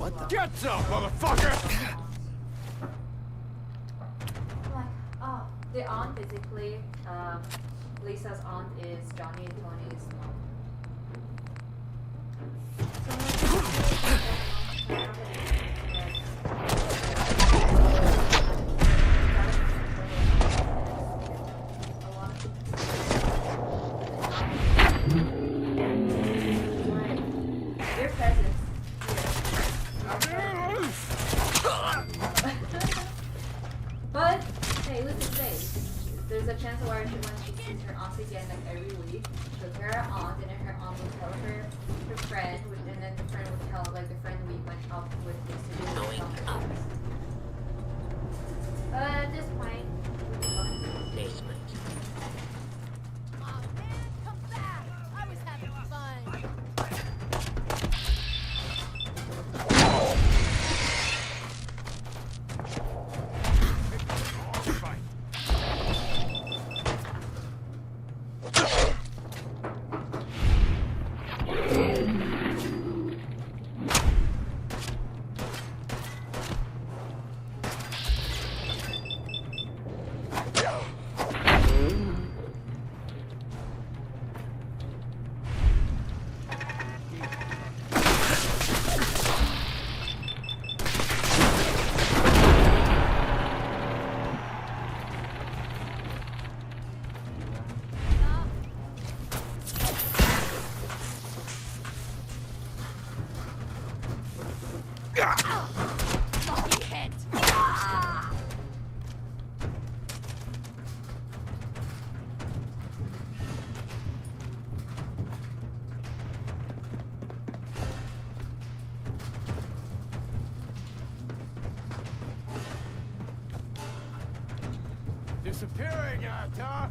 What the? Get some, motherfucker! Like, oh, the aunt basically, Lisa's aunt is Johnny and Tony's mom. Your presence. But hey, who's to say? There's a chance where when she sees her aunt again like every week, she'll tell her aunt, and then her aunt will tell her friend, and then the friend will tell like the friend we went out with this to do something else. But at this point, Basement. Disappearing act, huh?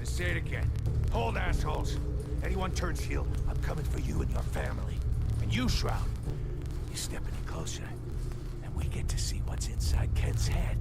Say it again. Hold, assholes. Anyone turns heel, I'm coming for you and your family. And you, Shroud, you step any closer, and we get to see what's inside Ken's head.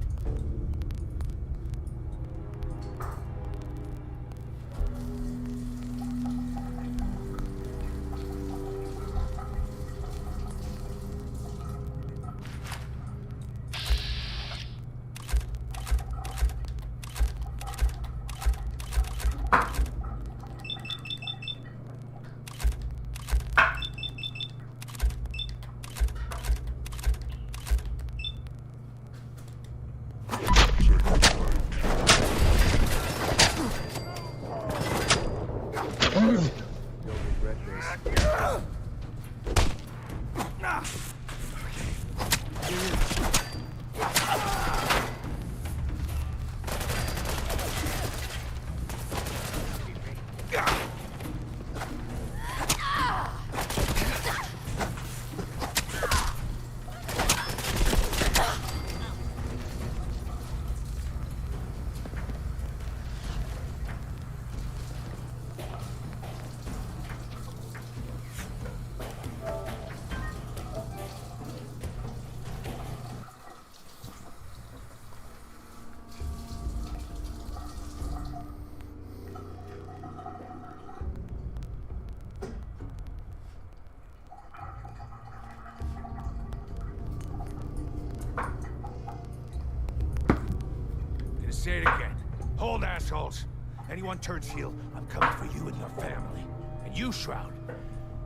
Say it again. Hold, assholes. Anyone turns heel, I'm coming for you and your family. And you, Shroud,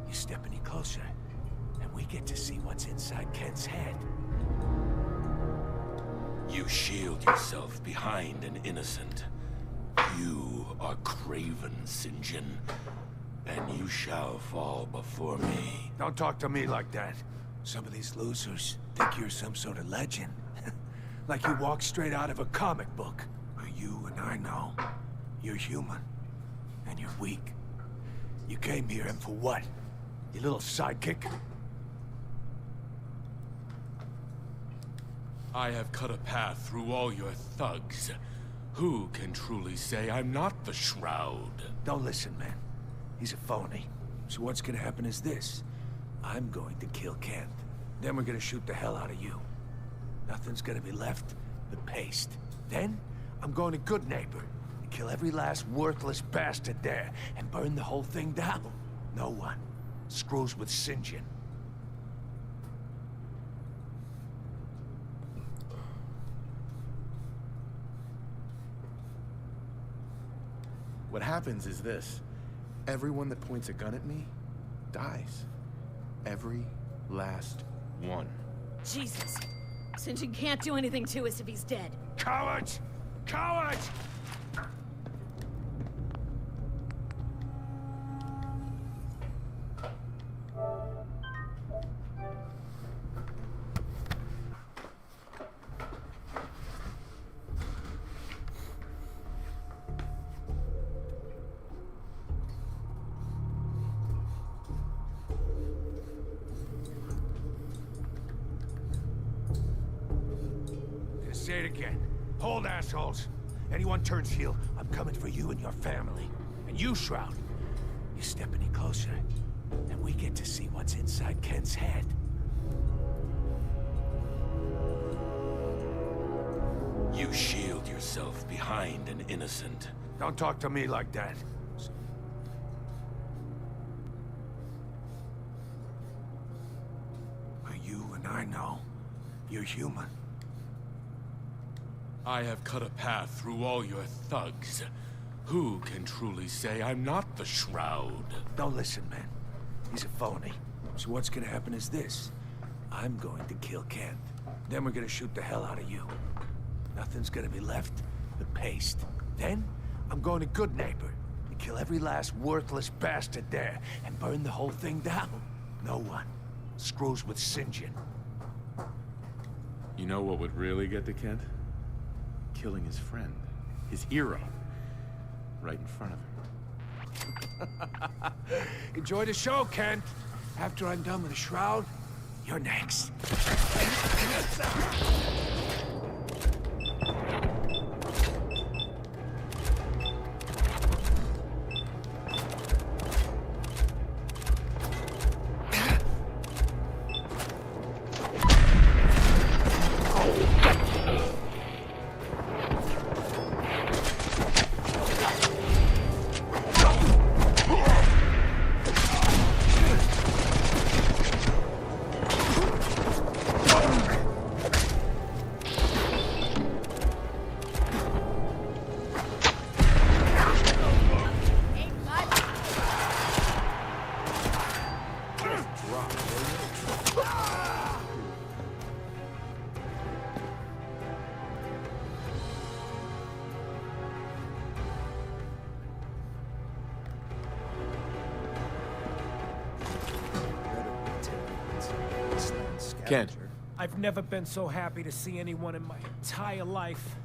you step any closer, and we get to see what's inside Kent's head. You shield yourself behind an innocent. You are craven, St. John, and you shall fall before me. Don't talk to me like that. Some of these losers think you're some sort of legend. Like you walked straight out of a comic book. But you and I know you're human, and you're weak. You came here, and for what? Your little sidekick? I have cut a path through all your thugs. Who can truly say I'm not the Shroud? Don't listen, man. He's a phony. So what's gonna happen is this. I'm going to kill Kent. Then we're gonna shoot the hell out of you. Nothing's gonna be left but paste. Then, I'm going to Good Neighbor and kill every last worthless bastard there and burn the whole thing down. No one screws with St. John. What happens is this. Everyone that points a gun at me dies. Every last one. Jesus. St. John can't do anything to us if he's dead. Cowards! Cowards! Say it again. Hold, assholes. Anyone turns heel, I'm coming for you and your family. And you, Shroud, you step any closer, and we get to see what's inside Kent's head. You shield yourself behind an innocent. Don't talk to me like that. But you and I know you're human. I have cut a path through all your thugs. Who can truly say I'm not the Shroud? Don't listen, man. He's a phony. So what's gonna happen is this. I'm going to kill Kent. Then we're gonna shoot the hell out of you. Nothing's gonna be left but paste. Then, I'm going to Good Neighbor and kill every last worthless bastard there and burn the whole thing down. No one screws with St. John. You know what would really get to Kent? Killing his friend, his hero, right in front of him. Enjoy the show, Kent. After I'm done with the Shroud, you're next. Kent. I've never been so happy to see anyone in my entire life.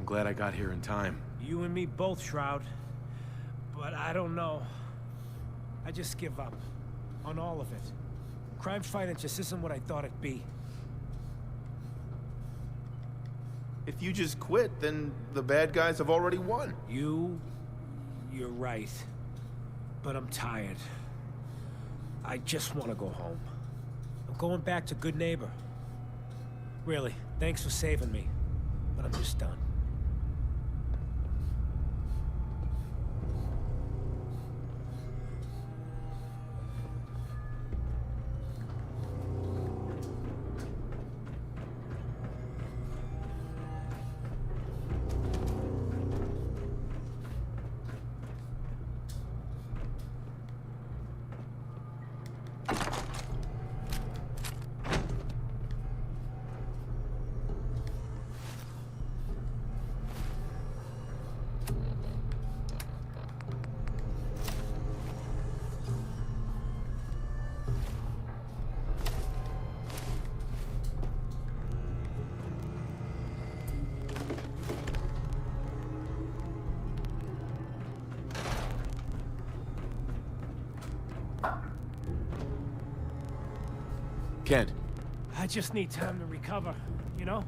I'm glad I got here in time. You and me both, Shroud. But I don't know. I just give up. On all of it. Crime fighting just isn't what I thought it'd be. If you just quit, then the bad guys have already won. You're right. But I'm tired. I just want to go home. I'm going back to Good Neighbor. Really, thanks for saving me. But I'm just done. Kent. I just need time to recover, you know?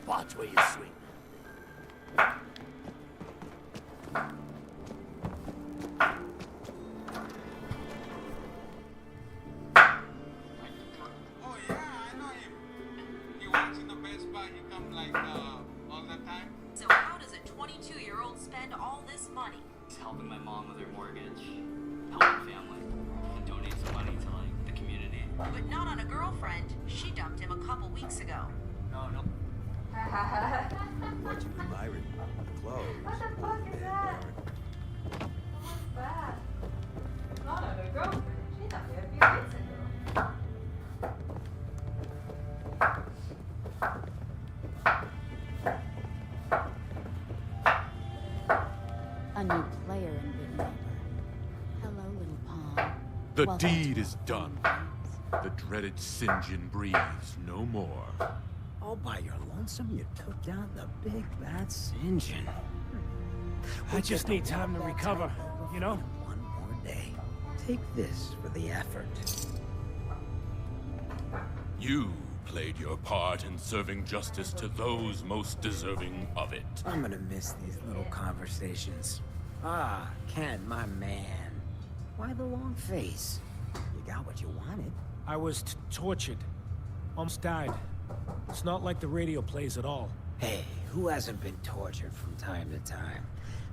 Watch where you swing. Oh yeah, I know him. He works in the Best Buy. He come like all the time. So how does a 22-year-old spend all this money? He's helping my mom with her mortgage, helping family, and donate some money to like the community. But not on a girlfriend. She dumped him a couple weeks ago. No. What you been Myron? Clothes. What the fuck is that? What's that? Not on a girlfriend. She dumped me a few weeks ago. A new player in Big Neighbor. Hello, little pawn. The Welcome deed to is done. The dreaded St. John breathes no more. All by your lonesome, you took down the big bad St. John. I just need time to recover, you know? One more day. Take this for the effort. You played your part in serving justice to those most deserving of it. I'm gonna miss these little conversations. Ah, Ken, my man. Why the long face? You got what you wanted. I was tortured. Almost died. It's not like the radio plays at all. Hey, who hasn't been tortured from time to time?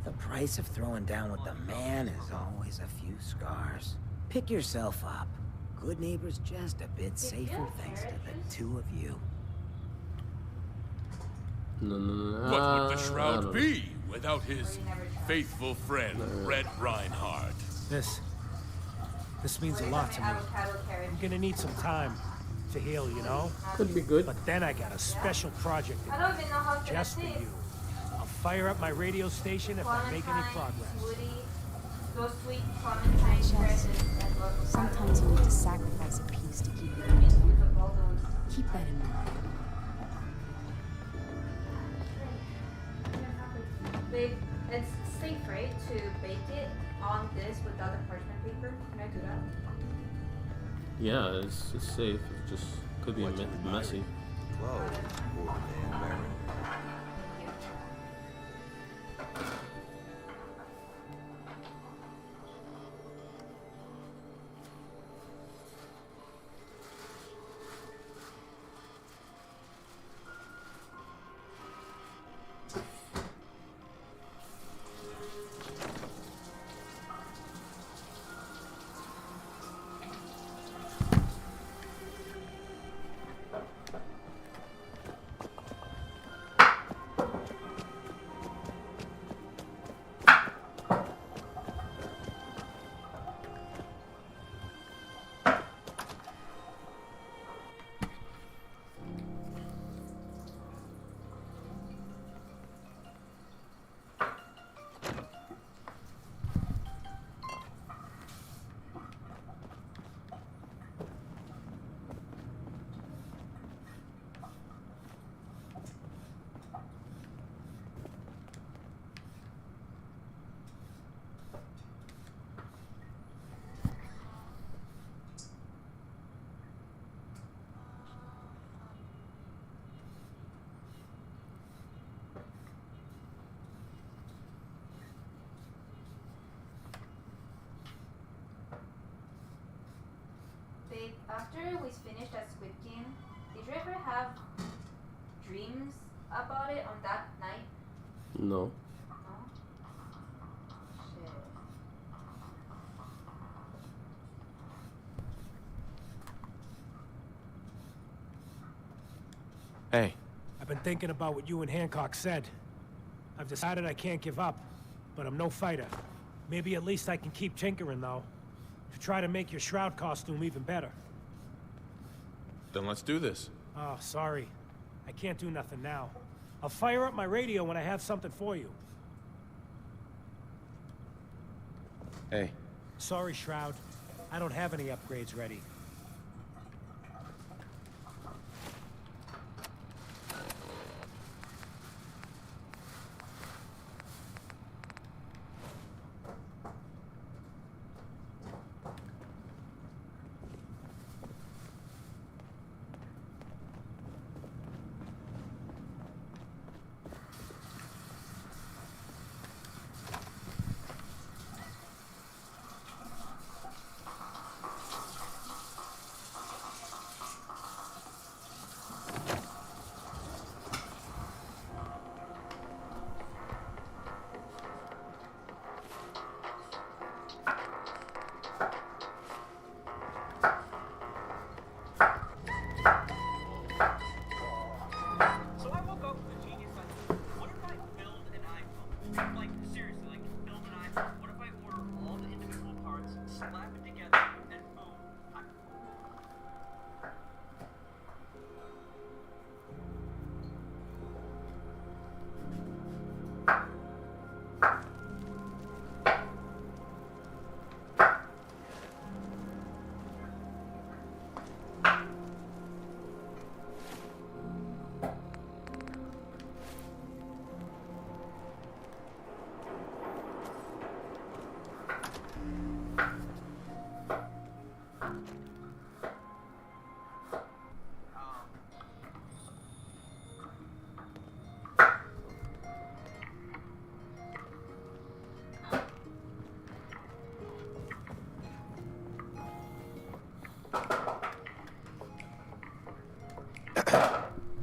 The price of throwing down with the man is always a few scars. Pick yourself up. Good Neighbor's just a bit safer thanks to the two of you. What would the Shroud be without his faithful friend, Red Reinhardt? This means a lot to me. I'm gonna need some time to heal, you know? Could be good. But then I got a special project in I don't even know how to just for you. I'll fire up my radio station if I make any progress. Woody, those sweet Clementine dresses and Sometimes you need to sacrifice a piece to keep it in. Keep that in It's safe, right, to bake it on this without the parchment paper? Can I do that? Yeah, it's safe. It just could be messy. Clothes, poor man wearing. Babe, after we finished that Squid Game, did you ever have dreams about it on that night? No. No? Shit. Hey. I've been thinking about what you and Hancock said. I've decided I can't give up, but I'm no fighter. Maybe at least I can keep tinkering, though, to try to make your shroud costume even better. Then let's do this. Oh, sorry. I can't do nothing now. I'll fire up my radio when I have something for you. Hey. Sorry, Shroud. I don't have any upgrades ready.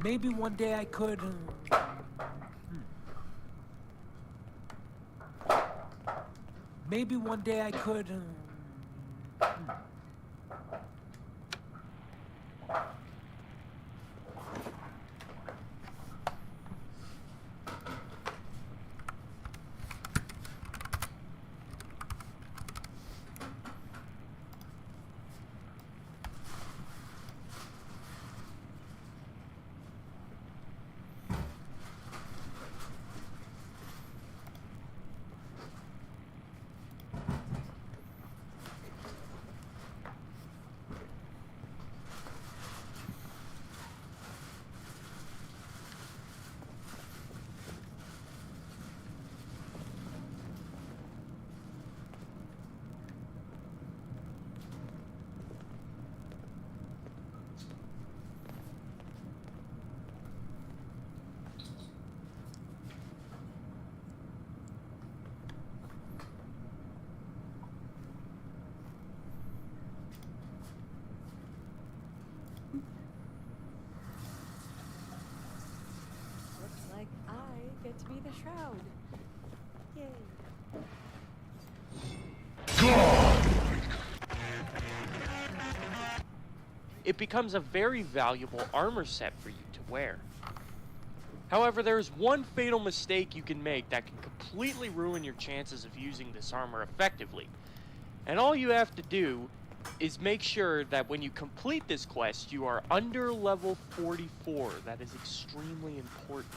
Maybe one day I could... Maybe one day I could... get to be the Shroud. Yay. It becomes a very valuable armor set for you to wear. However, there is one fatal mistake you can make that can completely ruin your chances of using this armor effectively. And all you have to do is make sure that when you complete this quest, you are under level 44. That is extremely important.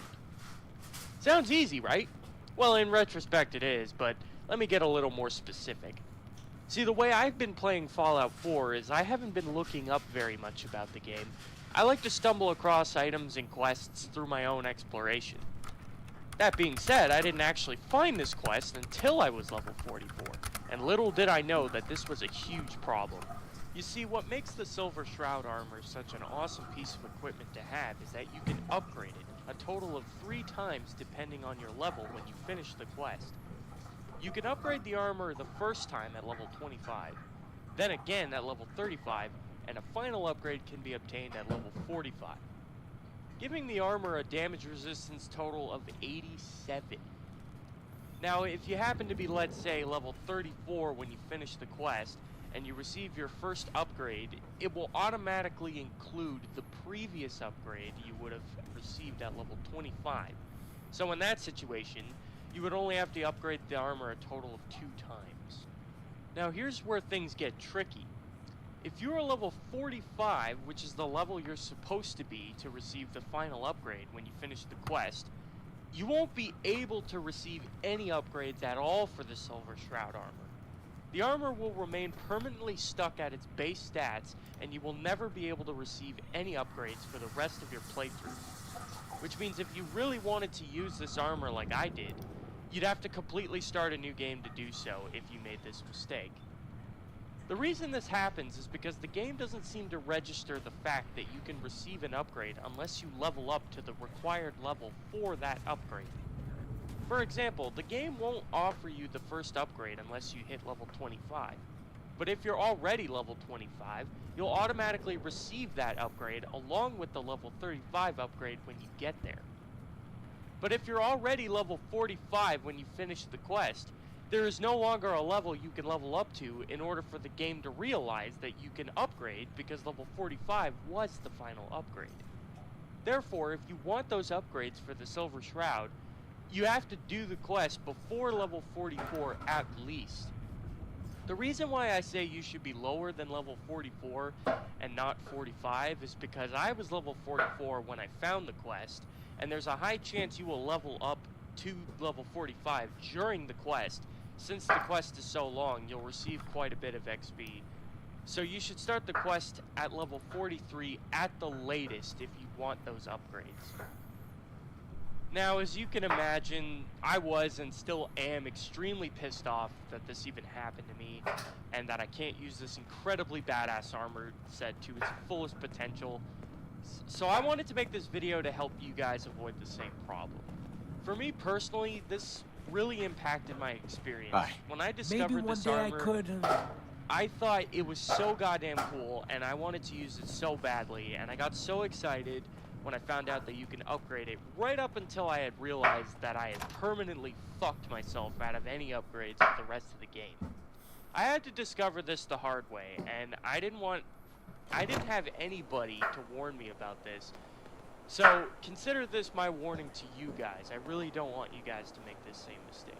Sounds easy, right? Well, in retrospect it is, but let me get a little more specific. See, the way I've been playing Fallout 4 is I haven't been looking up very much about the game. I like to stumble across items and quests through my own exploration. That being said, I didn't actually find this quest until I was level 44, and little did I know that this was a huge problem. You see, what makes the Silver Shroud armor such an awesome piece of equipment to have is that you can upgrade it a total of 3 times depending on your level when you finish the quest. You can upgrade the armor the first time at level 25, then again at level 35, and a final upgrade can be obtained at level 45, giving the armor a damage resistance total of 87. Now, if you happen to be, let's say, level 34 when you finish the quest, and you receive your first upgrade, it will automatically include the previous upgrade you would have received at level 25. So in that situation, you would only have to upgrade the armor a total of 2 times. Now here's where things get tricky. If you're level 45, which is the level you're supposed to be to receive the final upgrade when you finish the quest, you won't be able to receive any upgrades at all for the Silver Shroud armor. The armor will remain permanently stuck at its base stats, and you will never be able to receive any upgrades for the rest of your playthrough. Which means if you really wanted to use this armor like I did, you'd have to completely start a new game to do so if you made this mistake. The reason this happens is because the game doesn't seem to register the fact that you can receive an upgrade unless you level up to the required level for that upgrade. For example, the game won't offer you the first upgrade unless you hit level 25. But if you're already level 25, you'll automatically receive that upgrade along with the level 35 upgrade when you get there. But if you're already level 45 when you finish the quest, there is no longer a level you can level up to in order for the game to realize that you can upgrade because level 45 was the final upgrade. Therefore, if you want those upgrades for the Silver Shroud, you have to do the quest before level 44 at least. The reason why I say you should be lower than level 44 and not 45 is because I was level 44 when I found the quest, and there's a high chance you will level up to level 45 during the quest. Since the quest is so long, you'll receive quite a bit of XP. So you should start the quest at level 43 at the latest if you want those upgrades. Now, as you can imagine, I was and still am extremely pissed off that this even happened to me, and that I can't use this incredibly badass armor set to its fullest potential. So I wanted to make this video to help you guys avoid the same problem. For me personally, this really impacted my experience. When I discovered this armor, I thought it was so goddamn cool, and I wanted to use it so badly, and I got so excited when I found out that you can upgrade it, right up until I had realized that I had permanently fucked myself out of any upgrades for the rest of the game. I had to discover this the hard way, and I didn't have anybody to warn me about this. So consider this my warning to you guys. I really don't want you guys to make this same mistake.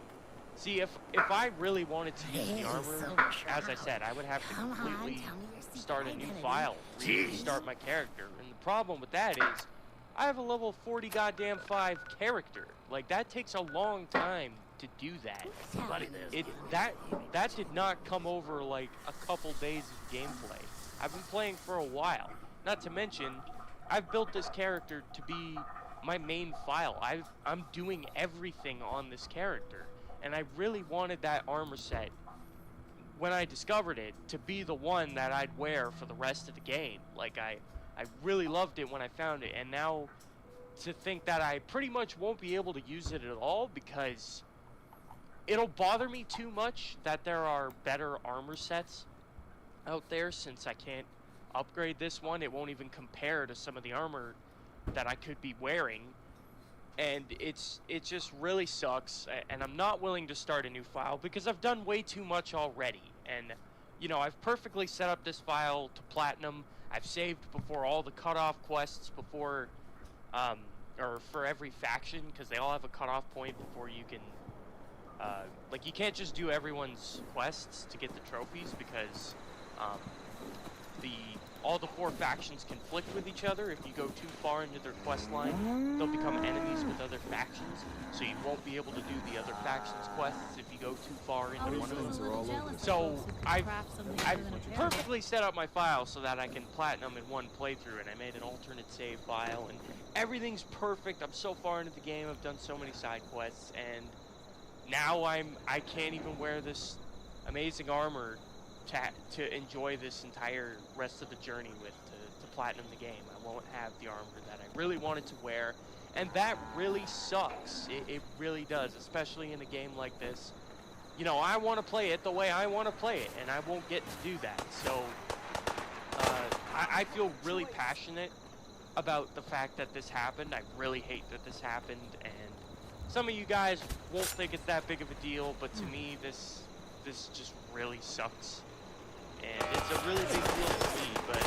See, if I really wanted to use the armor, as I said, I would have to completely start a new file, restart my character. And the problem with that is, I have a level 40 goddamn 5 character. Like, that takes a long time to do that. But that did not come over like a couple days of gameplay. I've been playing for a while. Not to mention, I've built this character to be my main file. I'm doing everything on this character. And I really wanted that armor set, when I discovered it, to be the one that I'd wear for the rest of the game. Like, I really loved it when I found it, and now to think that I pretty much won't be able to use it at all because it'll bother me too much that there are better armor sets out there. Since I can't upgrade this one, it won't even compare to some of the armor that I could be wearing. and it just really sucks, and I'm not willing to start a new file because I've done way too much already. And you know, I've perfectly set up this file to platinum. I've saved before all the cutoff quests before or for every faction, because they all have a cutoff point before you can like, you can't just do everyone's quests to get the trophies, because all the 4 factions conflict with each other. If you go too far into their quest line, they'll become enemies with other factions, so you won't be able to do the other factions' quests if you go too far into one of them. So I've perfectly set up my file so that I can platinum in one playthrough, and I made an alternate save file, and everything's perfect. I'm so far into the game, I've done so many side quests, and now I can't even wear this amazing armor to enjoy this entire rest of the journey with, to platinum the game. I won't have the armor that I really wanted to wear, and that really sucks. It really does, especially in a game like this. You know, I want to play it the way I want to play it, and I won't get to do that. So I feel really passionate about the fact that this happened. I really hate that this happened, and some of you guys won't think it's that big of a deal, but to me, this just really sucks. And it's a really big deal to me, but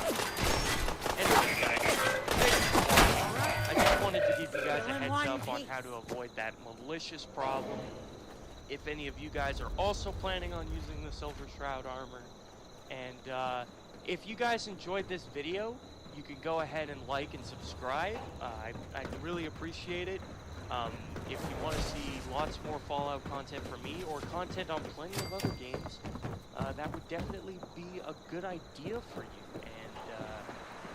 anyway, guys, thanks for watching. I just wanted to give you guys a heads up on how to avoid that malicious problem. If any of you guys are also planning on using the Silver Shroud armor, and if you guys enjoyed this video, you can go ahead and like and subscribe. I'd really appreciate it. If you want to see lots more Fallout content from me, or content on plenty of other games, that would definitely be a good idea for you. And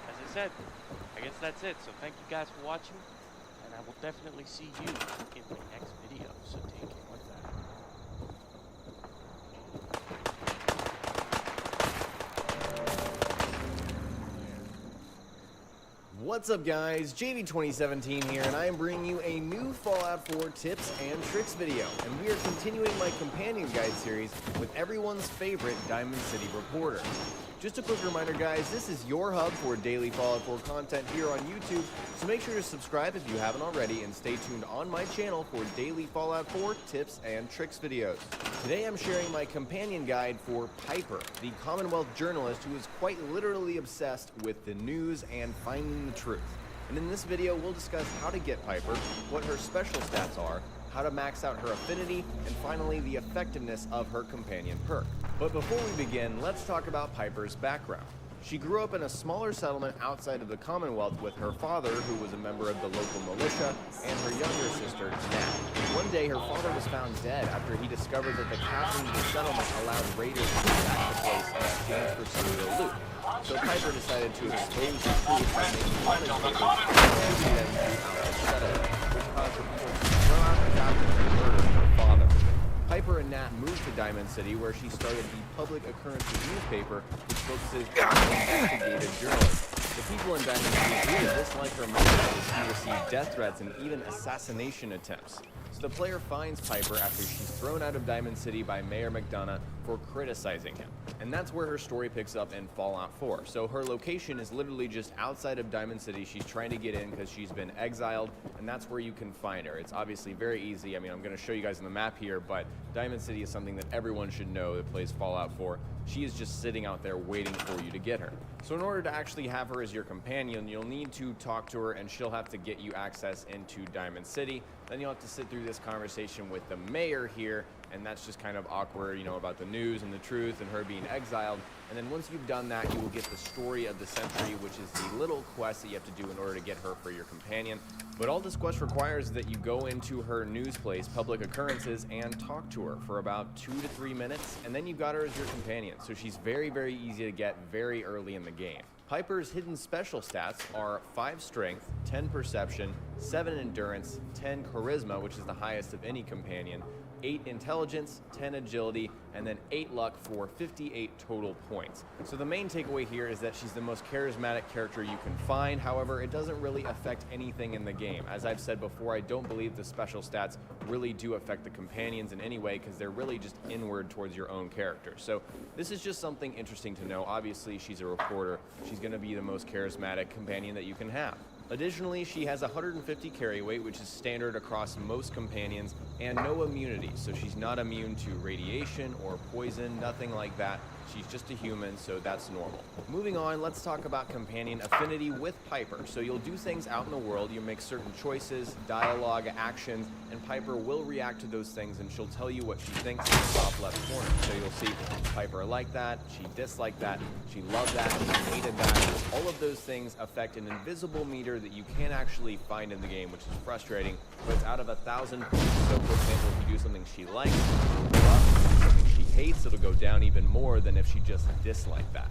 as I said, I guess that's it. So thank you guys for watching, and I will definitely see you in the next video. So take care. What's up, guys? JV2017 here, and I am bringing you a new Fallout 4 tips and tricks video. And we are continuing my companion guide series with everyone's favorite Diamond City reporter. Just a quick reminder, guys, this is your hub for daily Fallout 4 content here on YouTube, so make sure to subscribe if you haven't already, and stay tuned on my channel for daily Fallout 4 tips and tricks videos. Today I'm sharing my companion guide for Piper, the Commonwealth journalist who is quite literally obsessed with the news and finding the truth. And in this video, we'll discuss how to get Piper, what her special stats are, how to max out her affinity, and finally the effectiveness of her companion perk. But before we begin, let's talk about Piper's background. She grew up in a smaller settlement outside of the Commonwealth with her father, who was a member of the local militia, and her younger sister, Nat. One day, her father was found dead after he discovered that the captain of the settlement allowed raiders to attack the place in exchange for serial loot. So Piper decided to expose the truth by making wanted papers and distributing them throughout the settlement, which caused reports to throw out the captain and murder her father. Piper and Nat moved to Diamond City, where she started the Public Occurrences newspaper, which focuses on investigative journalism. The people in Diamond City really dislike her method, as she received death threats and even assassination attempts. So the player finds Piper after she's thrown out of Diamond City by Mayor McDonough for criticizing him. And that's where her story picks up in Fallout 4. So her location is literally just outside of Diamond City. She's trying to get in because she's been exiled, and that's where you can find her. It's obviously very easy. I mean, I'm going to show you guys on the map here, but Diamond City is something that everyone should know that plays Fallout 4. She is just sitting out there waiting for you to get her. So in order to actually have her as your companion, you'll need to talk to her, and she'll have to get you access into Diamond City. Then you'll have to sit through this conversation with the mayor here, and that's just kind of awkward, you know, about the news and the truth and her being exiled. And then once you've done that, you will get the story of the century, which is the little quest that you have to do in order to get her for your companion. But all this quest requires is that you go into her news place, Public Occurrences, and talk to her for about 2 to 3 minutes, and then you've got her as your companion. So she's very, very easy to get very early in the game. Piper's hidden special stats are 5 strength, 10 perception, 7 endurance, 10 charisma, which is the highest of any companion, 8 intelligence, 10 agility, and then 8 luck for 58 total points. So the main takeaway here is that she's the most charismatic character you can find. However, it doesn't really affect anything in the game. As I've said before, I don't believe the special stats really do affect the companions in any way, because they're really just inward towards your own character. So this is just something interesting to know. Obviously, she's a reporter. She's going to be the most charismatic companion that you can have. Additionally, she has 150 carry weight, which is standard across most companions, and no immunity, so she's not immune to radiation or poison, nothing like that. She's just a human, so that's normal. Moving on, let's talk about companion affinity with Piper. So you'll do things out in the world, you make certain choices, dialogue, actions, and Piper will react to those things, and she'll tell you what she thinks in the top left corner. So you'll see Piper liked that, she disliked that, she loved that, she hated that. All of those things affect an invisible meter that you can't actually find in the game, which is frustrating, but it's out of 1,000 points. So for example, if you do something she likes, it'll go up. Something she hates, it'll go down even more than if she just disliked that.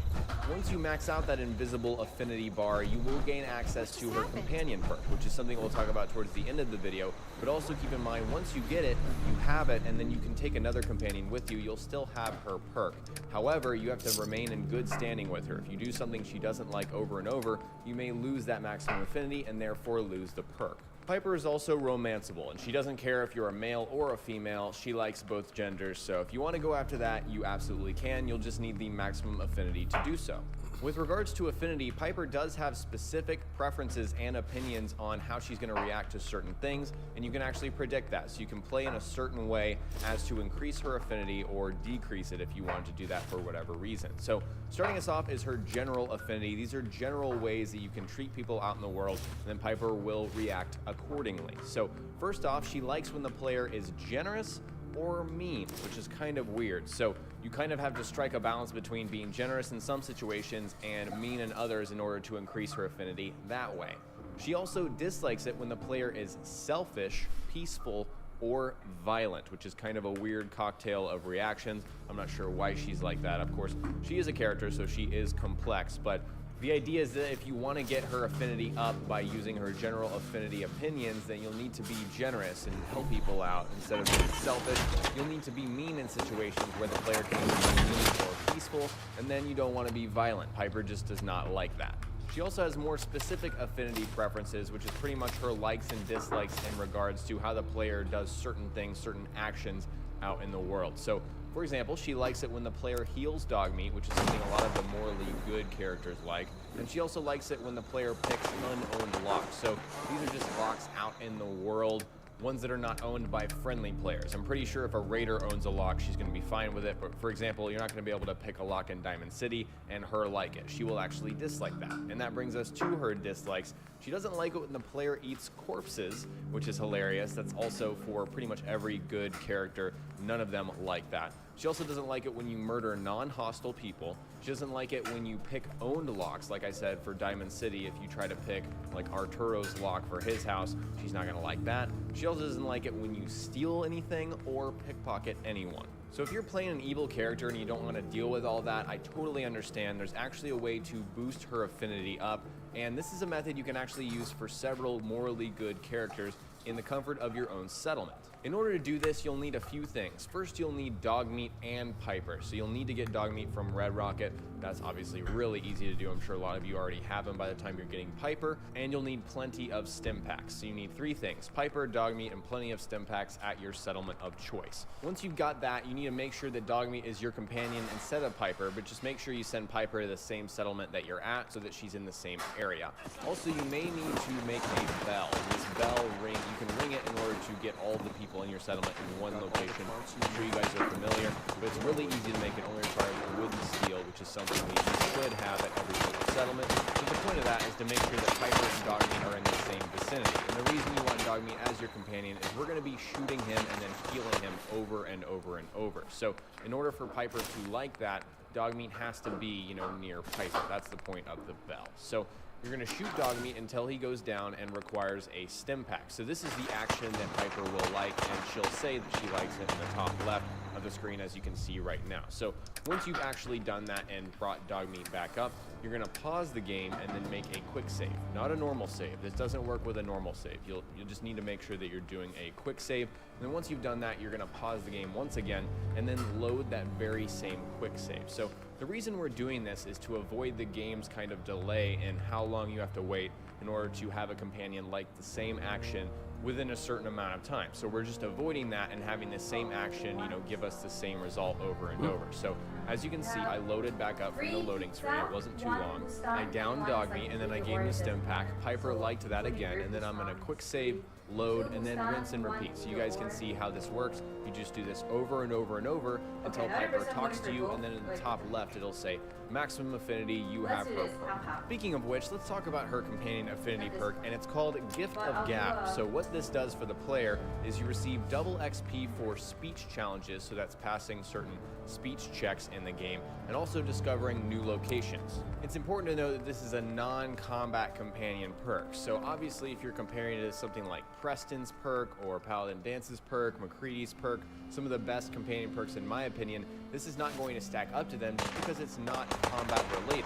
Once you max out that invisible affinity bar, you will gain access to her companion perk, which is something we'll talk about towards the end of the video. But also keep in mind, once you get it, you have it, and then you can take another companion with you. You'll still have her perk. However, you have to remain in good standing with her. If you do something she doesn't like over and over, you may lose that maximum affinity and therefore lose the perk. Piper is also romanceable, and she doesn't care if you're a male or a female. She likes both genders, so if you want to go after that, you absolutely can. You'll just need the maximum affinity to do so. With regards to affinity, Piper does have specific preferences and opinions on how she's going to react to certain things, and you can actually predict that. So you can play in a certain way as to increase her affinity or decrease it if you want to do that for whatever reason. So starting us off is her general affinity. These are general ways that you can treat people out in the world, and then Piper will react accordingly. So first off, she likes when the player is generous or mean, which is kind of weird. So you kind of have to strike a balance between being generous in some situations and mean in others in order to increase her affinity that way. She also dislikes it when the player is selfish, peaceful, or violent, which is kind of a weird cocktail of reactions. I'm not sure why she's like that. Of course, she is a character, so she is complex, but the idea is that if you want to get her affinity up by using her general affinity opinions, then you'll need to be generous and help people out instead of being selfish. You'll need to be mean in situations where the player can be mean or peaceful, and then you don't want to be violent. Piper just does not like that. She also has more specific affinity preferences, which is pretty much her likes and dislikes in regards to how the player does certain things, certain actions out in the world. So for example, she likes it when the player heals dog meat, which is something a lot of the morally good characters like. And she also likes it when the player picks unowned locks. So these are just locks out in the world, ones that are not owned by friendly players. I'm pretty sure if a raider owns a lock, she's going to be fine with it. But for example, you're not going to be able to pick a lock in Diamond City and her like it. She will actually dislike that. And that brings us to her dislikes. She doesn't like it when the player eats corpses, which is hilarious. That's also for pretty much every good character. None of them like that. She also doesn't like it when you murder non-hostile people. She doesn't like it when you pick owned locks. Like I said, for Diamond City, if you try to pick like Arturo's lock for his house, she's not gonna like that. She also doesn't like it when you steal anything or pickpocket anyone. So if you're playing an evil character and you don't want to deal with all that, I totally understand. There's actually a way to boost her affinity up, and this is a method you can actually use for several morally good characters in the comfort of your own settlement. In order to do this, you'll need a few things. First, you'll need dog meat and Piper. So you'll need to get dog meat from Red Rocket. That's obviously really easy to do. I'm sure a lot of you already have them by the time you're getting Piper. And you'll need plenty of stim packs. So you need three things: Piper, dog meat, and plenty of stim packs at your settlement of choice. Once you've got that, you need to make sure that dog meat is your companion instead of Piper, but just make sure you send Piper to the same settlement that you're at so that she's in the same area. Also, you may need to make a bell. This bell ring, you can ring it in order to get all the people in your settlement in one location. I'm sure you guys are familiar, but it's really easy to make. It only requires wood and steel, which is something we should have at every single settlement. So the point of that is to make sure that Piper and dog meat are in the same vicinity. And the reason you want dog meat as your companion is we're going to be shooting him and then healing him over and over and over. So in order for Piper to like that, dog meat has to be, near Piper. That's the point of the bell. So you're going to shoot dog meat until he goes down and requires a stim pack. So this is the action that Piper will like, and she'll say that she likes it in the top left of the screen, as you can see right now. So once you've actually done that and brought dog meat back up, you're going to pause the game and then make a quick save, not a normal save. This doesn't work with a normal save. You'll just need to make sure that you're doing a quick save. And then once you've done that, you're going to pause the game once again and then load that very same quick save. So the reason we're doing this is to avoid the game's kind of delay in how long you have to wait in order to have a companion like the same action within a certain amount of time. So we're just avoiding that and having the same action, you know, give us the same result over and over. So as you can see, I loaded back up from the loading screen. It wasn't too long. I downed Dogme, and then I gave him the stim pack. Piper liked that again, and then I'm gonna quick save, load, and then rinse and repeat. So you guys can see how this works. You just do this over and over and over until Piper talks to you, and then in the top left it'll say maximum affinity, you have her perk. Speaking of which, let's talk about her companion affinity perk, and it's called Gift of Gab. So what this does for the player is you receive double XP for speech challenges, so that's passing certain speech checks in the game, and also discovering new locations. It's important to know that this is a non-combat companion perk, so obviously if you're comparing it to something like Preston's perk or Paladin Dance's perk, McCready's perk, some of the best companion perks in my opinion, this is not going to stack up to them just because it's not combat related.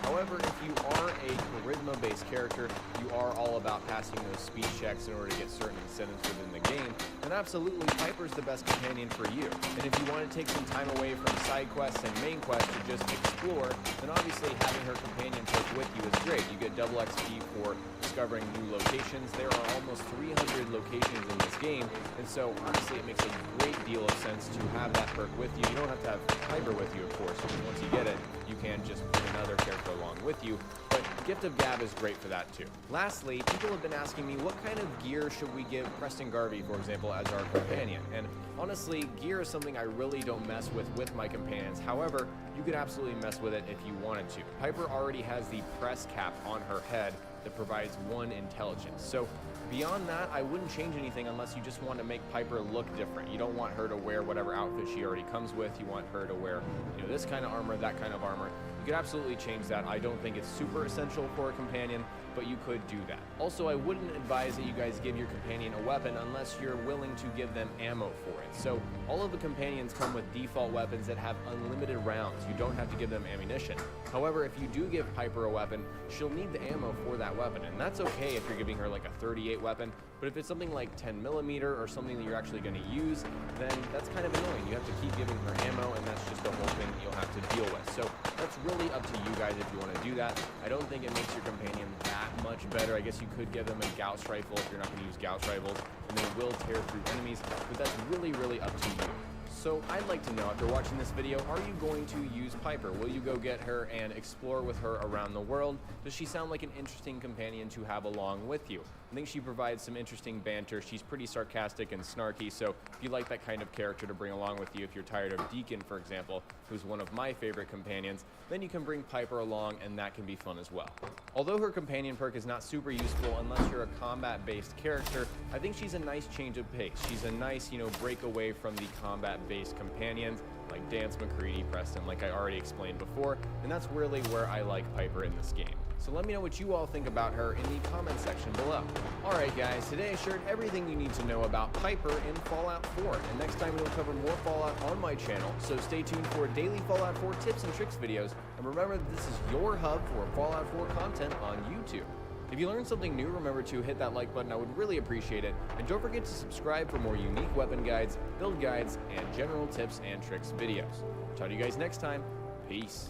However, if you are a charisma-based character, you are all about passing those speed checks in order to get certain incentives within the game, then absolutely Piper's the best companion for you. And if you want to take some time away from side quests and main quests to just explore, then obviously having her companion perk with you is great. You get double XP for discovering new locations. There are almost 300 locations in this game, and so honestly it makes a great deal of sense to have that perk with you. You don't have to have Piper with you, of course, because once you get it, you can just put another character along with you, but Gift of Gab is great for that too. Lastly, people have been asking me what kind of gear should we give Preston Garvey, for example, as our companion, and honestly, gear is something I really don't mess with my companions. However, you could absolutely mess with it if you wanted to. Piper already has the press cap on her head that provides 1 intelligence, so beyond that, I wouldn't change anything unless you just want to make Piper look different. You don't want her to wear whatever outfit she already comes with. You want her to wear, you know, this kind of armor, that kind of armor. You could absolutely change that. I don't think it's super essential for a companion, but you could do that. Also, I wouldn't advise that you guys give your companion a weapon unless you're willing to give them ammo for it. So all of the companions come with default weapons that have unlimited rounds. You don't have to give them ammunition. However, if you do give Piper a weapon, she'll need the ammo for that weapon, and that's okay if you're giving her like a 38 weapon, but if it's something like 10mm or something that you're actually going to use, then that's kind of annoying. You have to keep giving her ammo, and that's just a whole thing that you'll have to deal with. So that's really up to you guys if you want to do that. I don't think it makes your companion that much better. I guess you could give them a Gauss rifle if you're not going to use Gauss rifles, and they will tear through enemies, but that's really up to you. So I'd like to know, after watching this video, are you going to use Piper? Will you go get her and explore with her around the world? Does she sound like an interesting companion to have along with you? I think she provides some interesting banter. She's pretty sarcastic and snarky, so if you like that kind of character to bring along with you, if you're tired of Deacon, for example, who's one of my favorite companions, then you can bring Piper along, and that can be fun as well. Although her companion perk is not super useful unless you're a combat-based character, I think she's a nice change of pace. She's a nice, you know, break away from the combat-based companions like Dance, McCready, Preston, like I already explained before, and that's really where I like Piper in this game. So let me know what you all think about her in the comment section below. Alright guys, today I shared everything you need to know about Piper in Fallout 4, and next time we'll cover more Fallout on my channel, so stay tuned for daily Fallout 4 tips and tricks videos, and remember that this is your hub for Fallout 4 content on YouTube. If you learned something new, remember to hit that like button, I would really appreciate it, and don't forget to subscribe for more unique weapon guides, build guides, and general tips and tricks videos. Talk to you guys next time, peace.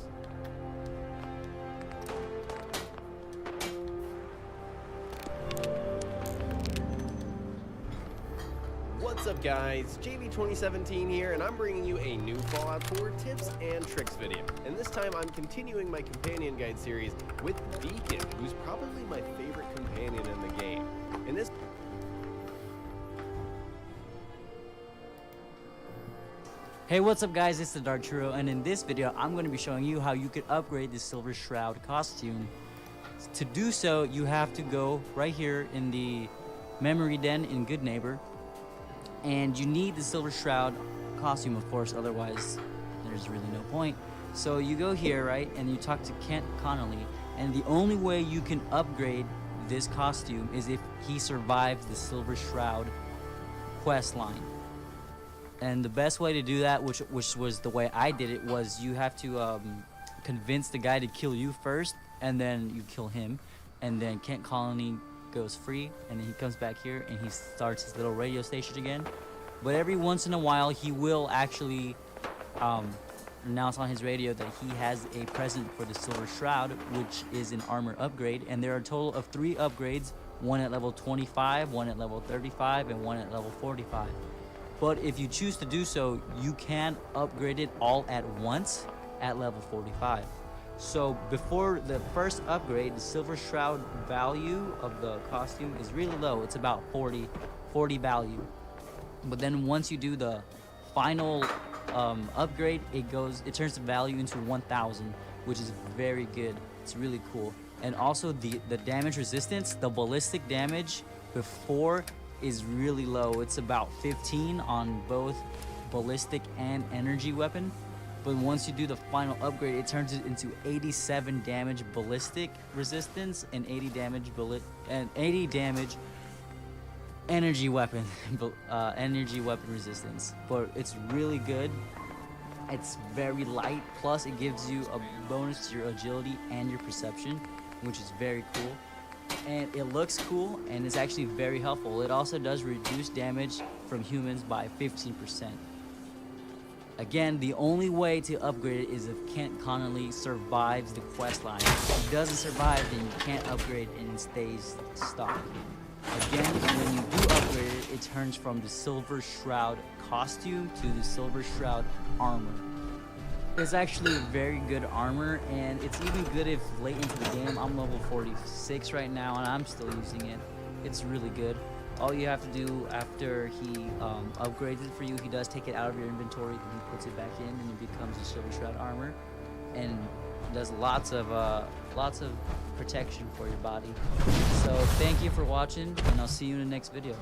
What's up guys, JV2017 here, and I'm bringing you a new Fallout 4 tips and tricks video. And this time I'm continuing my companion guide series with Deacon, who's probably my favorite companion in the game. In this Hey, what's up guys, it's the Dark Churro, and in this video I'm going to be showing you how you could upgrade the Silver Shroud costume. To do so, you have to go right here in the memory den in Good Neighbor, and you need the Silver Shroud costume, of course, otherwise there's really no point. So you go here, right, and you talk to Kent Connolly, and the only way you can upgrade this costume is if he survives the Silver Shroud quest line. And the best way to do that, which was the way I did it, was you have to convince the guy to kill you first, and then you kill him, and then Kent Connolly goes free, and then he comes back here and he starts his little radio station again. But every once in a while he will actually announced on his radio that he has a present for the Silver Shroud, which is an armor upgrade. And there are a total of 3 upgrades, one at level 25, one at level 35, and one at level 45. But if you choose to do so, you can upgrade it all at once at level 45. So before the first upgrade, the Silver Shroud value of the costume is really low. It's about 40 value. But then once you do the final upgrade, it turns the value into 1,000, which is very good. It's really cool. And also the damage resistance, the ballistic damage before is really low. It's about 15 on both ballistic and energy weapon. But once you do the final upgrade, it turns it into 87 damage ballistic resistance and 80 damage energy weapon resistance. But it's really good. It's very light. Plus, it gives you a bonus to your agility and your perception, which is very cool. And it looks cool, and it's actually very helpful. It also does reduce damage from humans by 15%. Again, the only way to upgrade it is if Kent Connolly survives the quest line. If he doesn't survive, then you can't upgrade and it stays stuck. Again, when you do upgrade it, it turns from the Silver Shroud costume to the Silver Shroud armor. It's actually a very good armor, and it's even good if late into the game. I'm level 46 right now, and I'm still using it. It's really good. All you have to do after he upgrades it for you, he does take it out of your inventory, and he puts it back in, and it becomes the Silver Shroud armor, and does lots of protection for your body. So thank you for watching, and I'll see you in the next video.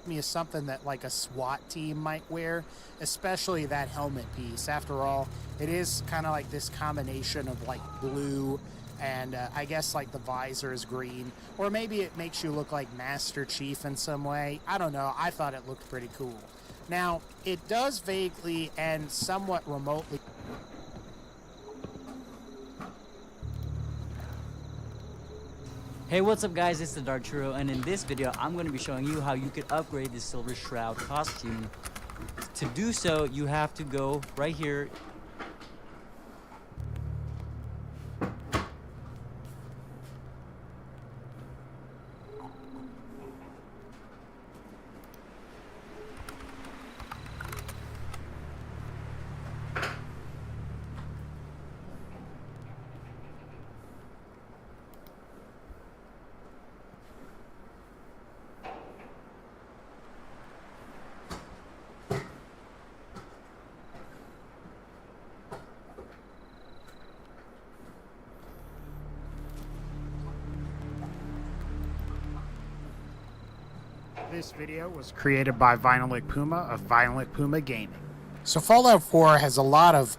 Me is something that like a SWAT team might wear, especially that helmet piece. After all, it is kind of like this combination of like blue and I guess like the visor is green, or maybe it makes you look like Master Chief in some way. I don't know. I thought it looked pretty cool. Now, it does vaguely and somewhat remotely. Hey, what's up guys, it's the Darturo, and in this video I'm going to be showing you how you could upgrade the Silver Shroud costume. To do so, you have to go right here This video was created by Vinylic Puma of Vinylic Puma Gaming. So Fallout 4 has a lot of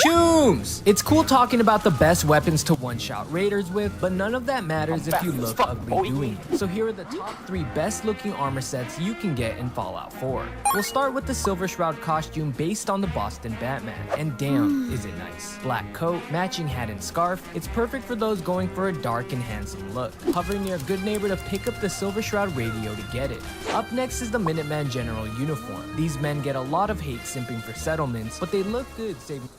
Chooms! It's cool talking about the best weapons to one-shot raiders with, but none of that matters if you look ugly doing it. So here are the top 3 best-looking armor sets you can get in Fallout 4. We'll start with the Silver Shroud costume based on the Boston Batman, and damn, is it nice. Black coat, matching hat and scarf, it's perfect for those going for a dark and handsome look. Hovering near a good neighbor to pick up the Silver Shroud radio to get it. Up next is the Minuteman General uniform. These men get a lot of hate simping for settlements, but they look good saving.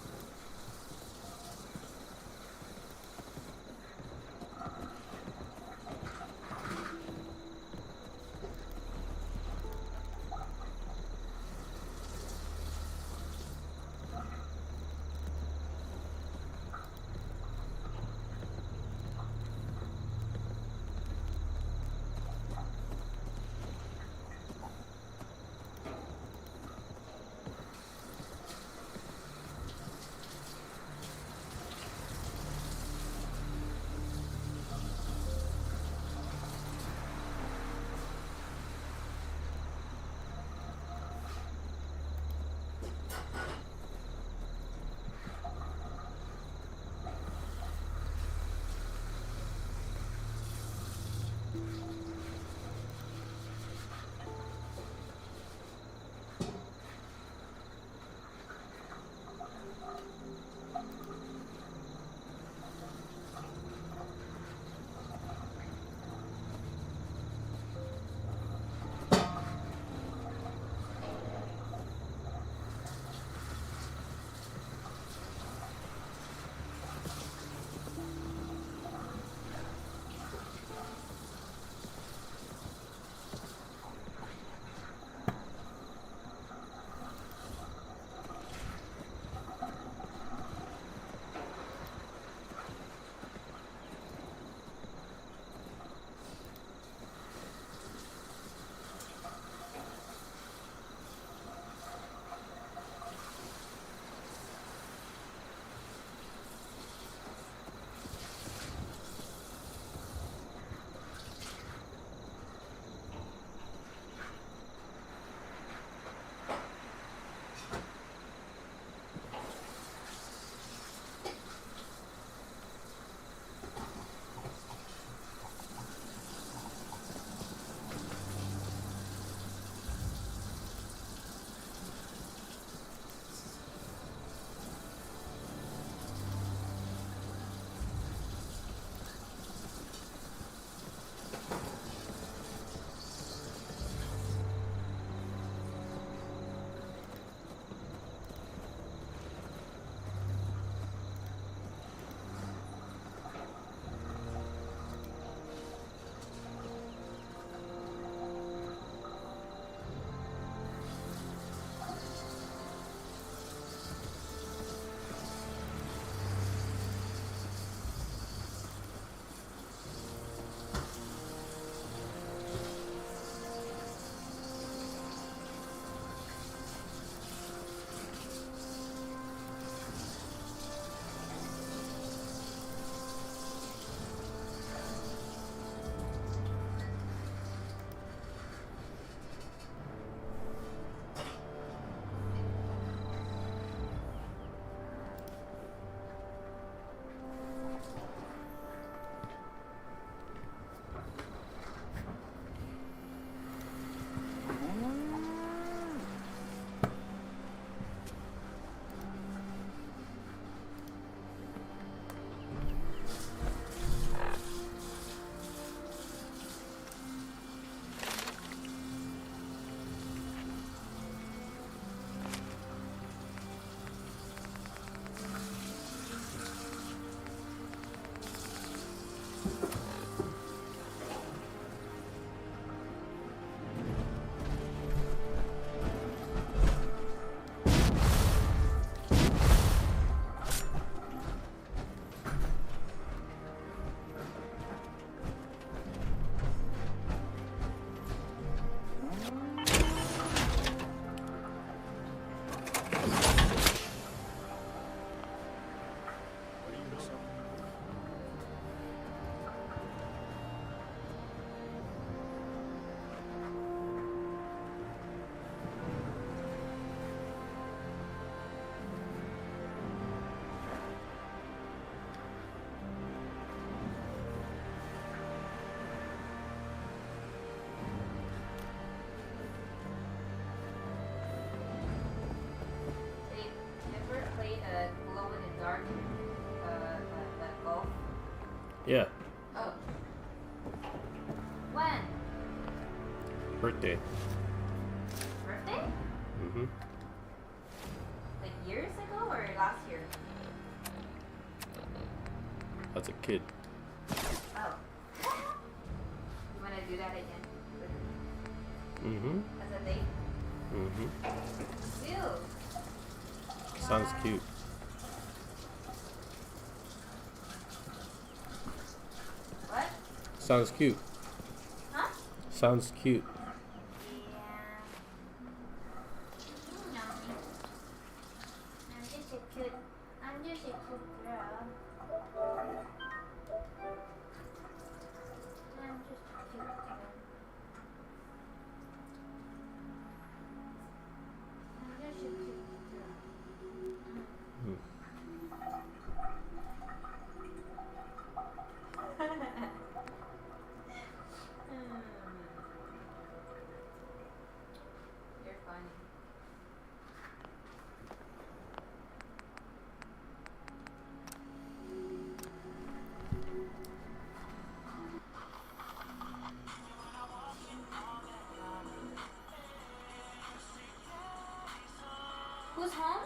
Yeah. Oh. When? Birthday. Birthday? Mm-hmm. Like years ago or last year? As a kid. Oh. You wanna do that again? Mm-hmm. As a date? Mm-hmm. Ew. Sounds cute. What? Sounds cute. Huh? Sounds cute. I'm just a cute girl. I'm just a cute girl. I'm just a cute girl. You're funny. Who's home?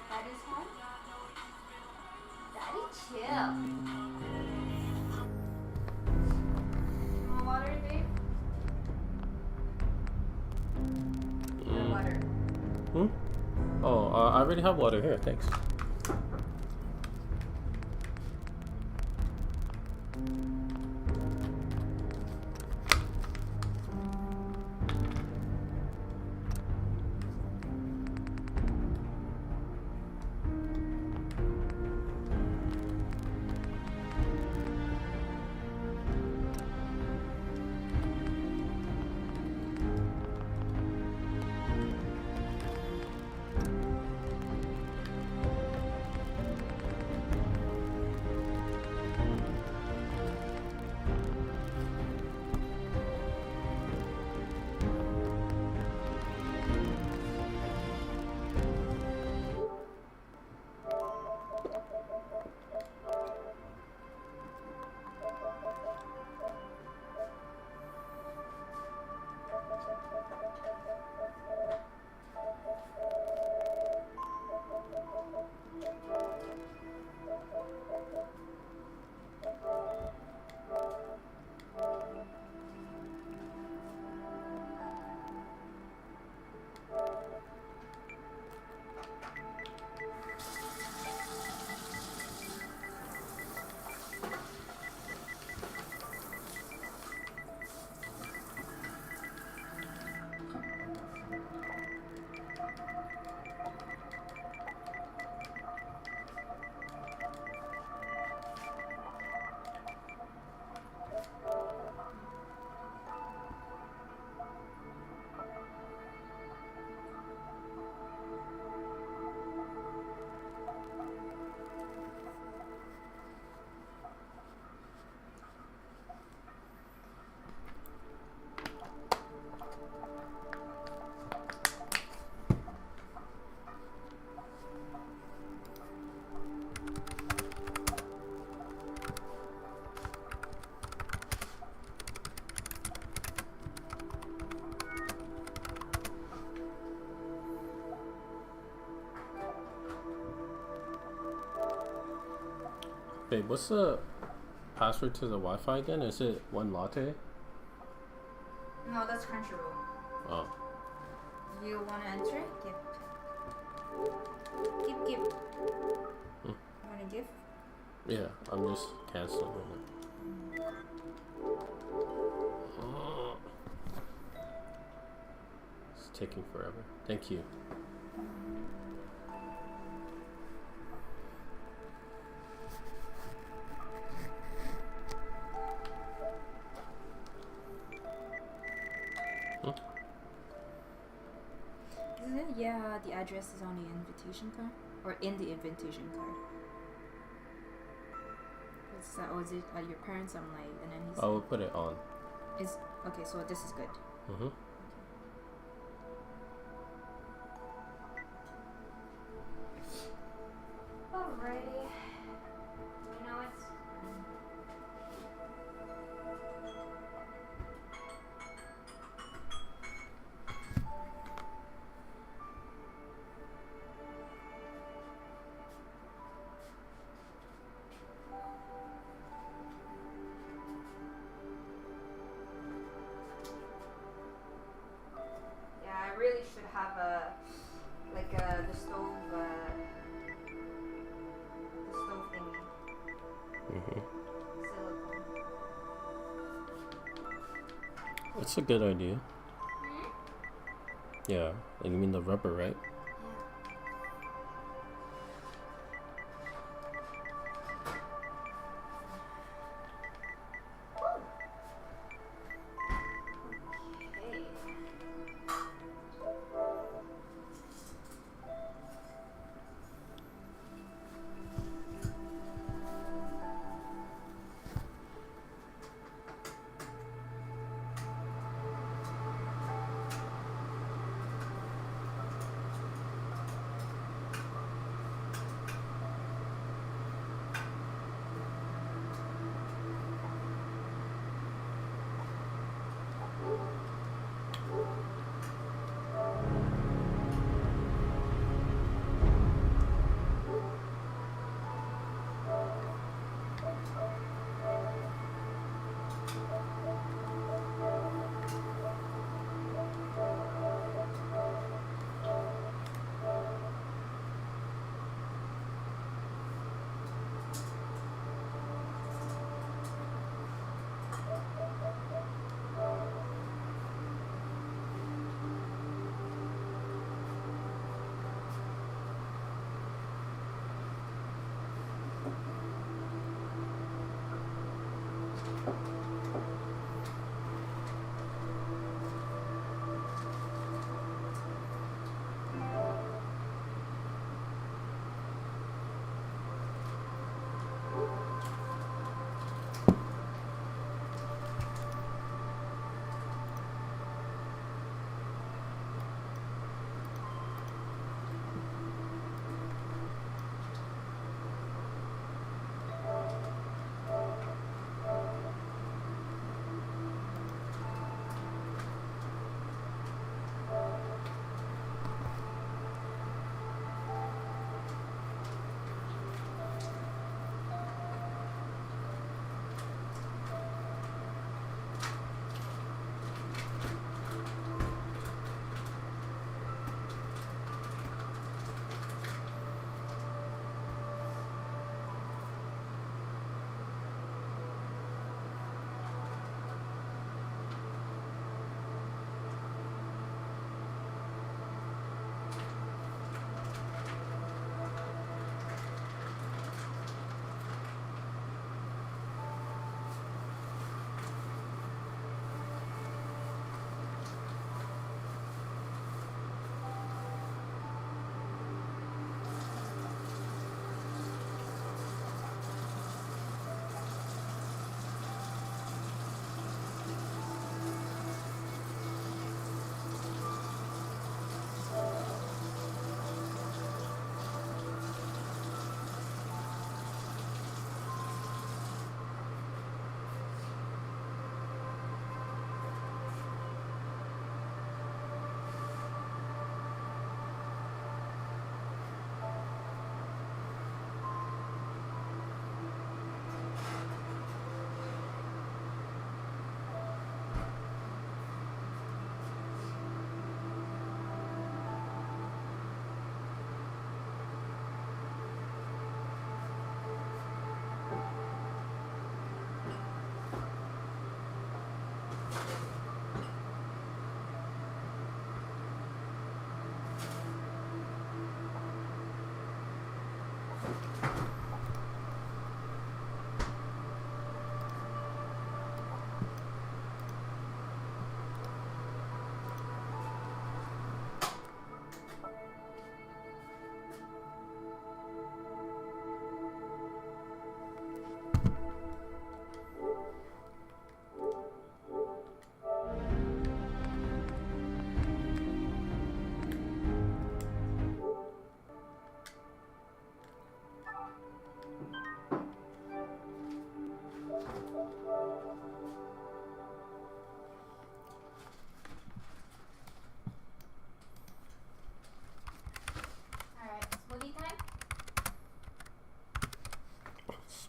Daddy's home? Daddy, chill. Want water, babe? Water. Hmm? Oh, I already have water here. Thanks. Babe, what's the password to the Wi-Fi again? Is it one latte? No, that's Crunchyroll. Oh. You wanna enter it? Gift. Gift. Hmm. Want a gift? Yeah, I'm just canceling it. Oh. It's taking forever. Thank you. Isn't it? Yeah, the address is on the invitation card? Or in the invitation card. What's that? Oh, is it your parents? I'm like, and then he's. I will put it on. Is okay, so this is good. Mm-hmm. Alrighty. You know what have the stove thingy. Silicone. That's a good idea. Yeah, like you mean the rubber, right?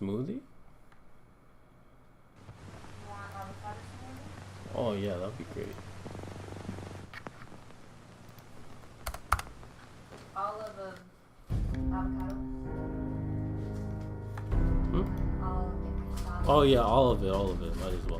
Smoothie? Oh yeah, that'd be great. Oh yeah, all of it. Might as well.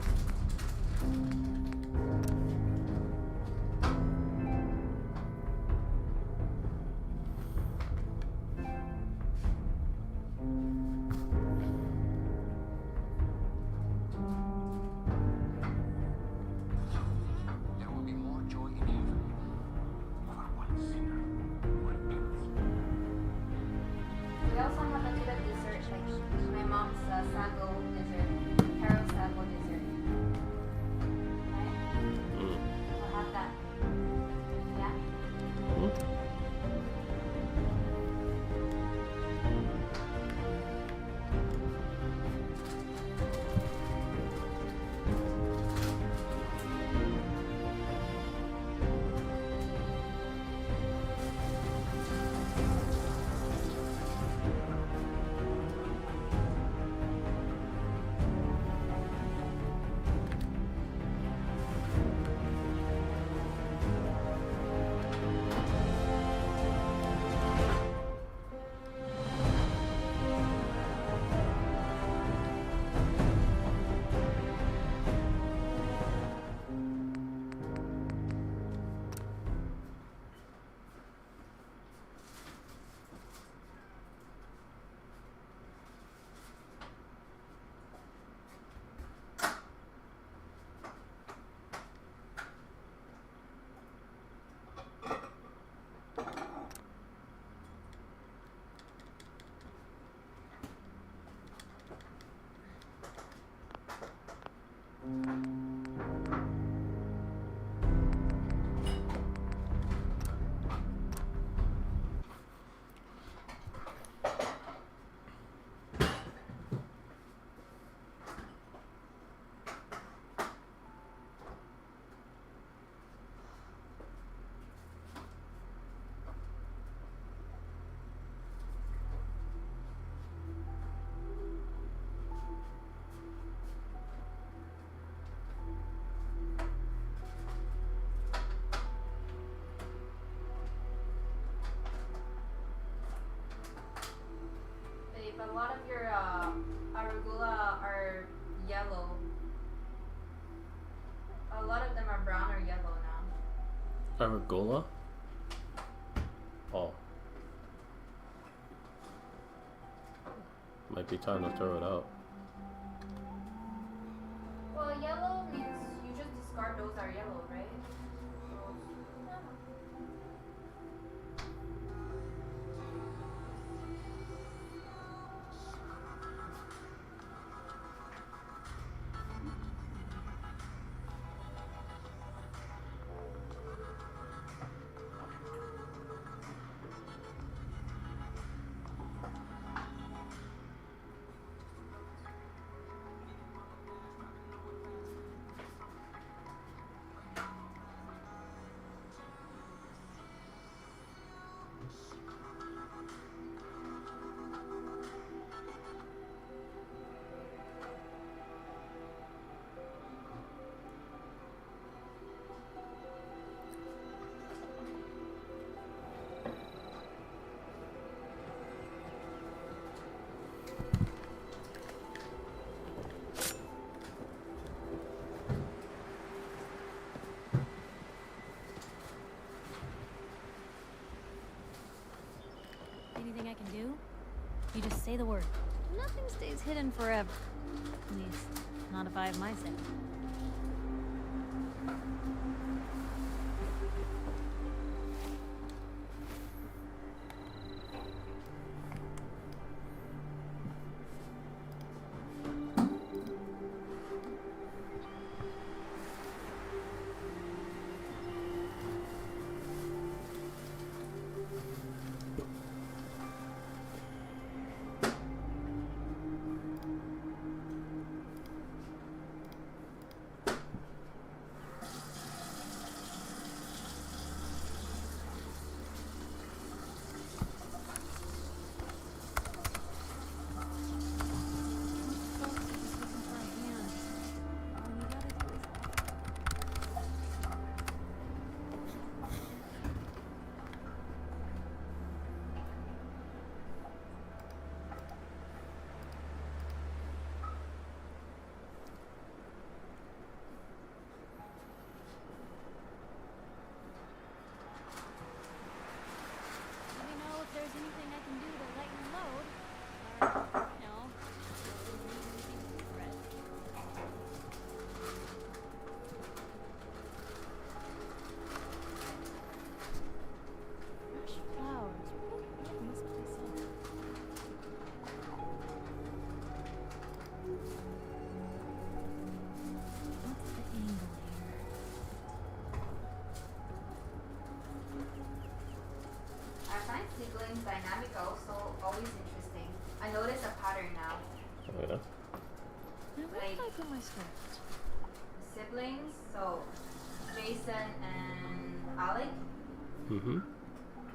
We also have a bit of dessert, like my mom's sago dessert, Carol sago dessert. Right? We'll have that. Yeah? Babe, a lot of your arugula are yellow. A lot of them are brown or yellow now. Aragola? Oh. Might be time to throw it out. Well, yellow means you just discard those that are yellow, right? Anything I can do? You just say the word. Nothing stays hidden forever. At least, not if I have my say. like siblings, so Jason and Alec. Mm-hmm.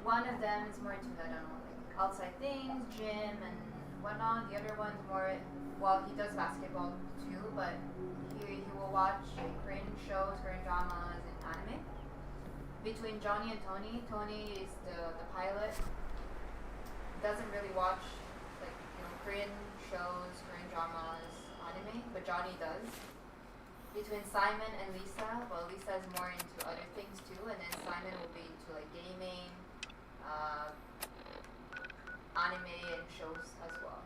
One of them is more into, I don't know, like outside things, gym and whatnot. The other one's more, well, he does basketball too, but he will watch Korean shows, Korean dramas, and anime. Between Johnny and Tony, Tony is the pilot. Doesn't really watch like Korean shows, Korean dramas, anime, but Johnny does. Between Simon and Lisa, well, Lisa is more into other things too, and then Simon will be into like gaming, anime, and shows as well.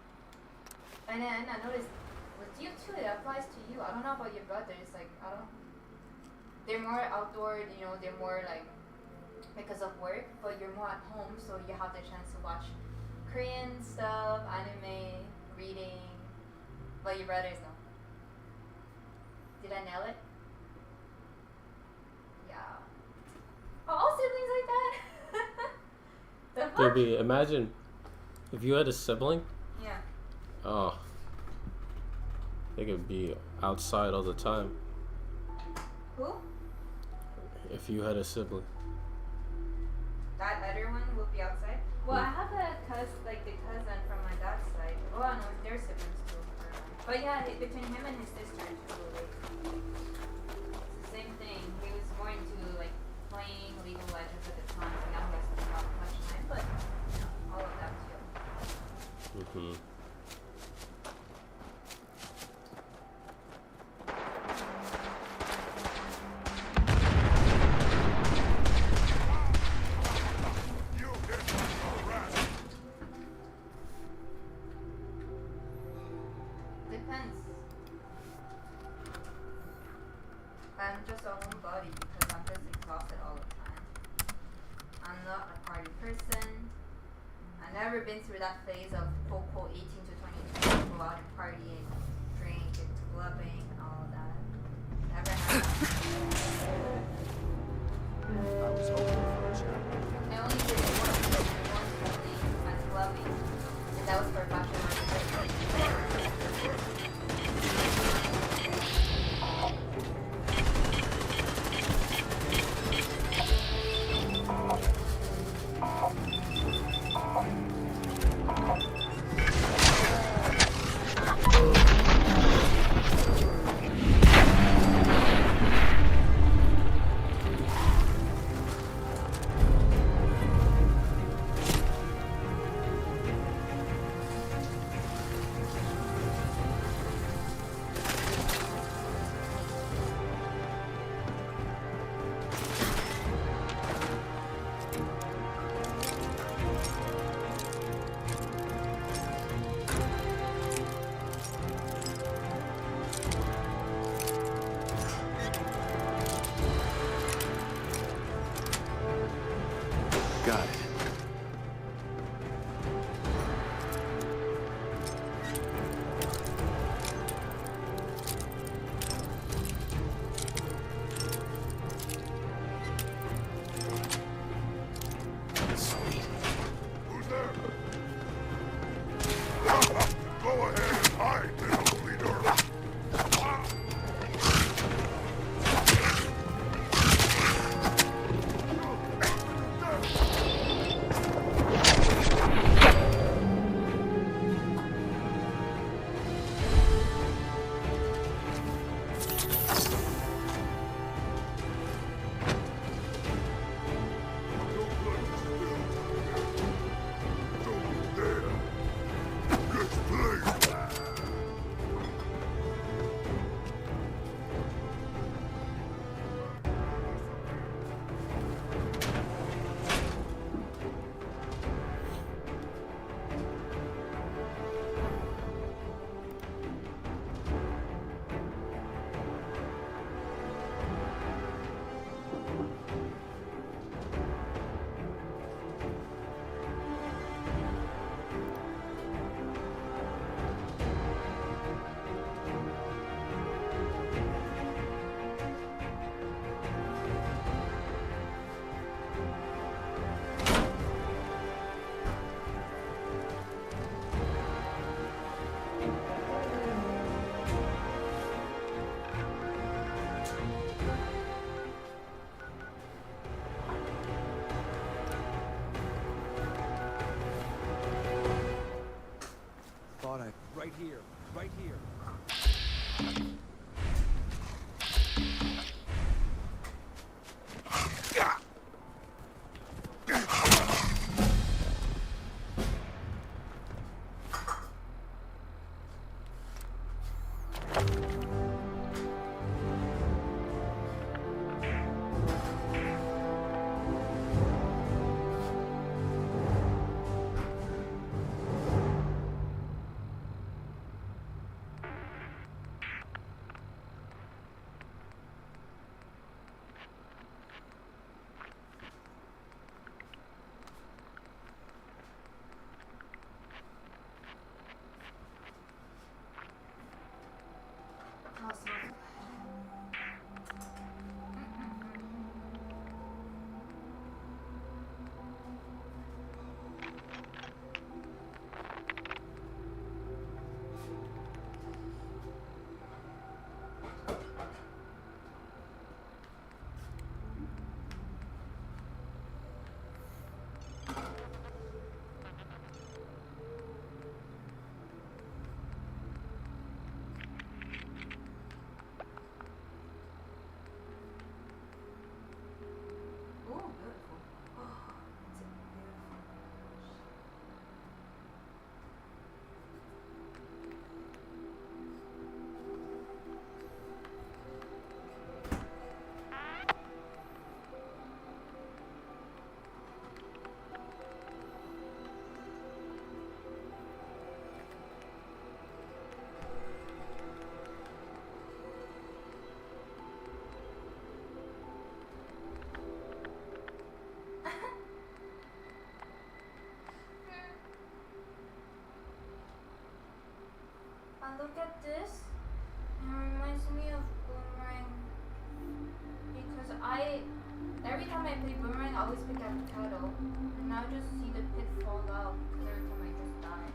And then I noticed with you too, it applies to you. I don't know about your brothers, like they're more outdoor, they're more like because of work, but you're more at home, so you have the chance to watch Korean stuff, anime, reading, but your brothers no. Did I nail it? Yeah. Are all siblings like that? The fuck? Baby, imagine if you had a sibling. Yeah. Oh. They could be outside all the time. Who? If you had a sibling. That other one will be outside? Well, I have a cousin, like the cousin from my dad's side. Oh, I know, they're siblings too. But yeah, between him and his sister too, like, it's the same thing. He was more into like playing League of Legends at the time, and now he has not much time, but all of that too. Mm-hmm. Depends. I'm just a homebody because I'm just exhausted all the time. I'm not a party person. I've never been through that phase of quote 18 to 22, go out and party and drink and clubbing and all of that. Never had that. I was hoping for a chat. I only did it once only at clubbing, and that was for bachelor. Got it. Sweet. Who's there? Go ahead and hide, little bleeder. look at this, and it reminds me of Boomerang. Because every time I play Boomerang, I always pick up the kettle. And now I just see the pit fall out because every time I just die.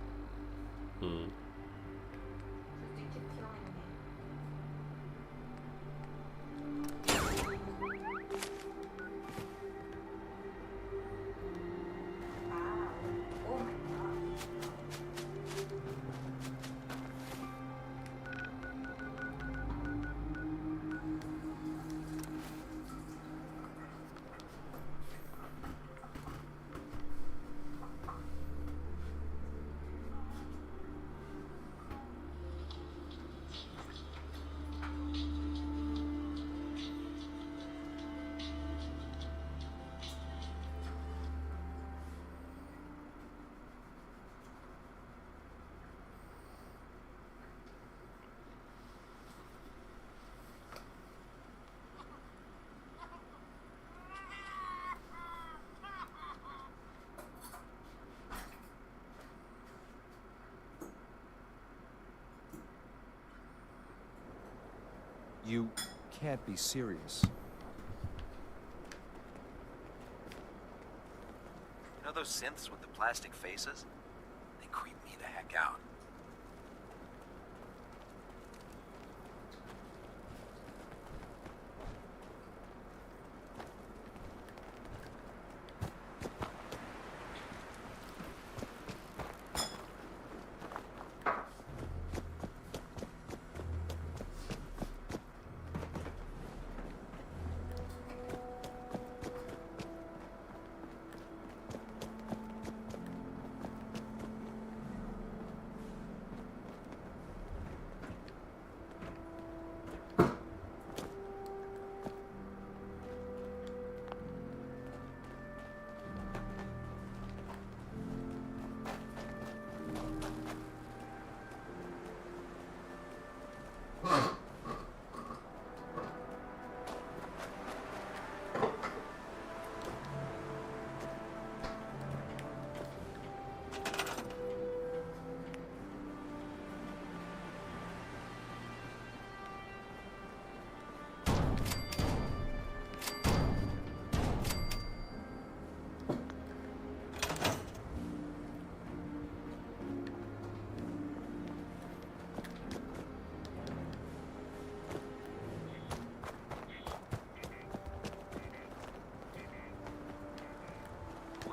Because they keep killing me. Wow. Oh my gosh. You can't be serious. You know those synths with the plastic faces? They creep me the heck out.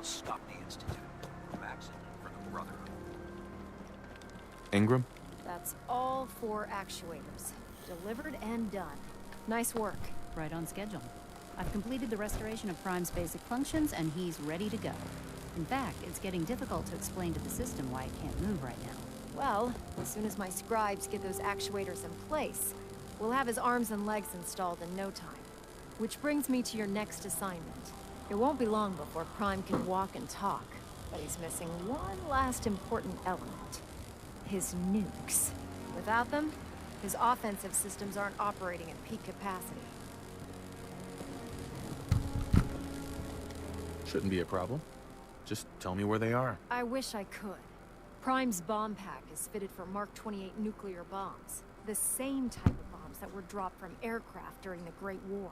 Stop the Institute. Max it for the Brotherhood. Ingram? That's all 4 actuators. Delivered and done. Nice work. Right on schedule. I've completed the restoration of Prime's basic functions, and he's ready to go. In fact, it's getting difficult to explain to the system why it can't move right now. Well, as soon as my scribes get those actuators in place, we'll have his arms and legs installed in no time. Which brings me to your next assignment. It won't be long before Prime can walk and talk, but he's missing one last important element. His nukes. Without them, his offensive systems aren't operating at peak capacity. Shouldn't be a problem. Just tell me where they are. I wish I could. Prime's bomb pack is fitted for Mark 28 nuclear bombs. The same type of bombs that were dropped from aircraft during the Great War.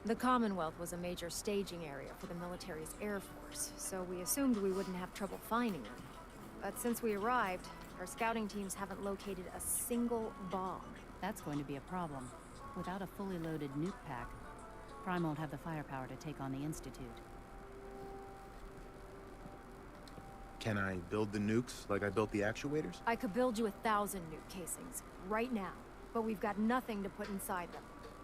The Commonwealth was a major staging area for the military's air force, so we assumed we wouldn't have trouble finding them. But since we arrived, our scouting teams haven't located a single bomb. That's going to be a problem. Without a fully loaded nuke pack, Prime won't have the firepower to take on the Institute. Can I build the nukes like I built the actuators? I could build you 1,000 nuke casings, right now, but we've got nothing to put inside them.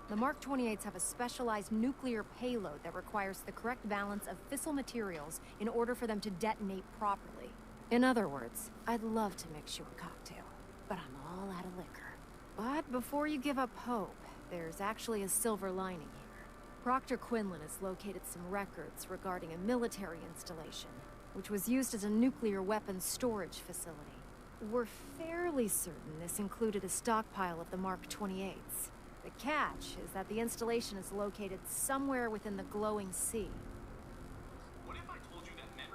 The Mark 28s have a specialized nuclear payload that requires the correct balance of fissile materials in order for them to detonate properly. In other words, I'd love to mix you a cocktail, but I'm all out of liquor. But before you give up hope, there's actually a silver lining here. Proctor Quinlan has located some records regarding a military installation, which was used as a nuclear weapons storage facility. We're fairly certain this included a stockpile of the Mark 28s. The catch is that the installation is located somewhere within the glowing sea. What if I told you that meant?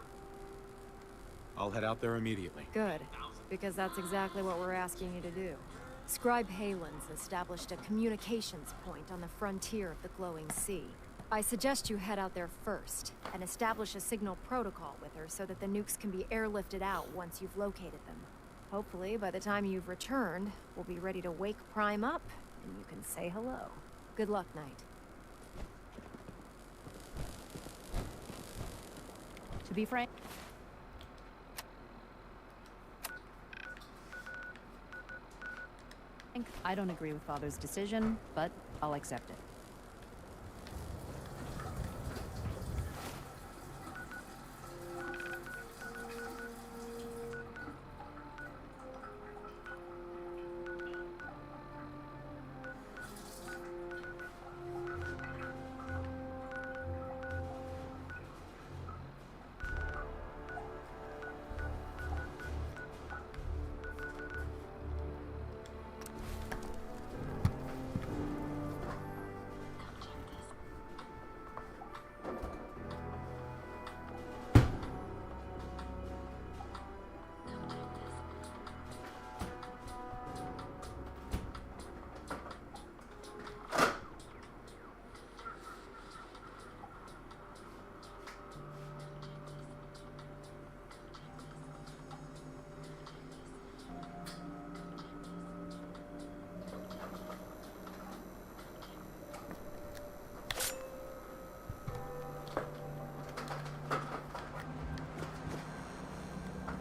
I'll head out there immediately. Good, because that's exactly what we're asking you to do. Scribe Halen's established a communications point on the frontier of the glowing sea. I suggest you head out there first, and establish a signal protocol with her so that the nukes can be airlifted out once you've located them. Hopefully, by the time you've returned, we'll be ready to wake Prime up, and you can say hello. Good luck, Knight. To be frank, I don't agree with Father's decision, but I'll accept it.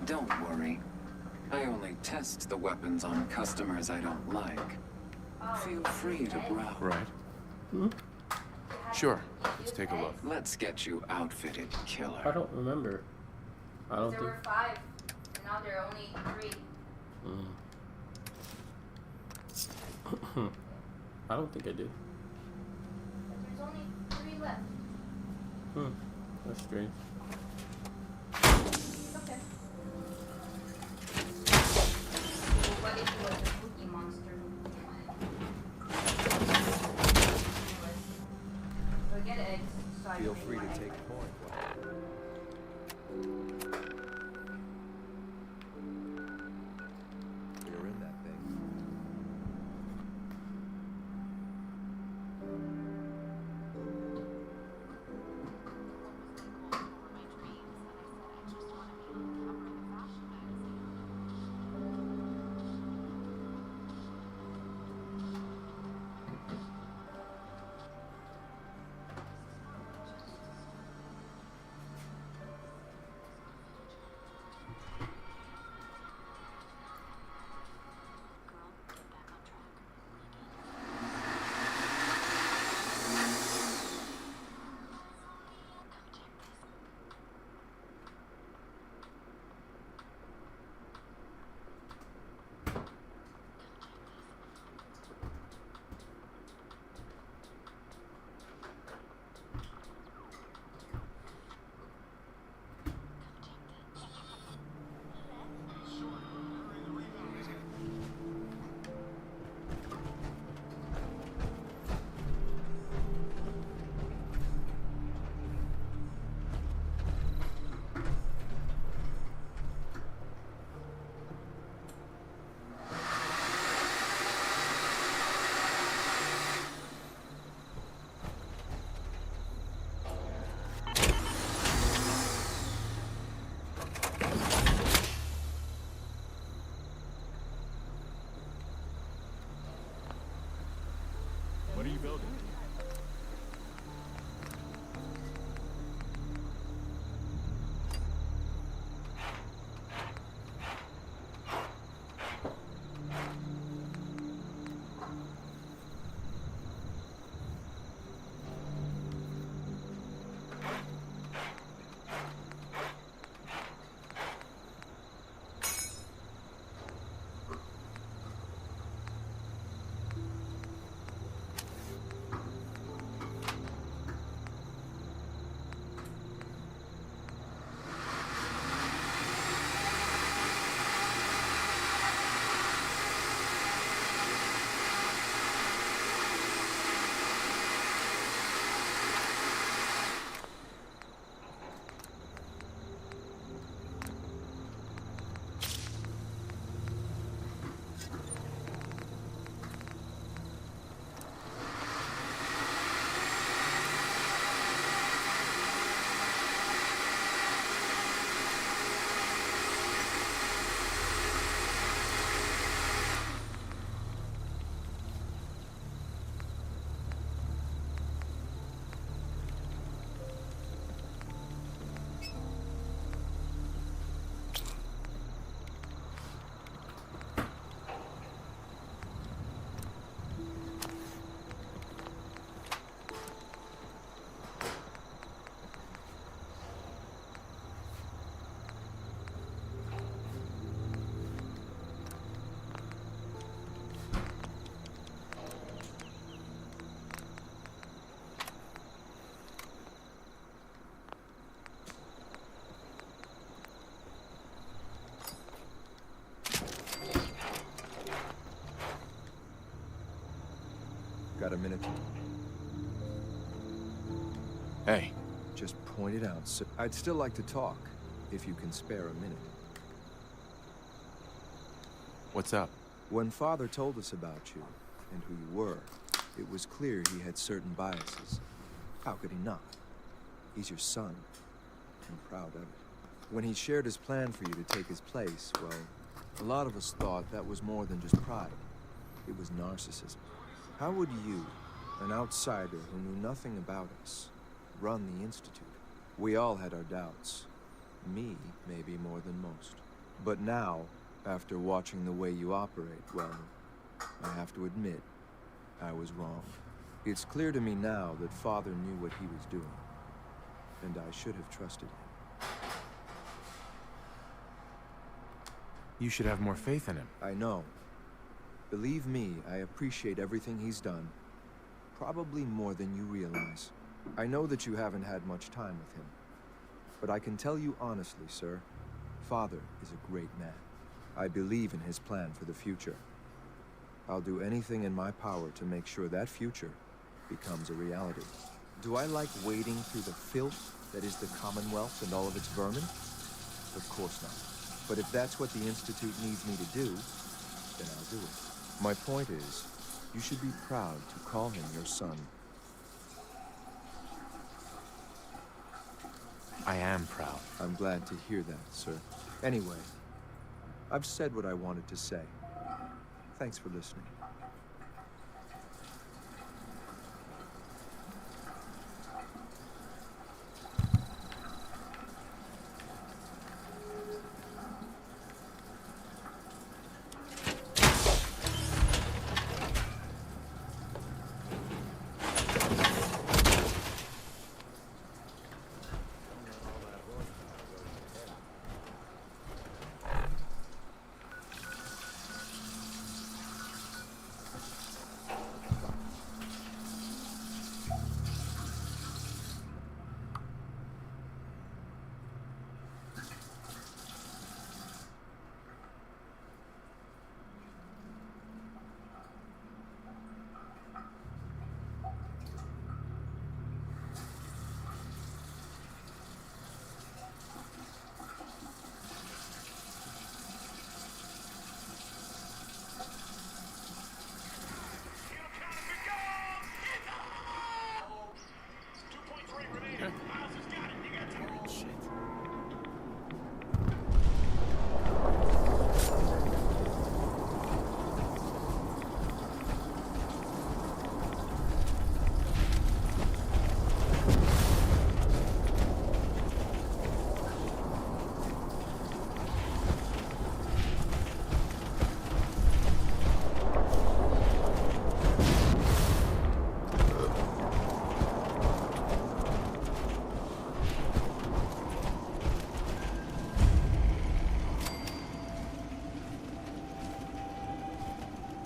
Don't worry. I only test the weapons on customers I don't like. Feel free to browse. Right. Hmm? Sure. Let's take a look. Let's get you outfitted, killer. I don't remember. I don't There think. were 5, and now there are only 3. I don't think I do. There's only 3 left. That's strange. Okay. What if it was a cookie monster? We'll get eggs, so I Feel can free make to my take egg. point. You're in that thing. minute? Hey. Just point it out, sir. I'd still like to talk, if you can spare a minute. What's up? When Father told us about you, and who you were, it was clear he had certain biases. How could he not? He's your son, and proud of it. When he shared his plan for you to take his place, well, a lot of us thought that was more than just pride. It was narcissism. How would you, an outsider who knew nothing about us, run the Institute? We all had our doubts. Me, maybe more than most. But now, after watching the way you operate, well, I have to admit, I was wrong. It's clear to me now that Father knew what he was doing, and I should have trusted him. You should have more faith in him. I know. Believe me, I appreciate everything he's done. Probably more than you realize. I know that you haven't had much time with him. But I can tell you honestly, sir, Father is a great man. I believe in his plan for the future. I'll do anything in my power to make sure that future becomes a reality. Do I like wading through the filth that is the Commonwealth and all of its vermin? Of course not. But if that's what the Institute needs me to do, then I'll do it. My point is, you should be proud to call him your son. I am proud. I'm glad to hear that, sir. Anyway, I've said what I wanted to say. Thanks for listening.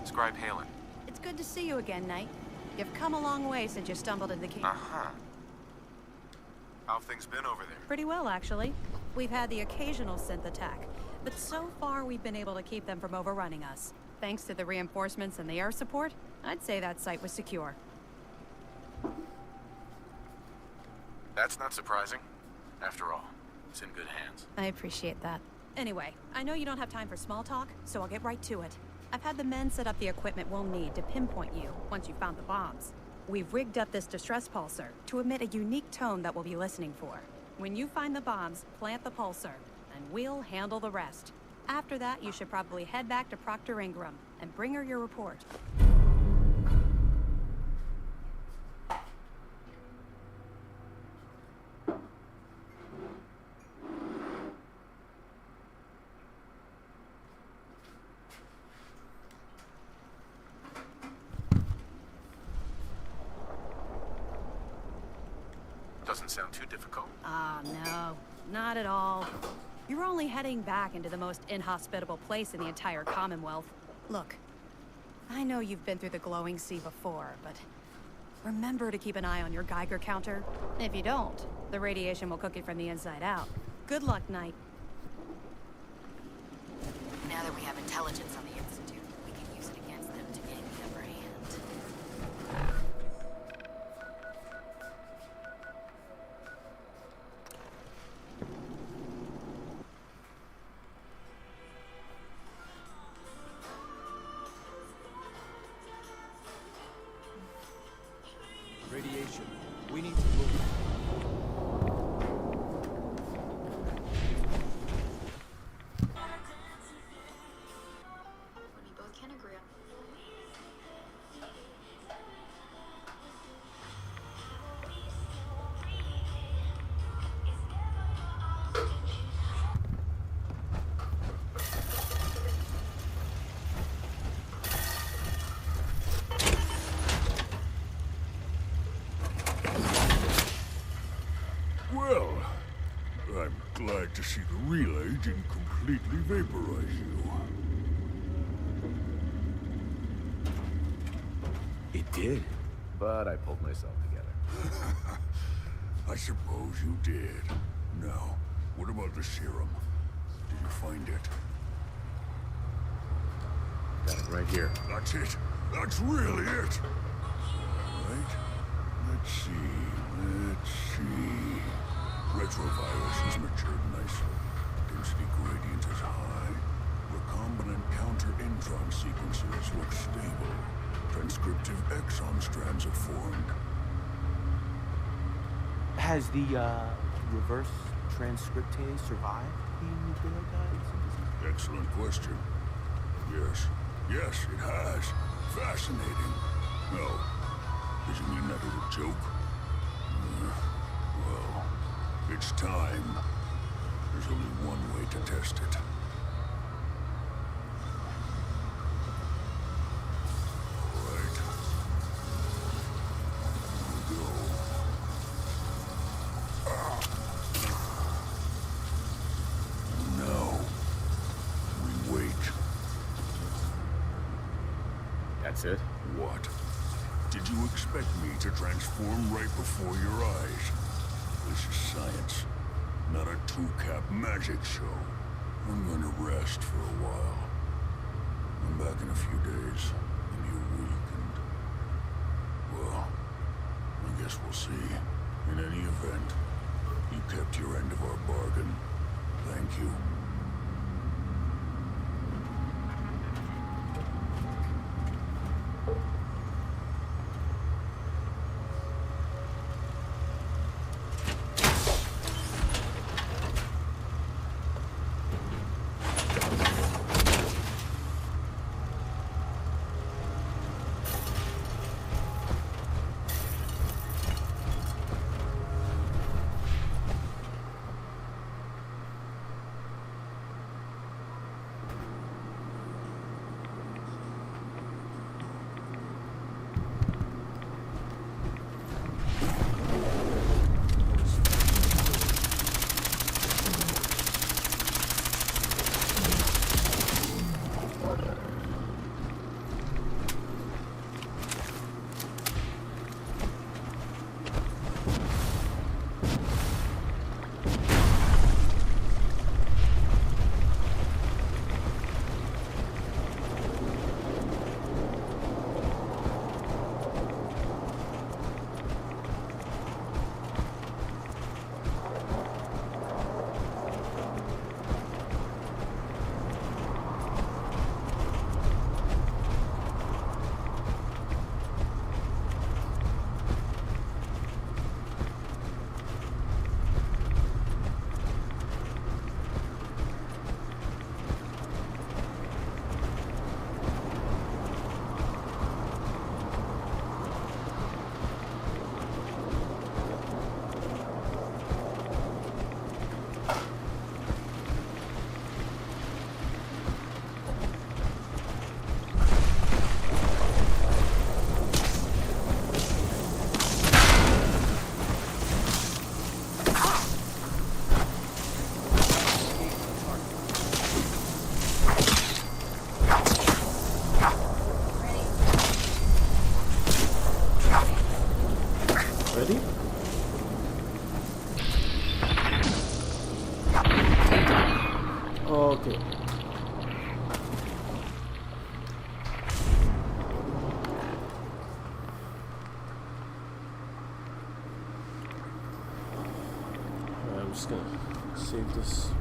Scribe Halen. It's good to see you again, Knight. You've come a long way since you stumbled into the cave. Uh-huh. How've things been over there? Pretty well, actually. We've had the occasional synth attack, but so far we've been able to keep them from overrunning us. Thanks to the reinforcements and the air support, I'd say that site was secure. That's not surprising. After all, it's in good hands. I appreciate that. Anyway, I know you don't have time for small talk, so I'll get right to it. I've had the men set up the equipment we'll need to pinpoint you once you've found the bombs. We've rigged up this distress pulsar to emit a unique tone that we'll be listening for. When you find the bombs, plant the pulsar, and we'll handle the rest. After that, you should probably head back to Proctor Ingram and bring her your report. Doesn't sound too difficult. Ah, no. Not at all. You're only heading back into the most inhospitable place in the entire Commonwealth. Look, I know you've been through the glowing sea before, but remember to keep an eye on your Geiger counter. If you don't, the radiation will cook you from the inside out. Good luck, Knight. Now that we have intelligence on the Institute, we can use it against them to gain the upper hand. Well, I'm glad to see the relay didn't completely vaporize you. It did. But I pulled myself together. I suppose you did. Now, what about the serum? Did you find it? Got it right here. That's it. That's really it. Right? Let's see. Retrovirus has matured nicely. Density gradient is high. Recombinant counter-intron sequences look stable. Transcriptive exon strands have formed. Has the reverse transcriptase survived the nucleotide synthesis? Excellent question. Yes, it has. Fascinating. No, did you mean that as a joke? Well, it's time. There's only one way to test it. All right. Here we go. Now, we wait. That's it? What? Did you expect me to transform right before your eyes? This is science, not a two-cap magic show. I'm gonna rest for a while. I'm back in a few days, maybe a week, and... well, I guess we'll see. In any event, you kept your end of our bargain. Thank you. Ready? Okay. I'm just gonna save this